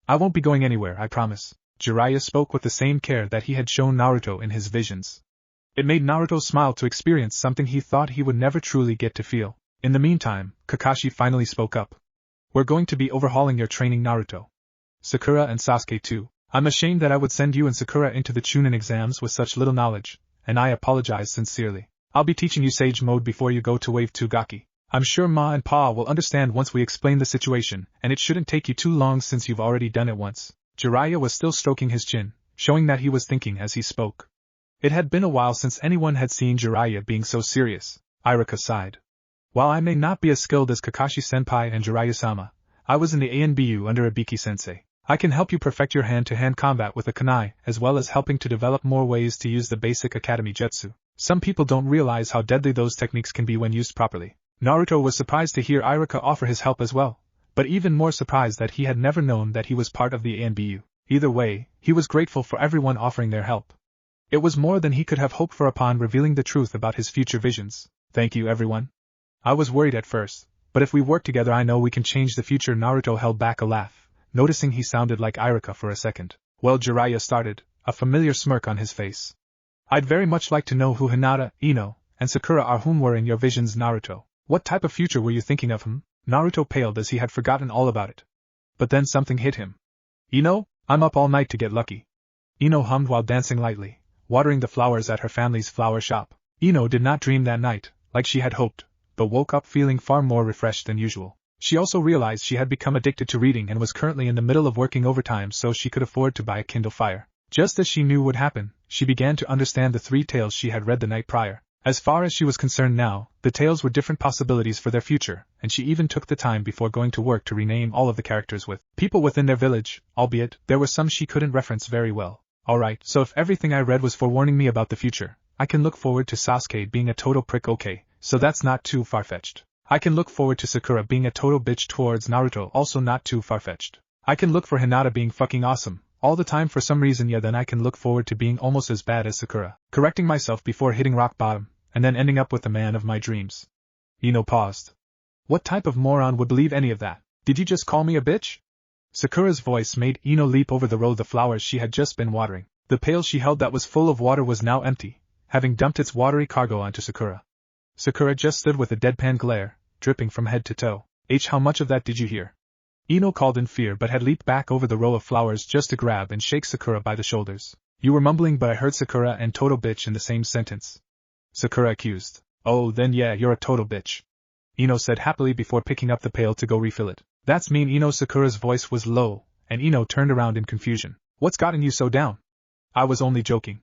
I won't be going anywhere, I promise. Jiraiya spoke with the same care that he had shown Naruto in his visions. It made Naruto smile to experience something he thought he would never truly get to feel. In the meantime, Kakashi finally spoke up. We're going to be overhauling your training, Naruto. Sakura and Sasuke too. I'm ashamed that I would send you and Sakura into the Chunin exams with such little knowledge, and I apologize sincerely. I'll be teaching you Sage Mode before you go to Wave 2 Gaki. I'm sure Ma and Pa will understand once we explain the situation, and it shouldn't take you too long since you've already done it once. Jiraiya was still stroking his chin, showing that he was thinking as he spoke. It had been a while since anyone had seen Jiraiya being so serious. Iruka sighed. While I may not be as skilled as Kakashi-senpai and Jiraiya-sama, I was in the ANBU under Ibiki-sensei. I can help you perfect your hand-to-hand combat with a kunai, as well as helping to develop more ways to use the basic academy jutsu. Some people don't realize how deadly those techniques can be when used properly. Naruto was surprised to hear Iruka offer his help as well, but even more surprised that he had never known that he was part of the ANBU. Either way, he was grateful for everyone offering their help. It was more than he could have hoped for upon revealing the truth about his future visions. Thank you, everyone. I was worried at first, but if we work together I know we can change the future. Naruto held back a laugh, noticing he sounded like Iruka for a second. Well, Jiraiya started, a familiar smirk on his face. I'd very much like to know who Hinata, Ino, and Sakura are, whom were in your visions, Naruto. What type of future were you thinking of? Naruto paled as he had forgotten all about it. But then something hit him. Ino, I'm up all night to get lucky. Ino hummed while dancing lightly, watering the flowers at her family's flower shop. Ino did not dream that night, like she had hoped, but woke up feeling far more refreshed than usual. She also realized she had become addicted to reading and was currently in the middle of working overtime so she could afford to buy a Kindle Fire. Just as she knew would happen, she began to understand the 3 tales she had read the night prior. As far as she was concerned now, the tales were different possibilities for their future, and she even took the time before going to work to rename all of the characters with people within their village, albeit there were some she couldn't reference very well. Alright, so if everything I read was forewarning me about the future, I can look forward to Sasuke being a total prick. Okay, so that's not too far-fetched. I can look forward to Sakura being a total bitch towards Naruto, also not too far-fetched. I can look for Hinata being fucking awesome all the time for some reason. Yeah, then I can look forward to being almost as bad as Sakura, correcting myself before hitting rock bottom, and then ending up with the man of my dreams. Ino paused. What type of moron would believe any of that? Did you just call me a bitch? Sakura's voice made Ino leap over the row of the flowers she had just been watering. The pail she held that was full of water was now empty, having dumped its watery cargo onto Sakura. Sakura just stood with a deadpan glare, dripping from head to toe. How much of that did you hear? Ino called in fear but had leaped back over the row of flowers just to grab and shake Sakura by the shoulders. You were mumbling, but I heard Sakura and total bitch in the same sentence. Sakura accused. Oh, then yeah, you're a total bitch. Ino said happily before picking up the pail to go refill it. That's mean, Ino. Sakura's voice was low, and Ino turned around in confusion. What's gotten you so down? I was only joking.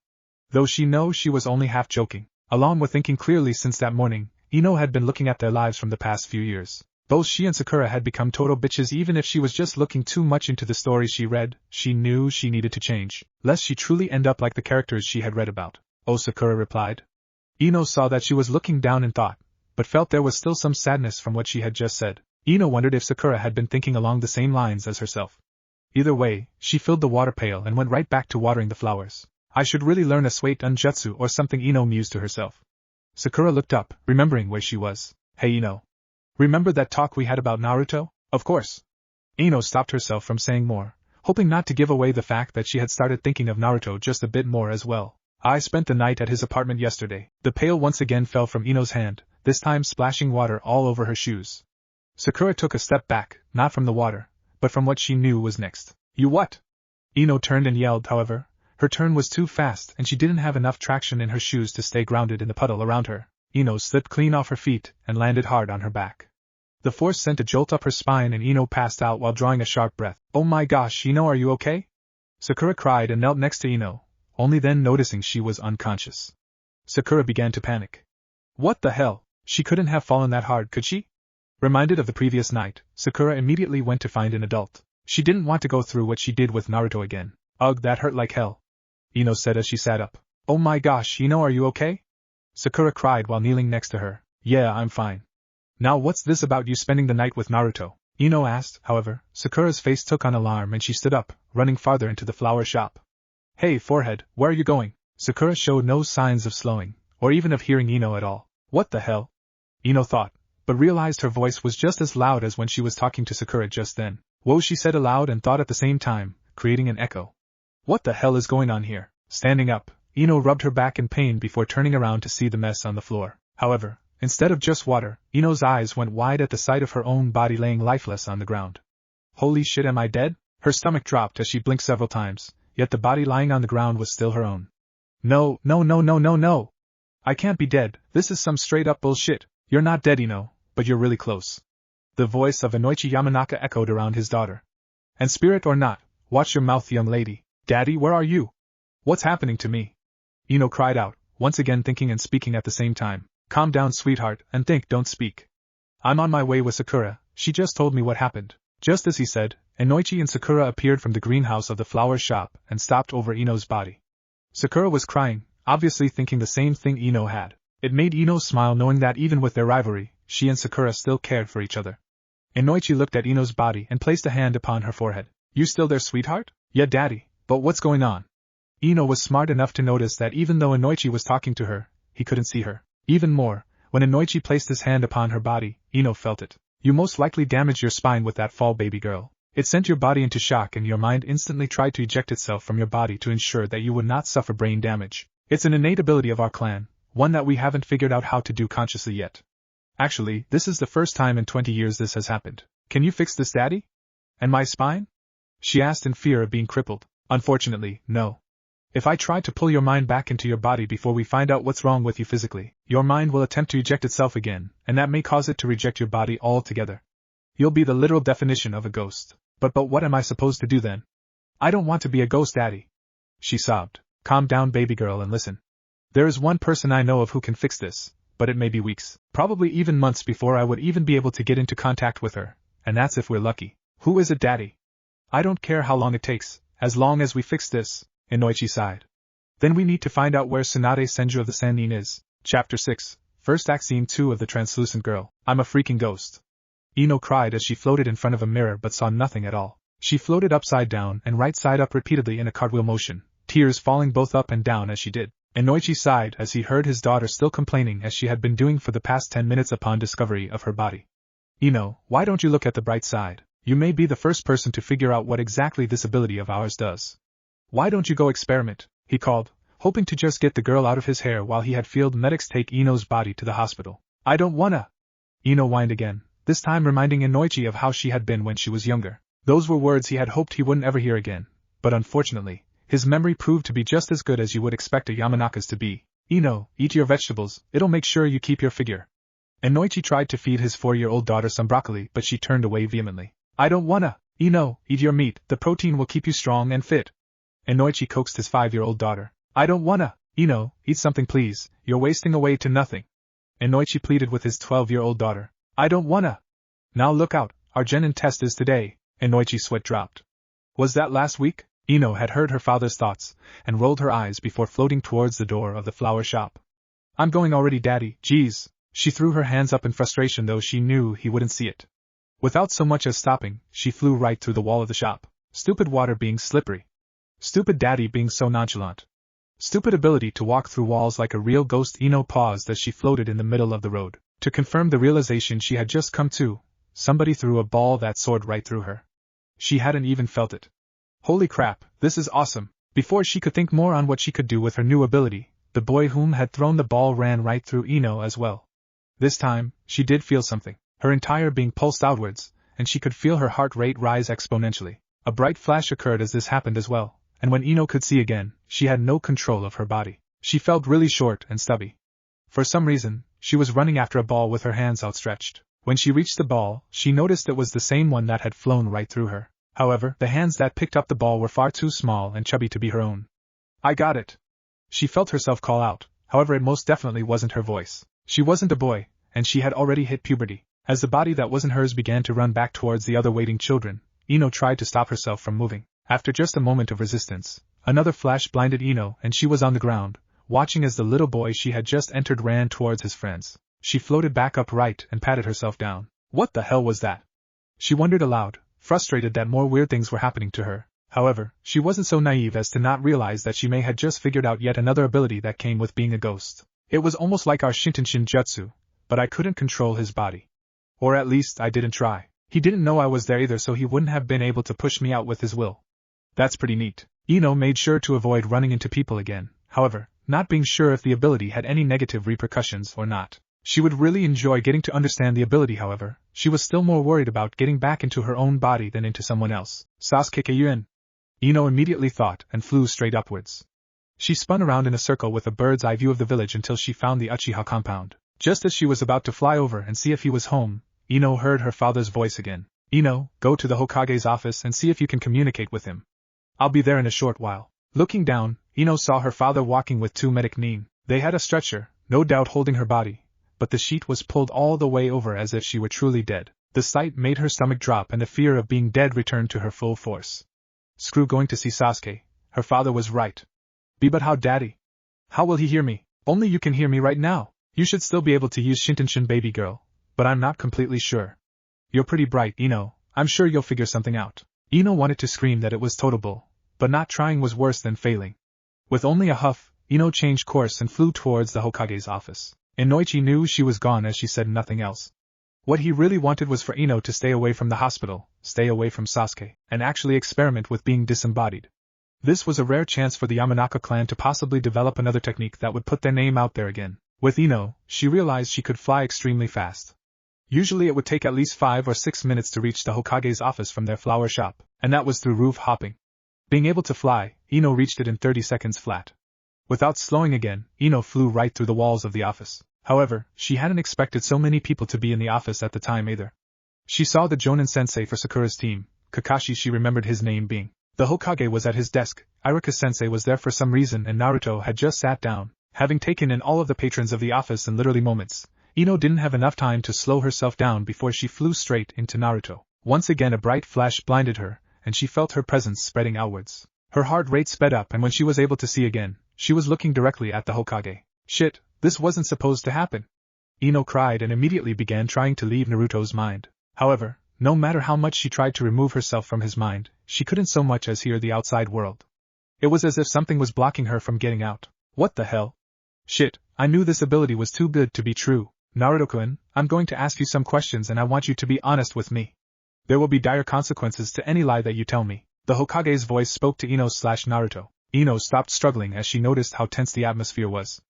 Though she knows she was only half joking. Along with thinking clearly since that morning, Ino had been looking at their lives from the past few years. Both she and Sakura had become total bitches. Even if she was just looking too much into the stories she read, she knew she needed to change, lest she truly end up like the characters she had read about. Oh, Sakura replied. Ino saw that she was looking down in thought, but felt there was still some sadness from what she had just said. Ino wondered if Sakura had been thinking along the same lines as herself. Either way, she filled the water pail and went right back to watering the flowers. I should really learn a Suiton jutsu or something, Ino mused to herself. Sakura looked up, remembering where she was. Hey Ino. Remember that talk we had about Naruto? Of course. Ino stopped herself from saying more, hoping not to give away the fact that she had started thinking of Naruto just a bit more as well. I spent the night at his apartment yesterday. The pail once again fell from Ino's hand, this time splashing water all over her shoes. Sakura took a step back, not from the water, but from what she knew was next. You what? Ino turned and yelled. However, her turn was too fast and she didn't have enough traction in her shoes to stay grounded in the puddle around her. Ino slipped clean off her feet and landed hard on her back. The force sent a jolt up her spine and Ino passed out while drawing a sharp breath. Oh my gosh, Ino, are you okay? Sakura cried and knelt next to Ino, only then noticing she was unconscious. Sakura began to panic. What the hell? She couldn't have fallen that hard, could she? Reminded of the previous night, Sakura immediately went to find an adult. She didn't want to go through what she did with Naruto again. Ugh, that hurt like hell, Ino said as she sat up. Oh my gosh, Ino, are you okay? Sakura cried while kneeling next to her. Yeah, I'm fine. Now what's this about you spending the night with Naruto? Ino asked. However, Sakura's face took on alarm and she stood up, running farther into the flower shop. Hey, forehead, where are you going? Sakura showed no signs of slowing, or even of hearing Ino at all. What the hell? Ino thought, but realized her voice was just as loud as when she was talking to Sakura just then. Whoa, she said aloud and thought at the same time, creating an echo. What the hell is going on here? Standing up, Ino rubbed her back in pain before turning around to see the mess on the floor. However, instead of just water, Ino's eyes went wide at the sight of her own body laying lifeless on the ground. Holy shit, am I dead? Her stomach dropped as she blinked several times, yet the body lying on the ground was still her own. No, no, no, no, no, no! I can't be dead, this is some straight-up bullshit. You're not dead, Ino, but you're really close. The voice of Inoichi Yamanaka echoed around his daughter. And spirit or not, watch your mouth, young lady. Daddy, where are you? What's happening to me? Ino cried out, once again thinking and speaking at the same time. Calm down, sweetheart, and think, don't speak. I'm on my way with Sakura, she just told me what happened. Just as he said, Inoichi and Sakura appeared from the greenhouse of the flower shop and stopped over Ino's body. Sakura was crying, obviously thinking the same thing Ino had. It made Ino smile knowing that even with their rivalry, she and Sakura still cared for each other. Inoichi looked at Ino's body and placed a hand upon her forehead. You still there, sweetheart? Yeah, daddy, but what's going on? Ino was smart enough to notice that even though Inoichi was talking to her, he couldn't see her. Even more, when Inoichi placed his hand upon her body, Ino felt it. You most likely damaged your spine with that fall, baby girl. It sent your body into shock and your mind instantly tried to eject itself from your body to ensure that you would not suffer brain damage. It's an innate ability of our clan, one that we haven't figured out how to do consciously yet. Actually, this is the first time in 20 years this has happened. Can you fix this, daddy? And my spine? She asked in fear of being crippled. Unfortunately, no. If I try to pull your mind back into your body before we find out what's wrong with you physically, your mind will attempt to eject itself again, and that may cause it to reject your body altogether. You'll be the literal definition of a ghost. But what am I supposed to do then? I don't want to be a ghost, daddy. She sobbed. Calm down, baby girl, and listen. There is one person I know of who can fix this, but it may be weeks, probably even months before I would even be able to get into contact with her, and that's if we're lucky. Who is it, daddy? I don't care how long it takes, as long as we fix this, Inoichi sighed. Then we need to find out where Tsunade Senju of the Sannin is. Chapter 6, First Act Scene 2 of The Translucent Girl. I'm a freaking ghost. Ino cried as she floated in front of a mirror but saw nothing at all. She floated upside down and right side up repeatedly in a cartwheel motion, tears falling both up and down as she did. Inoichi sighed as he heard his daughter still complaining as she had been doing for the past 10 minutes upon discovery of her body. Ino, why don't you look at the bright side? You may be the first person to figure out what exactly this ability of ours does. Why don't you go experiment? He called, hoping to just get the girl out of his hair while he had field medics take Ino's body to the hospital. I don't wanna. Ino whined again, this time reminding Inoichi of how she had been when she was younger. Those were words he had hoped he wouldn't ever hear again, but unfortunately, his memory proved to be just as good as you would expect a Yamanaka's to be. Ino, eat your vegetables, it'll make sure you keep your figure. Inoichi tried to feed his 4-year-old daughter some broccoli but she turned away vehemently. I don't wanna. Ino, eat your meat, the protein will keep you strong and fit. Inoichi coaxed his 5-year-old daughter. I don't wanna. Ino, eat something please, you're wasting away to nothing. Inoichi pleaded with his 12-year-old daughter. I don't wanna. Now look out, our genin test is today. Inoichi's sweat dropped. Was that last week? Ino had heard her father's thoughts, and rolled her eyes before floating towards the door of the flower shop. I'm going already, daddy, jeez. She threw her hands up in frustration though she knew he wouldn't see it. Without so much as stopping, she flew right through the wall of the shop. Stupid water being slippery. Stupid daddy being so nonchalant. Stupid ability to walk through walls like a real ghost. Ino paused as she floated in the middle of the road. To confirm the realization she had just come to, somebody threw a ball that soared right through her. She hadn't even felt it. Holy crap, this is awesome. Before she could think more on what she could do with her new ability, the boy whom had thrown the ball ran right through Ino as well. This time, she did feel something. Her entire being pulsed outwards, and she could feel her heart rate rise exponentially. A bright flash occurred as this happened as well, and when Ino could see again, she had no control of her body. She felt really short and stubby. For some reason, she was running after a ball with her hands outstretched. When she reached the ball, she noticed it was the same one that had flown right through her. However, the hands that picked up the ball were far too small and chubby to be her own. I got it. She felt herself call out, however it most definitely wasn't her voice. She wasn't a boy, and she had already hit puberty. As the body that wasn't hers began to run back towards the other waiting children, Ino tried to stop herself from moving. After just a moment of resistance, another flash blinded Ino and she was on the ground, watching as the little boy she had just entered ran towards his friends. She floated back upright and patted herself down. What the hell was that? She wondered aloud, frustrated that more weird things were happening to her. However, she wasn't so naive as to not realize that she may had just figured out yet another ability that came with being a ghost. It was almost like our Shinten Shinjutsu, but I couldn't control his body. Or at least I didn't try. He didn't know I was there either, so he wouldn't have been able to push me out with his will. That's pretty neat. Ino made sure to avoid running into people again, however, not being sure if the ability had any negative repercussions or not. She would really enjoy getting to understand the ability, however, she was still more worried about getting back into her own body than into someone else. Sasuke-yuen. Ino immediately thought and flew straight upwards. She spun around in a circle with a bird's eye view of the village until she found the Uchiha compound. Just as she was about to fly over and see if he was home, Ino heard her father's voice again. Ino, go to the Hokage's office and see if you can communicate with him. I'll be there in a short while. Looking down, Ino saw her father walking with two medic nin. They had a stretcher, no doubt holding her body, but the sheet was pulled all the way over as if she were truly dead. The sight made her stomach drop and the fear of being dead returned to her full force. Screw going to see Sasuke, her father was right. But how, daddy? How will he hear me? Only you can hear me right now. You should still be able to use Shintenshin, baby girl, but I'm not completely sure. You're pretty bright, Ino, I'm sure you'll figure something out. Ino wanted to scream that it was totable, but not trying was worse than failing. With only a huff, Ino changed course and flew towards the Hokage's office. Inoichi knew she was gone as she said nothing else. What he really wanted was for Ino to stay away from the hospital, stay away from Sasuke, and actually experiment with being disembodied. This was a rare chance for the Yamanaka clan to possibly develop another technique that would put their name out there again. With Ino, she realized she could fly extremely fast. Usually it would take at least 5 or 6 minutes to reach the Hokage's office from their flower shop, and that was through roof hopping. Being able to fly, Ino reached it in 30 seconds flat. Without slowing again, Ino flew right through the walls of the office. However, she hadn't expected so many people to be in the office at the time either. She saw the Jonin-sensei for Sakura's team, Kakashi. She remembered his name being. The Hokage was at his desk, Iruka-sensei was there for some reason, and Naruto had just sat down. Having taken in all of the patrons of the office in literally moments, Ino didn't have enough time to slow herself down before she flew straight into Naruto. Once again a bright flash blinded her, and she felt her presence spreading outwards. Her heart rate sped up, and when she was able to see again, she was looking directly at the Hokage. Shit, this wasn't supposed to happen. Ino cried and immediately began trying to leave Naruto's mind. However, no matter how much she tried to remove herself from his mind, she couldn't so much as hear the outside world. It was as if something was blocking her from getting out. What the hell? Shit, I knew this ability was too good to be true. Naruto-kun, I'm going to ask you some questions and I want you to be honest with me. There will be dire consequences to any lie that you tell me. The Hokage's voice spoke to Ino/Naruto. Ino stopped struggling as she noticed how tense the atmosphere was.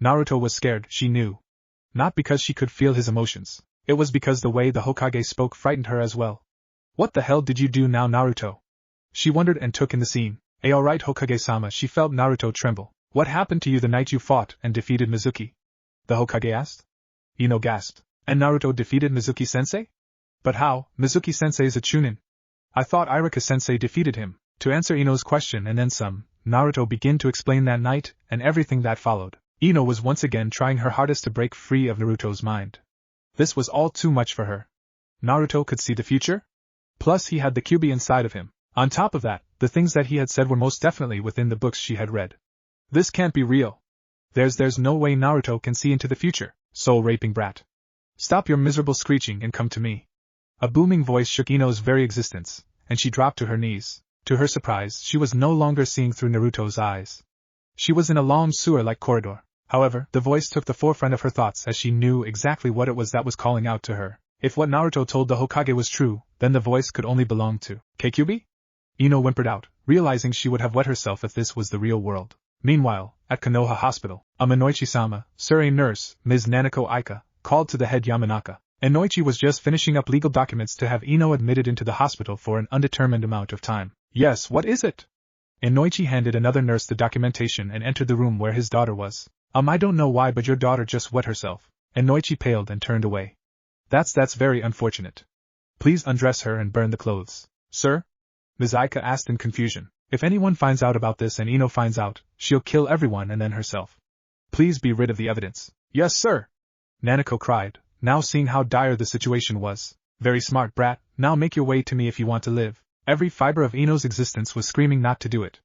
Naruto was scared, she knew. Not because she could feel his emotions. It was because the way the Hokage spoke frightened her as well. What the hell did you do now, Naruto? She wondered and took in the scene. Alright, Hokage-sama, she felt Naruto tremble. What happened to you the night you fought and defeated Mizuki? The Hokage asked. Ino gasped. And Naruto defeated Mizuki-sensei? But how? Mizuki-sensei is a Chunin. I thought Iruka-sensei defeated him. To answer Ino's question and then some, Naruto began to explain that night and everything that followed. Ino was once again trying her hardest to break free of Naruto's mind. This was all too much for her. Naruto could see the future? Plus he had the Kyuubi inside of him. On top of that, the things that he had said were most definitely within the books she had read. This can't be real. There's no way Naruto can see into the future, soul-raping brat. Stop your miserable screeching and come to me. A booming voice shook Ino's very existence, and she dropped to her knees. To her surprise, she was no longer seeing through Naruto's eyes. She was in a long sewer-like corridor. However, the voice took the forefront of her thoughts as she knew exactly what it was that was calling out to her. If what Naruto told the Hokage was true, then the voice could only belong to Kyuubi? Ino whimpered out, realizing she would have wet herself if this was the real world. Meanwhile, at Konoha Hospital, Inoichi-sama, Sir, a nurse, Ms. Nanako Aika, called to the head Yamanaka. Inoichi was just finishing up legal documents to have Ino admitted into the hospital for an undetermined amount of time. Yes, what is it? Inoichi handed another nurse the documentation and entered the room where his daughter was. I don't know why, but your daughter just wet herself. Inoichi paled and turned away. That's very unfortunate. Please undress her and burn the clothes. Sir? Ms. Aika asked in confusion. If anyone finds out about this and Ino finds out, she'll kill everyone and then herself. Please be rid of the evidence. Yes, sir! Nanako cried, now seeing how dire the situation was. Very smart, brat, now make your way to me if you want to live. Every fiber of Ino's existence was screaming not to do it.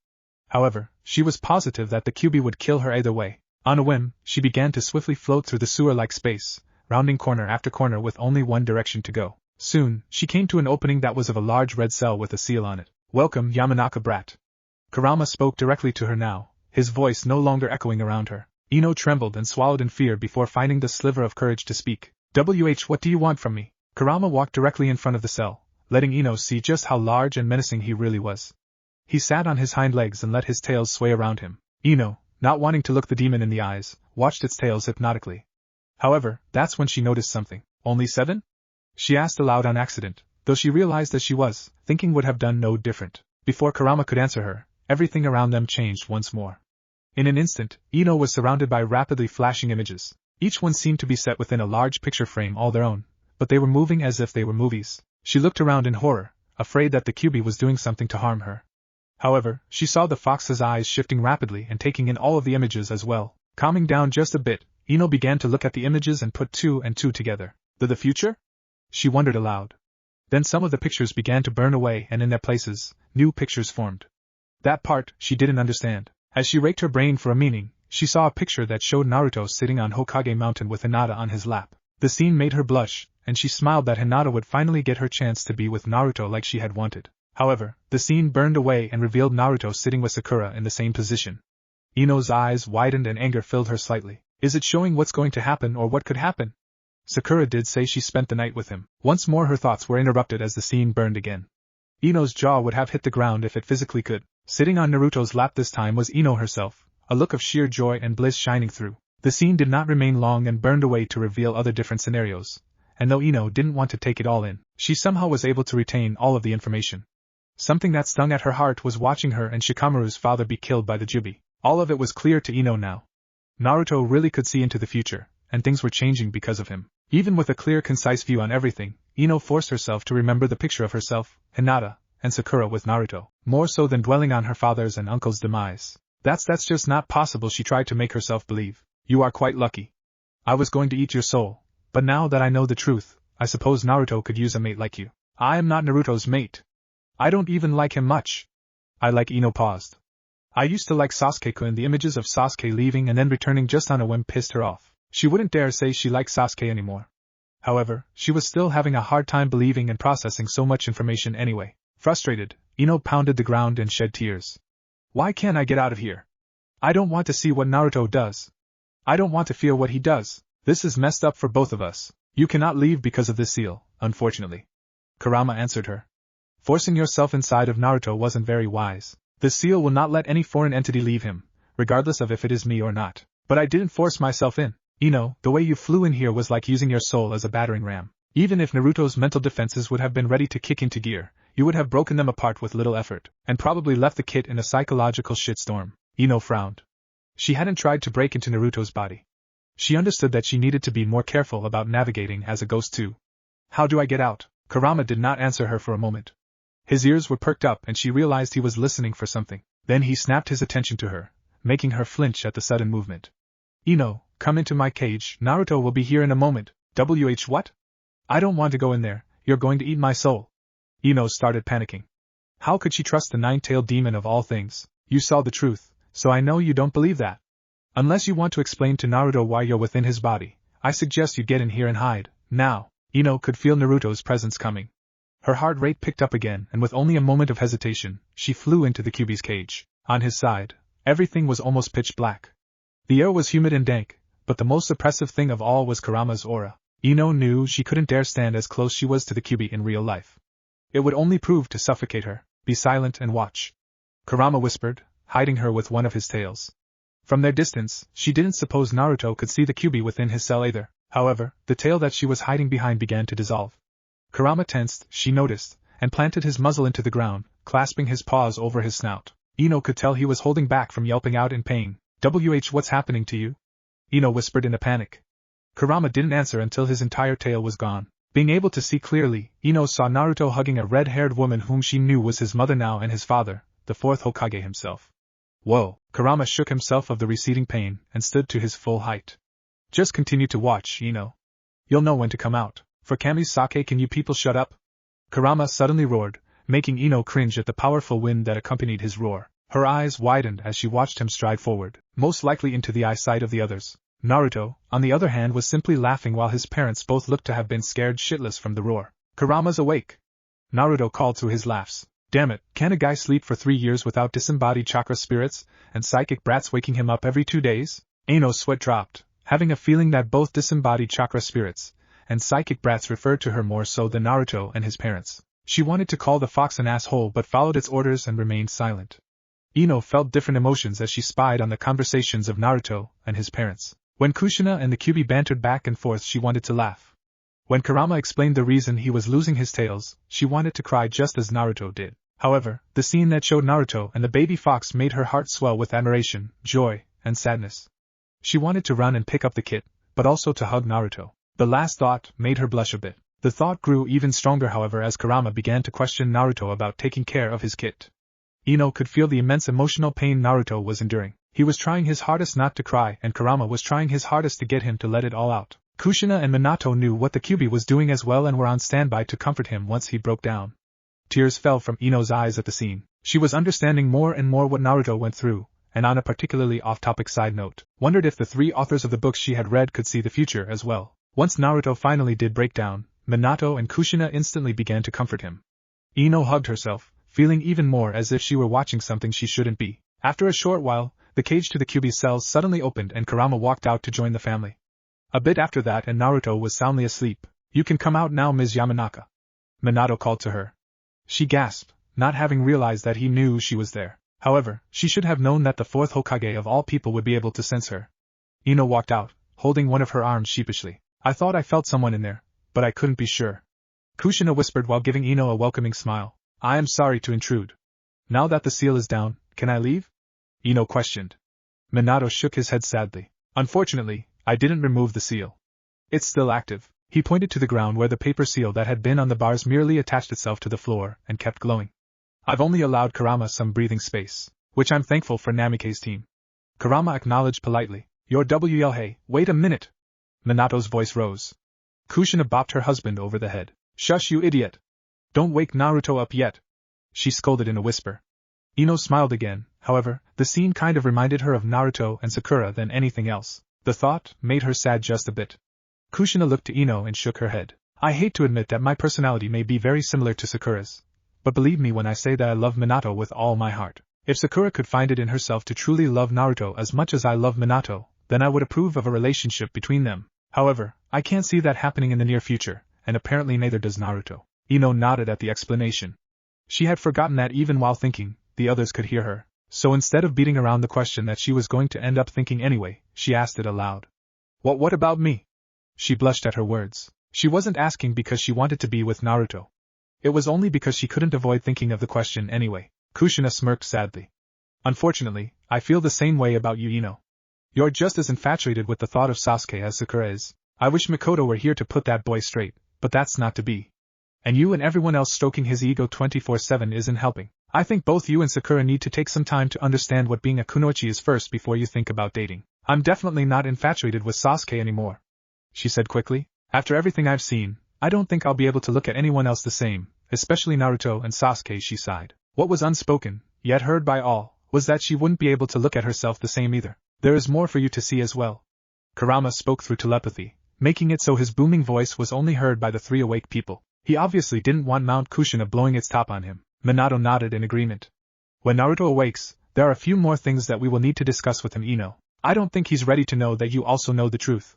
However, she was positive that the Kyuubi would kill her either way. On a whim, she began to swiftly float through the sewer-like space, rounding corner after corner with only one direction to go. Soon, she came to an opening that was of a large red cell with a seal on it. Welcome, Yamanaka brat. Kurama spoke directly to her now, his voice no longer echoing around her. Ino trembled and swallowed in fear before finding the sliver of courage to speak. What do you want from me? Kurama walked directly in front of the cell, letting Ino see just how large and menacing he really was. He sat on his hind legs and let his tails sway around him. Ino, not wanting to look the demon in the eyes, watched its tails hypnotically. However, that's when she noticed something. Only 7? She asked aloud on accident, though she realized that she was, thinking would have done no different. Before Kurama could answer her, everything around them changed once more. In an instant, Ino was surrounded by rapidly flashing images. Each one seemed to be set within a large picture frame all their own, but they were moving as if they were movies. She looked around in horror, afraid that the QB was doing something to harm her. However, she saw the fox's eyes shifting rapidly and taking in all of the images as well. Calming down just a bit, Ino began to look at the images and put 2 and 2 together. The future? She wondered aloud. Then some of the pictures began to burn away and in their places, new pictures formed. That part, she didn't understand. As she raked her brain for a meaning, she saw a picture that showed Naruto sitting on Hokage Mountain with Hinata on his lap. The scene made her blush, and she smiled that Hinata would finally get her chance to be with Naruto like she had wanted. However, the scene burned away and revealed Naruto sitting with Sakura in the same position. Ino's eyes widened and anger filled her slightly. Is it showing what's going to happen or what could happen? Sakura did say she spent the night with him. Once more her thoughts were interrupted as the scene burned again. Ino's jaw would have hit the ground if it physically could. Sitting on Naruto's lap this time was Ino herself, a look of sheer joy and bliss shining through. The scene did not remain long and burned away to reveal other different scenarios, and though Ino didn't want to take it all in, she somehow was able to retain all of the information. Something that stung at her heart was watching her and Shikamaru's father be killed by the Jubi. All of it was clear to Ino now. Naruto really could see into the future, and things were changing because of him. Even with a clear, concise view on everything, Ino forced herself to remember the picture of herself, Hinata, and Sakura with Naruto, more so than dwelling on her father's and uncle's demise. That's just not possible, she tried to make herself believe. You are quite lucky. I was going to eat your soul, but now that I know the truth, I suppose Naruto could use a mate like you. I am not Naruto's mate. I don't even like him much. Ino paused. I used to like Sasuke-kun. The images of Sasuke leaving and then returning just on a whim pissed her off. She wouldn't dare say she liked Sasuke anymore. However, she was still having a hard time believing and processing so much information anyway. Frustrated, Ino pounded the ground and shed tears. Why can't I get out of here? I don't want to see what Naruto does. I don't want to feel what he does. This is messed up for both of us. You cannot leave because of this seal, unfortunately. Kurama answered her. Forcing yourself inside of Naruto wasn't very wise. The seal will not let any foreign entity leave him, regardless of if it is me or not. But I didn't force myself in. Ino, the way you flew in here was like using your soul as a battering ram. Even if Naruto's mental defenses would have been ready to kick into gear, you would have broken them apart with little effort, and probably left the kid in a psychological shitstorm. Ino frowned. She hadn't tried to break into Naruto's body. She understood that she needed to be more careful about navigating as a ghost too. How do I get out? Kurama did not answer her for a moment. His ears were perked up and she realized he was listening for something. Then he snapped his attention to her, making her flinch at the sudden movement. Ino, come into my cage. Naruto will be here in a moment. What? I don't want to go in there. You're going to eat my soul. Ino started panicking. How could she trust the nine-tailed demon of all things? You saw the truth, so I know you don't believe that. Unless you want to explain to Naruto why you're within his body, I suggest you get in here and hide. Now. Ino could feel Naruto's presence coming. Her heart rate picked up again and with only a moment of hesitation, she flew into the QB's cage. On his side, everything was almost pitch black. The air was humid and dank, but the most oppressive thing of all was Kurama's aura. Ino knew she couldn't dare stand as close she was to the QB in real life. It would only prove to suffocate her. Be silent and watch. Kurama whispered, hiding her with one of his tails. From their distance, she didn't suppose Naruto could see the QB within his cell either. However, the tail that she was hiding behind began to dissolve. Kurama tensed, she noticed, and planted his muzzle into the ground, clasping his paws over his snout. Ino could tell he was holding back from yelping out in pain. What's happening to you? Ino whispered in a panic. Kurama didn't answer until his entire tail was gone. Being able to see clearly, Ino saw Naruto hugging a red-haired woman whom she knew was his mother now and his father, the fourth Hokage himself. Whoa! Kurama shook himself of the receding pain and stood to his full height. Just continue to watch, Ino. You'll know when to come out. For Kami's sake, can you people shut up? Kurama suddenly roared, making Ino cringe at the powerful wind that accompanied his roar. Her eyes widened as she watched him stride forward, most likely into the eyesight of the others. Naruto, on the other hand, was simply laughing while his parents both looked to have been scared shitless from the roar. Kurama's awake! Naruto called through his laughs. Damn it, can a guy sleep for 3 years without disembodied chakra spirits and psychic brats waking him up every 2 days? Ino's sweat dropped, having a feeling that both disembodied chakra spirits and psychic brats referred to her more so than Naruto and his parents. She wanted to call the fox an asshole but followed its orders and remained silent. Ino felt different emotions as she spied on the conversations of Naruto and his parents. When Kushina and the Kyuubi bantered back and forth, she wanted to laugh. When Kurama explained the reason he was losing his tails, she wanted to cry just as Naruto did. However, the scene that showed Naruto and the baby fox made her heart swell with admiration, joy, and sadness. She wanted to run and pick up the kit, but also to hug Naruto. The last thought made her blush a bit. The thought grew even stronger, however, as Kurama began to question Naruto about taking care of his kit. Ino could feel the immense emotional pain Naruto was enduring. He was trying his hardest not to cry, and Kurama was trying his hardest to get him to let it all out. Kushina and Minato knew what the Kyuubi was doing as well and were on standby to comfort him once he broke down. Tears fell from Ino's eyes at the scene. She was understanding more and more what Naruto went through, and on a particularly off-topic side note, wondered if the three authors of the books she had read could see the future as well. Once Naruto finally did break down, Minato and Kushina instantly began to comfort him. Ino hugged herself, feeling even more as if she were watching something she shouldn't be. After a short while, the cage to the Kyuubi cells suddenly opened and Kurama walked out to join the family. A bit after that and Naruto was soundly asleep. "You can come out now, Ms. Yamanaka," Minato called to her. She gasped, not having realized that he knew she was there. However, she should have known that the fourth Hokage of all people would be able to sense her. Ino walked out, holding one of her arms sheepishly. "I thought I felt someone in there, but I couldn't be sure," Kushina whispered while giving Ino a welcoming smile. "I am sorry to intrude. Now that the seal is down, can I leave?" Ino questioned. Minato shook his head sadly. "Unfortunately, I didn't remove the seal. It's still active." He pointed to the ground where the paper seal that had been on the bars merely attached itself to the floor and kept glowing. "I've only allowed Kurama some breathing space, which I'm thankful for Namike's team." Kurama acknowledged politely. "Your WL hey, wait a minute." Minato's voice rose. Kushina bopped her husband over the head. "Shush, you idiot! Don't wake Naruto up yet," she scolded in a whisper. Ino smiled again. However, the scene kind of reminded her of Naruto and Sakura than anything else. The thought made her sad just a bit. Kushina looked to Ino and shook her head. "I hate to admit that my personality may be very similar to Sakura's, but believe me when I say that I love Minato with all my heart. If Sakura could find it in herself to truly love Naruto as much as I love Minato, then I would approve of a relationship between them. However, I can't see that happening in the near future, and apparently neither does Naruto." Ino nodded at the explanation. She had forgotten that even while thinking, the others could hear her, so instead of beating around the question that she was going to end up thinking anyway, she asked it aloud. What about me?" She blushed at her words. She wasn't asking because she wanted to be with Naruto. It was only because she couldn't avoid thinking of the question anyway. Kushina smirked sadly. "Unfortunately, I feel the same way about you, Ino. You're just as infatuated with the thought of Sasuke as Sakura is. I wish Mikoto were here to put that boy straight, but that's not to be. And you and everyone else stroking his ego 24/7 isn't helping. I think both you and Sakura need to take some time to understand what being a kunoichi is first before you think about dating. I'm definitely not infatuated with Sasuke anymore," she said quickly. "After everything I've seen, I don't think I'll be able to look at anyone else the same, especially Naruto and Sasuke." She sighed. What was unspoken, yet heard by all, was that she wouldn't be able to look at herself the same either. "There is more for you to see as well." Kurama spoke through telepathy, making it so his booming voice was only heard by the three awake people. He obviously didn't want Mount Kushina blowing its top on him. Minato nodded in agreement. "When Naruto awakes, there are a few more things that we will need to discuss with him, Ino. I don't think he's ready to know that you also know the truth.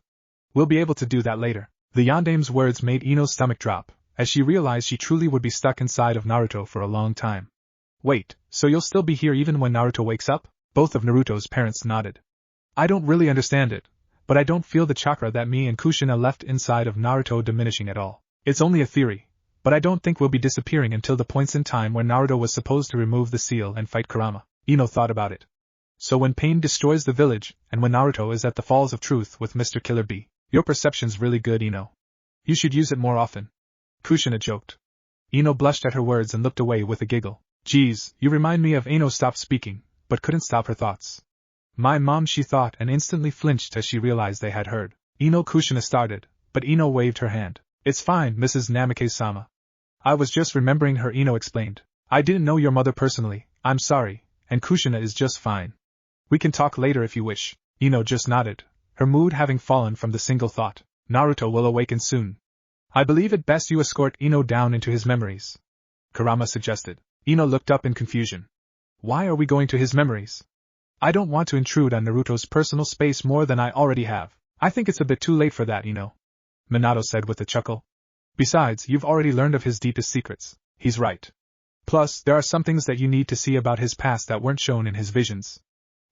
We'll be able to do that later." The Yandame's words made Ino's stomach drop, as she realized she truly would be stuck inside of Naruto for a long time. "Wait, so you'll still be here even when Naruto wakes up?" Both of Naruto's parents nodded. "I don't really understand it, but I don't feel the chakra that me and Kushina left inside of Naruto diminishing at all. It's only a theory, but I don't think we'll be disappearing until the points in time where Naruto was supposed to remove the seal and fight Kurama." Ino thought about it. "So when pain destroys the village, and when Naruto is at the Falls of Truth with Mr. Killer Bee. Your perception's really good, Ino. You should use it more often," Kushina joked. Ino blushed at her words and looked away with a giggle. "Geez, you remind me of." Ino stopped speaking, but couldn't stop her thoughts. "My mom," she thought, and instantly flinched as she realized they had heard. "Ino," Kushina started, but Ino waved her hand. "It's fine, Mrs. Namike-sama. I was just remembering her," Ino explained. "I didn't know your mother personally, I'm sorry, and Kushina is just fine. We can talk later if you wish." Ino just nodded, her mood having fallen from the single thought. Naruto will awaken soon. "I believe it best you escort Ino down into his memories," Kurama suggested. Ino looked up in confusion. "Why are we going to his memories?" I don't want to intrude on Naruto's personal space more than I already have. I think it's a bit too late for that, Minato said with a chuckle. Besides, you've already learned of his deepest secrets. He's right. Plus, there are some things that you need to see about his past that weren't shown in his visions.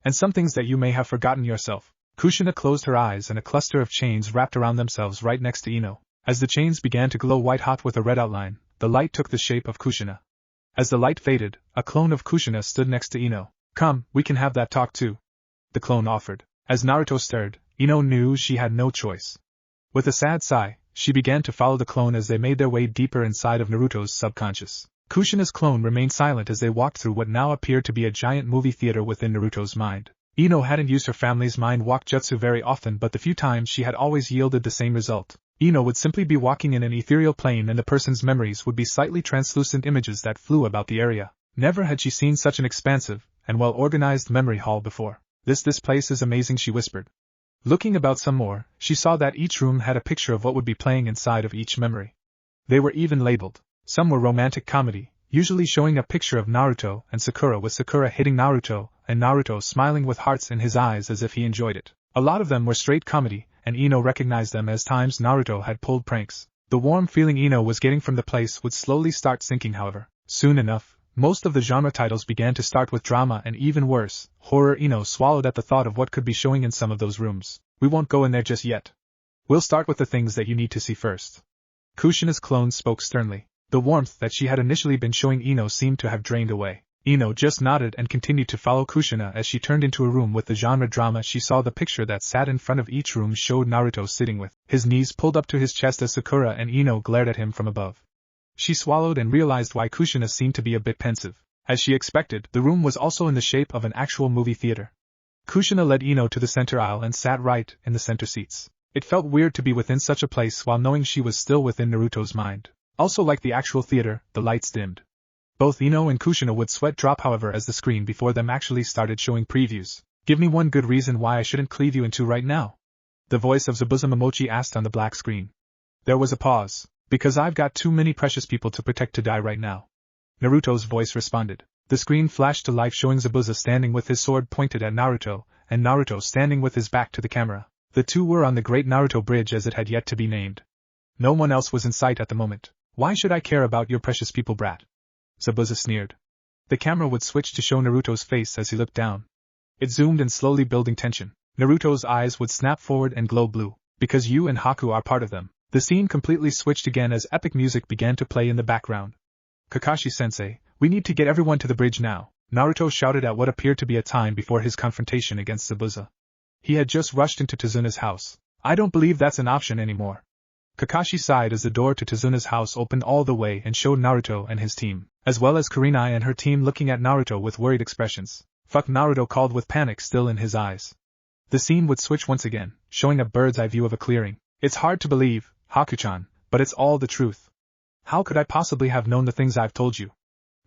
And some things that you may have forgotten yourself. Kushina closed her eyes and a cluster of chains wrapped around themselves right next to Ino. As the chains began to glow white-hot with a red outline, the light took the shape of Kushina. As the light faded, a clone of Kushina stood next to Ino. Come, we can have that talk too. The clone offered. As Naruto stirred, Ino knew she had no choice. With a sad sigh, she began to follow the clone as they made their way deeper inside of Naruto's subconscious. Kushina's clone remained silent as they walked through what now appeared to be a giant movie theater within Naruto's mind. Ino hadn't used her family's mind walk jutsu very often, but the few times she had always yielded the same result. Ino would simply be walking in an ethereal plane and the person's memories would be slightly translucent images that flew about the area. Never had she seen such an expansive and well-organized memory hall before. This place is amazing, she whispered. Looking about some more, she saw that each room had a picture of what would be playing inside of each memory. They were even labeled. Some were romantic comedy, usually showing a picture of Naruto and Sakura with Sakura hitting Naruto and Naruto smiling with hearts in his eyes as if he enjoyed it. A lot of them were straight comedy, and Ino recognized them as times Naruto had pulled pranks. The warm feeling Ino was getting from the place would slowly start sinking, however. Soon enough, most of the genre titles began to start with drama and even worse, horror. Ino swallowed at the thought of what could be showing in some of those rooms. We won't go in there just yet. We'll start with the things that you need to see first. Kushina's clone spoke sternly. The warmth that she had initially been showing Ino seemed to have drained away. Ino just nodded and continued to follow Kushina as she turned into a room with the genre drama. She saw the picture that sat in front of each room showed Naruto sitting with his knees pulled up to his chest as Sakura and Ino glared at him from above. She swallowed and realized why Kushina seemed to be a bit pensive. As she expected, the room was also in the shape of an actual movie theater. Kushina led Ino to the center aisle and sat right in the center seats. It felt weird to be within such a place while knowing she was still within Naruto's mind. Also, like the actual theater, the lights dimmed. Both Ino and Kushina would sweat drop, however, as the screen before them actually started showing previews. Give me one good reason why I shouldn't cleave you in two right now. The voice of Zabuza Momochi asked on the black screen. There was a pause. Because I've got too many precious people to protect to die right now. Naruto's voice responded. The screen flashed to life showing Zabuza standing with his sword pointed at Naruto, and Naruto standing with his back to the camera. The two were on the Great Naruto Bridge as it had yet to be named. No one else was in sight at the moment. Why should I care about your precious people, brat? Zabuza sneered. The camera would switch to show Naruto's face as he looked down. It zoomed in, slowly building tension. Naruto's eyes would snap forward and glow blue. Because you and Haku are part of them. The scene completely switched again as epic music began to play in the background. Kakashi-sensei, we need to get everyone to the bridge now, Naruto shouted at what appeared to be a time before his confrontation against Zabuza. He had just rushed into Tazuna's house. I don't believe that's an option anymore. Kakashi sighed as the door to Tazuna's house opened all the way and showed Naruto and his team, as well as Kurenai and her team looking at Naruto with worried expressions. Fuck, Naruto called with panic still in his eyes. The scene would switch once again, showing a bird's eye view of a clearing. It's hard to believe, Haku-chan, but it's all the truth. How could I possibly have known the things I've told you?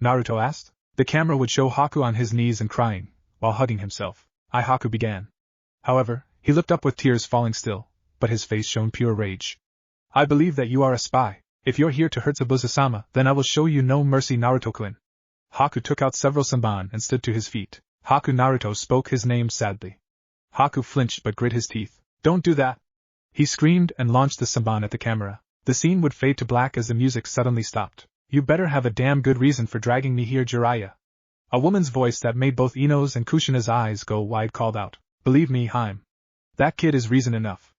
Naruto asked. The camera would show Haku on his knees and crying, while hugging himself. Haku began. However, he looked up with tears falling still, but his face shone pure rage. I believe that you are a spy. If you're here to hurt Zabuza-sama, then I will show you no mercy, Naruto-kun. Haku took out several sanban and stood to his feet. Haku. Naruto spoke his name sadly. Haku flinched but grit his teeth. Don't do that! He screamed and launched the sanban at the camera. The scene would fade to black as the music suddenly stopped. You better have a damn good reason for dragging me here, Jiraiya. A woman's voice that made both Ino's and Kushina's eyes go wide called out. Believe me, Haim. That kid is reason enough.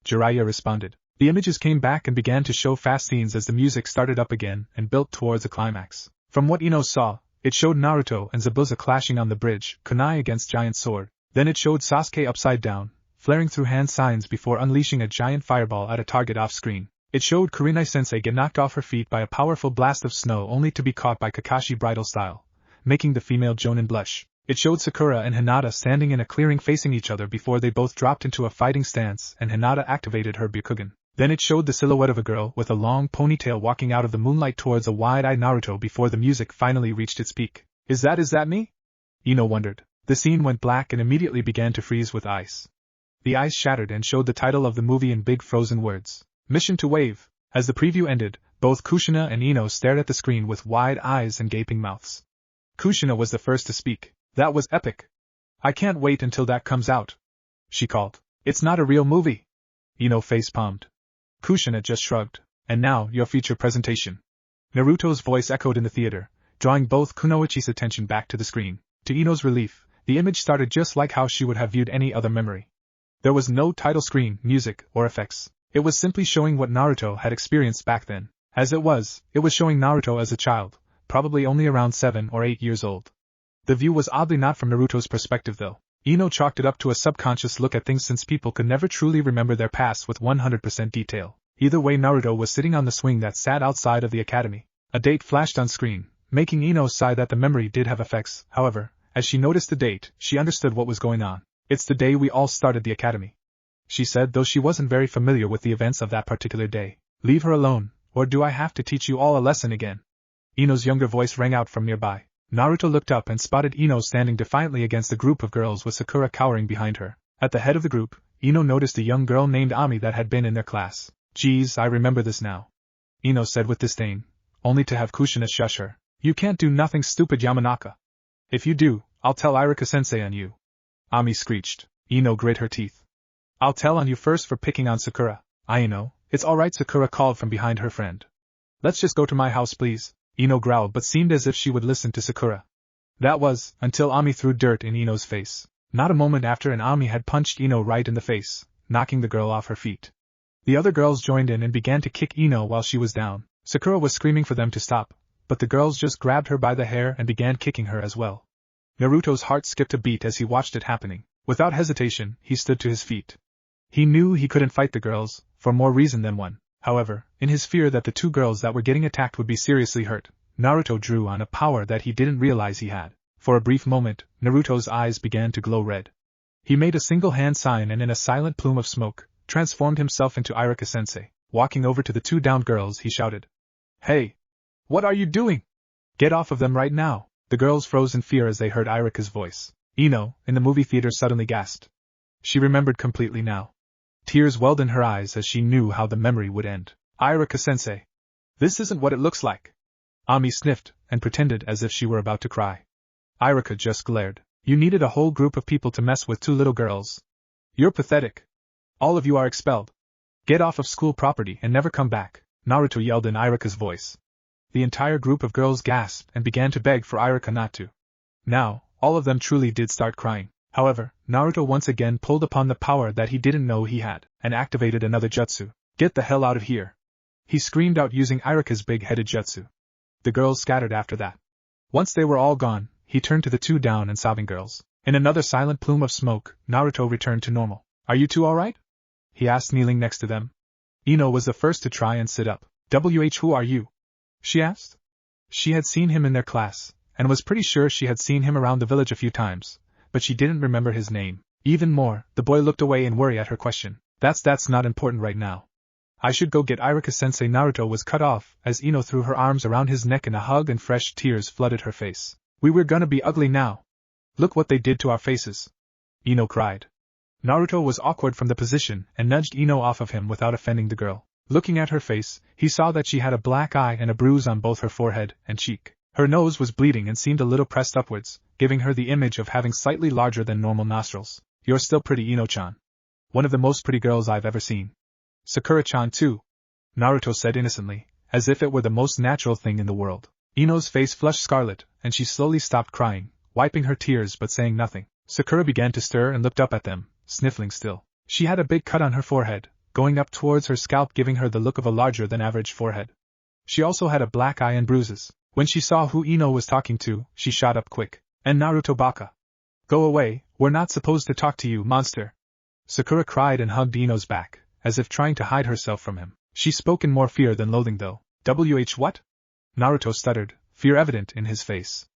Jiraiya responded. The images came back and began to show fast scenes as the music started up again and built towards a climax. From what Ino saw, it showed Naruto and Zabuza clashing on the bridge, kunai against giant sword. Then it showed Sasuke upside down, flaring through hand signs before unleashing a giant fireball at a target off-screen. It showed Kurenai-sensei get knocked off her feet by a powerful blast of snow only to be caught by Kakashi bridal style, making the female Jonin blush. It showed Sakura and Hinata standing in a clearing facing each other before they both dropped into a fighting stance and Hinata activated her Byakugan. Then it showed the silhouette of a girl with a long ponytail walking out of the moonlight towards a wide-eyed Naruto before the music finally reached its peak. Is that me? Ino wondered. The scene went black and immediately began to freeze with ice. The ice shattered and showed the title of the movie in big frozen words. Mission to Wave. As the preview ended, both Kushina and Ino stared at the screen with wide eyes and gaping mouths. Kushina was the first to speak. That was epic. I can't wait until that comes out, she called. It's not a real movie. Ino face-palmed. Kushina just shrugged. And now, your feature presentation. Naruto's voice echoed in the theater, drawing both Kunoichi's attention back to the screen. To Ino's relief, the image started just like how she would have viewed any other memory. There was no title screen, music, or effects. It was simply showing what Naruto had experienced back then. As it was showing Naruto as a child, probably only around 7 or 8 years old. The view was oddly not from Naruto's perspective though. Ino chalked it up to a subconscious look at things since people could never truly remember their past with 100% detail. Either way, Naruto was sitting on the swing that sat outside of the academy. A date flashed on screen, making Ino sigh that the memory did have effects. However, as she noticed the date, she understood what was going on. It's the day we all started the academy, she said, though she wasn't very familiar with the events of that particular day. Leave her alone, or do I have to teach you all a lesson again? Ino's younger voice rang out from nearby. Naruto looked up and spotted Ino standing defiantly against a group of girls with Sakura cowering behind her. At the head of the group, Ino noticed a young girl named Ami that had been in their class. Geez, I remember this now, Ino said with disdain, only to have Kushina shush her. You can't do nothing stupid, Yamanaka. If you do, I'll tell Irika-sensei on you. Ami screeched. Ino grit her teeth. I'll tell on you first for picking on Sakura. Ino, it's alright, Sakura called from behind her friend. Let's just go to my house, please. Ino growled but seemed as if she would listen to Sakura. That was, until Ami threw dirt in Ino's face. Not a moment after, and Ami had punched Ino right in the face, knocking the girl off her feet. The other girls joined in and began to kick Ino while she was down. Sakura was screaming for them to stop, but the girls just grabbed her by the hair and began kicking her as well. Naruto's heart skipped a beat as he watched it happening. Without hesitation, he stood to his feet. He knew he couldn't fight the girls, for more reason than one. However, in his fear that the two girls that were getting attacked would be seriously hurt, Naruto drew on a power that he didn't realize he had. For a brief moment, Naruto's eyes began to glow red. He made a single hand sign and in a silent plume of smoke, transformed himself into Irika-sensei. Walking over to the two downed girls, he shouted, Hey! What are you doing? Get off of them right now! The girls froze in fear as they heard Irika's voice. Ino, in the movie theater, suddenly gasped. She remembered completely now. Tears welled in her eyes as she knew how the memory would end. Irika-sensei! This isn't what it looks like! Ami sniffed, and pretended as if she were about to cry. Irika just glared. You needed a whole group of people to mess with two little girls. You're pathetic. All of you are expelled. Get off of school property and never come back, Naruto yelled in Irika's voice. The entire group of girls gasped and began to beg for Irika not to. Now, all of them truly did start crying. However, Naruto once again pulled upon the power that he didn't know he had, and activated another jutsu. Get the hell out of here! He screamed out using Irika's big-headed jutsu. The girls scattered after that. Once they were all gone, he turned to the two down and sobbing girls. In another silent plume of smoke, Naruto returned to normal. Are you two alright? He asked, kneeling next to them. Ino was the first to try and sit up. Who are you? She asked. She had seen him in their class, and was pretty sure she had seen him around the village a few times, but she didn't remember his name. Even more, the boy looked away in worry at her question. That's not important right now. I should go get Irika-sensei. Naruto was cut off as Ino threw her arms around his neck in a hug and fresh tears flooded her face. We were gonna be ugly now. Look what they did to our faces. Ino cried. Naruto was awkward from the position and nudged Ino off of him without offending the girl. Looking at her face, he saw that she had a black eye and a bruise on both her forehead and cheek. Her nose was bleeding and seemed a little pressed upwards, giving her the image of having slightly larger than normal nostrils. You're still pretty, Ino-chan. One of the most pretty girls I've ever seen. Sakura-chan too, Naruto said innocently, as if it were the most natural thing in the world. Ino's face flushed scarlet, and she slowly stopped crying, wiping her tears but saying nothing. Sakura began to stir and looked up at them, sniffling still. She had a big cut on her forehead, going up towards her scalp, giving her the look of a larger-than-average forehead. She also had a black eye and bruises. When she saw who Ino was talking to, she shot up quick. And Naruto baka. Go away, we're not supposed to talk to you, monster. Sakura cried and hugged Ino's back, as if trying to hide herself from him. She spoke in more fear than loathing though. What? Naruto stuttered, fear evident in his face.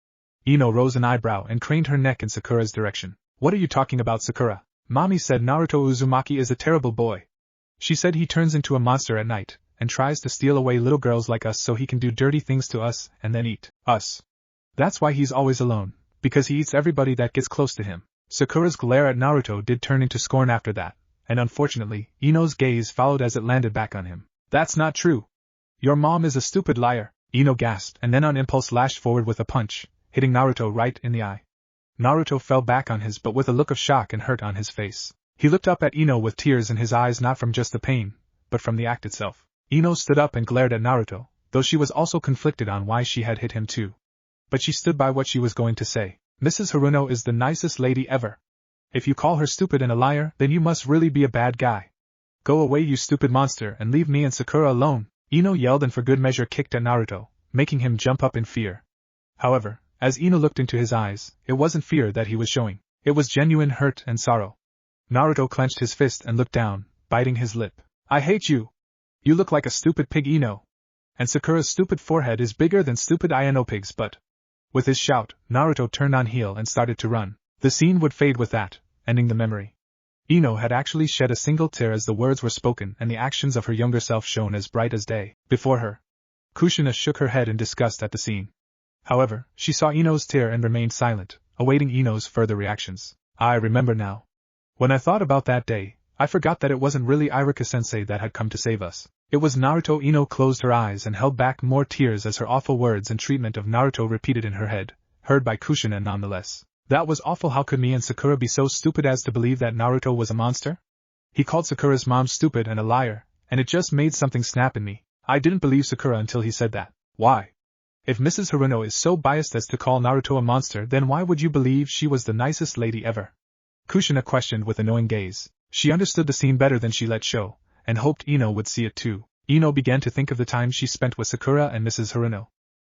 Ino rose an eyebrow and craned her neck in Sakura's direction. What are you talking about, Sakura? Mommy said Naruto Uzumaki is a terrible boy. She said he turns into a monster at night, and tries to steal away little girls like us so he can do dirty things to us and then eat us. That's why he's always alone, because he eats everybody that gets close to him. Sakura's glare at Naruto did turn into scorn after that, and unfortunately, Ino's gaze followed as it landed back on him. That's not true. Your mom is a stupid liar. Ino gasped and then on impulse lashed forward with a punch, hitting Naruto right in the eye. Naruto fell back on his butt with a look of shock and hurt on his face. He looked up at Ino with tears in his eyes, not from just the pain, but from the act itself. Ino stood up and glared at Naruto, though she was also conflicted on why she had hit him too. But she stood by what she was going to say. Mrs. Haruno is the nicest lady ever. If you call her stupid and a liar, then you must really be a bad guy. Go away, you stupid monster, and leave me and Sakura alone, Ino yelled and for good measure kicked at Naruto, making him jump up in fear. However, as Ino looked into his eyes, it wasn't fear that he was showing. It was genuine hurt and sorrow. Naruto clenched his fist and looked down, biting his lip. I hate you! You look like a stupid pig, Ino. And Sakura's stupid forehead is bigger than stupid Ino pig's butt. With his shout, Naruto turned on heel and started to run. The scene would fade with that, ending the memory. Ino had actually shed a single tear as the words were spoken and the actions of her younger self shone as bright as day before her. Kushina shook her head in disgust at the scene. However, she saw Ino's tear and remained silent, awaiting Ino's further reactions. I remember now. When I thought about that day, I forgot that it wasn't really Iruka-sensei that had come to save us. It was Naruto. Ino closed her eyes and held back more tears as her awful words and treatment of Naruto repeated in her head, heard by Kushina nonetheless. That was awful. How could me and Sakura be so stupid as to believe that Naruto was a monster? He called Sakura's mom stupid and a liar, and it just made something snap in me. I didn't believe Sakura until he said that. Why? If Mrs. Haruno is so biased as to call Naruto a monster, then why would you believe she was the nicest lady ever? Kushina questioned with a knowing gaze. She understood the scene better than she let show, and hoped Ino would see it too. Ino began to think of the time she spent with Sakura and Mrs. Haruno.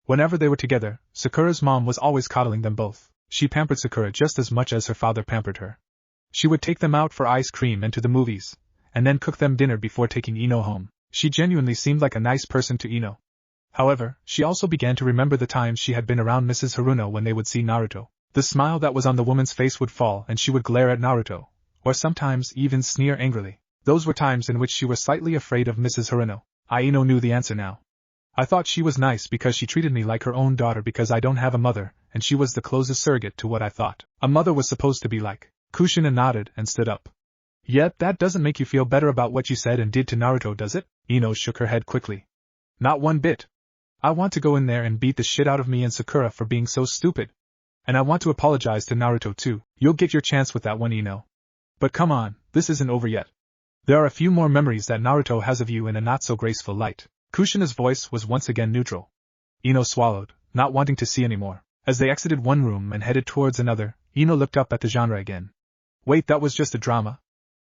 Whenever they were together, Sakura's mom was always coddling them both. She pampered Sakura just as much as her father pampered her. She would take them out for ice cream and to the movies, and then cook them dinner before taking Ino home. She genuinely seemed like a nice person to Ino. However, she also began to remember the times she had been around Mrs. Haruno when they would see Naruto. The smile that was on the woman's face would fall and she would glare at Naruto, or sometimes even sneer angrily. Those were times in which she was slightly afraid of Mrs. Haruno. Ino knew the answer now. I thought she was nice because she treated me like her own daughter because I don't have a mother, and she was the closest surrogate to what I thought a mother was supposed to be like. Kushina nodded and stood up. Yet that doesn't make you feel better about what you said and did to Naruto, does it? Ino shook her head quickly. Not one bit. I want to go in there and beat the shit out of me and Sakura for being so stupid. And I want to apologize to Naruto too. You'll get your chance with that one, Ino. But come on, this isn't over yet. There are a few more memories that Naruto has of you in a not-so-graceful light. Kushina's voice was once again neutral. Ino swallowed, not wanting to see anymore. As they exited one room and headed towards another, Ino looked up at the genre again. Wait, that was just a drama?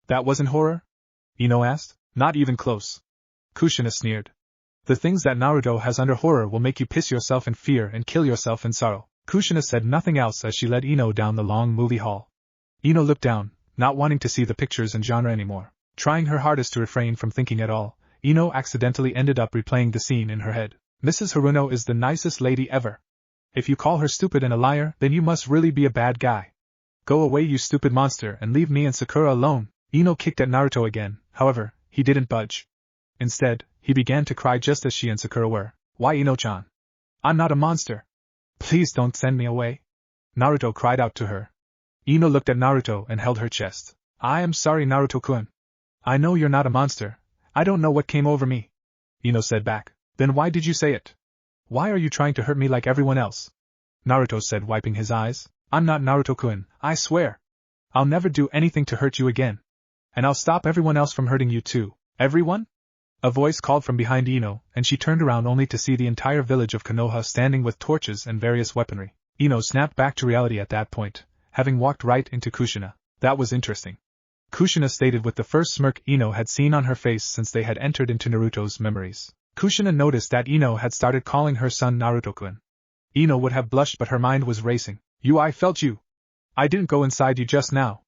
That wasn't horror? Ino asked. Not even close. Kushina sneered. The things that Naruto has under horror will make you piss yourself in fear and kill yourself in sorrow. Kushina said nothing else as she led Ino down the long movie hall. Ino looked down, not wanting to see the pictures and genre anymore. Trying her hardest to refrain from thinking at all, Ino accidentally ended up replaying the scene in her head. Mrs. Haruno is the nicest lady ever. If you call her stupid and a liar, then you must really be a bad guy. Go away, you stupid monster, and leave me and Sakura alone. Ino kicked at Naruto again, however, he didn't budge. Instead, he began to cry just as she and Sakura were. Why, Ino-chan? I'm not a monster. Please don't send me away. Naruto cried out to her. Ino looked at Naruto and held her chest. I am sorry, Naruto-kun. I know you're not a monster. I don't know what came over me. Ino said back. Then why did you say it? Why are you trying to hurt me like everyone else? Naruto said, wiping his eyes. I'm not Naruto-kun, I swear. I'll never do anything to hurt you again. And I'll stop everyone else from hurting you too. Everyone? A voice called from behind Ino, and she turned around only to see the entire village of Konoha standing with torches and various weaponry. Ino snapped back to reality at that point, having walked right into Kushina. That was interesting. Kushina stated with the first smirk Ino had seen on her face since they had entered into Naruto's memories. Kushina noticed that Ino had started calling her son Naruto-kun. Ino would have blushed, but her mind was racing. I felt you. I didn't go inside you just now.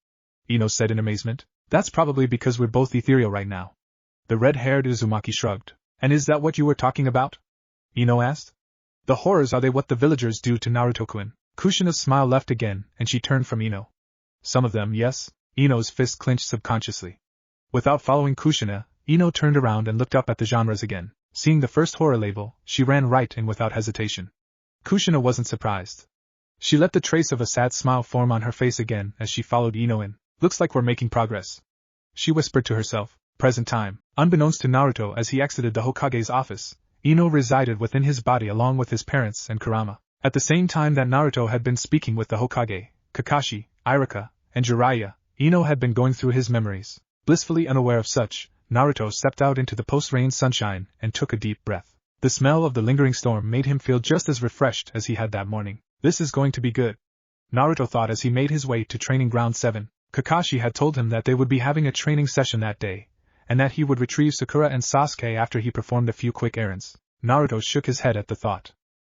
Ino said in amazement. That's probably because we're both ethereal right now. The red-haired Uzumaki shrugged. And is that what you were talking about? Ino asked. The horrors, are they what the villagers do to Naruto-kun? Kushina's smile left again, and she turned from Ino. Some of them, yes. Ino's fist clenched subconsciously. Without following Kushina, Ino turned around and looked up at the genres again. Seeing the first horror label, she ran right in without hesitation. Kushina wasn't surprised. She let the trace of a sad smile form on her face again as she followed Ino in. Looks like we're making progress. She whispered to herself. Present time. Unbeknownst to Naruto, as he exited the Hokage's office, Ino resided within his body along with his parents and Kurama. At the same time that Naruto had been speaking with the Hokage, Kakashi, Iruka, and Jiraiya, Ino had been going through his memories. Blissfully unaware of such, Naruto stepped out into the post-rain sunshine and took a deep breath. The smell of the lingering storm made him feel just as refreshed as he had that morning. This is going to be good, Naruto thought as he made his way to Training Ground 7. Kakashi had told him that they would be having a training session that day, and that he would retrieve Sakura and Sasuke after he performed a few quick errands. Naruto shook his head at the thought.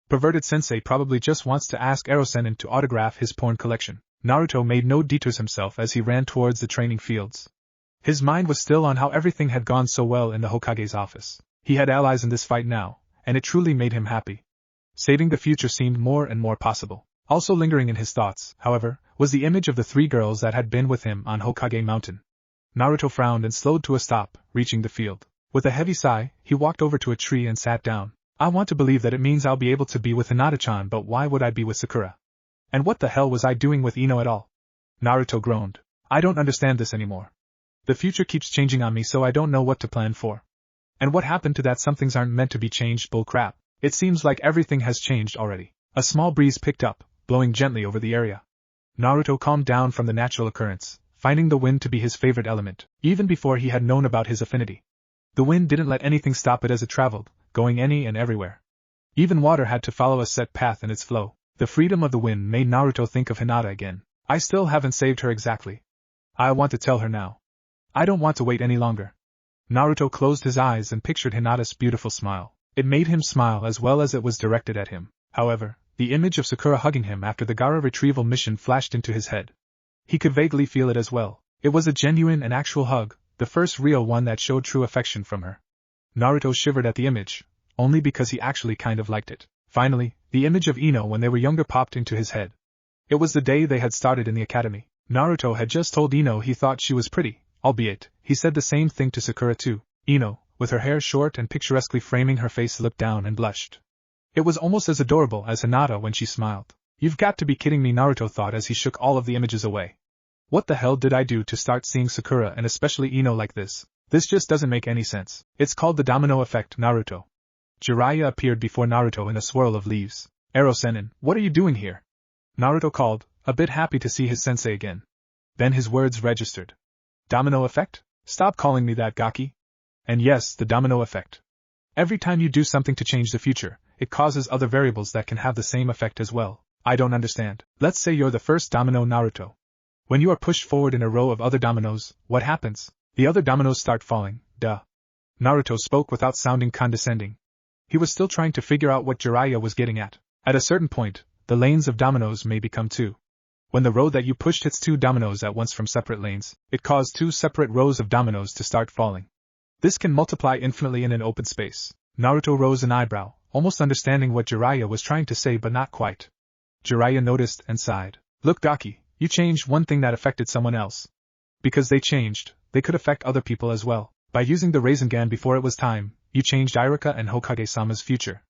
Perverted sensei probably just wants to ask Ero-sennin to autograph his porn collection. Naruto made no detours himself as he ran towards the training fields. His mind was still on how everything had gone so well in the Hokage's office. He had allies in this fight now, and it truly made him happy. Saving the future seemed more and more possible. Also lingering in his thoughts, however, was the image of the 3 girls that had been with him on Hokage Mountain. Naruto frowned and slowed to a stop, reaching the field. With a heavy sigh, he walked over to a tree and sat down. I want to believe that it means I'll be able to be with Hinata-chan, but why would I be with Sakura? And what the hell was I doing with Ino at all? Naruto groaned. I don't understand this anymore. The future keeps changing on me, so I don't know what to plan for. And what happened to that some things aren't meant to be changed bullcrap? It seems like everything has changed already. A small breeze picked up, blowing gently over the area. Naruto calmed down from the natural occurrence, finding the wind to be his favorite element, even before he had known about his affinity. The wind didn't let anything stop it as it traveled, going any and everywhere. Even water had to follow a set path in its flow. The freedom of the wind made Naruto think of Hinata again. I still haven't saved her exactly. I want to tell her now. I don't want to wait any longer. Naruto closed his eyes and pictured Hinata's beautiful smile. It made him smile as well as it was directed at him. However, the image of Sakura hugging him after the Gaara retrieval mission flashed into his head. He could vaguely feel it as well. It was a genuine and actual hug, the first real one that showed true affection from her. Naruto shivered at the image, only because he actually kind of liked it. Finally, the image of Ino when they were younger popped into his head. It was the day they had started in the academy. Naruto had just told Ino he thought she was pretty, albeit, he said the same thing to Sakura too. Ino, with her hair short and picturesquely framing her face, looked down and blushed. It was almost as adorable as Hinata when she smiled. You've got to be kidding me, Naruto thought as he shook all of the images away. What the hell did I do to start seeing Sakura and especially Ino like this? This just doesn't make any sense. It's called the domino effect, Naruto. Jiraiya appeared before Naruto in a swirl of leaves. Ero-sennin, what are you doing here? Naruto called, a bit happy to see his sensei again. Then his words registered. Domino effect? Stop calling me that, Gaki. And yes, the domino effect. Every time you do something to change the future, it causes other variables that can have the same effect as well. I don't understand. Let's say you're the first domino, Naruto. When you are pushed forward in a row of other dominoes, what happens? The other dominoes start falling, duh. Naruto spoke without sounding condescending. He was still trying to figure out what Jiraiya was getting at. At a certain point, the lanes of dominoes may become 2. When the row that you pushed hits 2 dominoes at once from separate lanes, it caused 2 separate rows of dominoes to start falling. This can multiply infinitely in an open space. Naruto rose an eyebrow, almost understanding what Jiraiya was trying to say but not quite. Jiraiya noticed and sighed. Look, Gaki, you changed one thing that affected someone else. Because they changed, they could affect other people as well. By using the Rasengan before it was time, you changed Iruka and Hokage-sama's future.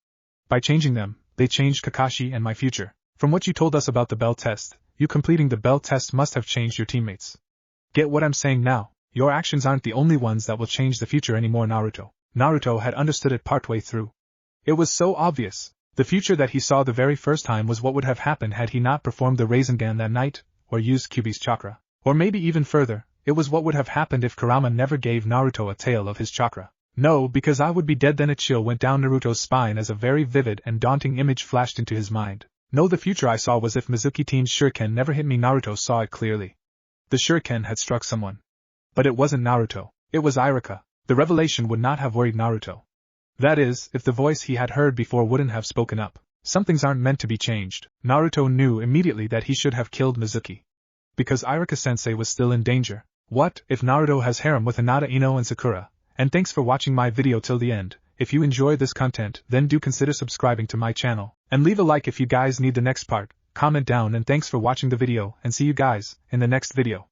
By changing them, they changed Kakashi and my future. From what you told us about the bell test, you completing the bell test must have changed your teammates. Get what I'm saying now? Your actions aren't the only ones that will change the future anymore, Naruto. Naruto had understood it partway through. It was so obvious. The future that he saw the very first time was what would have happened had he not performed the Rasengan that night, or used Kyuubi's chakra. Or maybe even further, it was what would have happened if Kurama never gave Naruto a tail of his chakra. No, because I would be dead. Then a chill went down Naruto's spine as a very vivid and daunting image flashed into his mind. No, the future I saw was if Mizuki Team's shuriken never hit me. Naruto saw it clearly. The shuriken had struck someone. But it wasn't Naruto, it was Iruka. The revelation would not have worried Naruto. That is, if the voice he had heard before wouldn't have spoken up. Some things aren't meant to be changed. Naruto knew immediately that he should have killed Mizuki. Because Iruka-sensei was still in danger. What if Naruto has harem with Hinata, Ino and Sakura? And thanks for watching my video till the end. If you enjoy this content, then do consider subscribing to my channel. And leave a like if you guys need the next part. Comment down, and thanks for watching the video, and see you guys in the next video.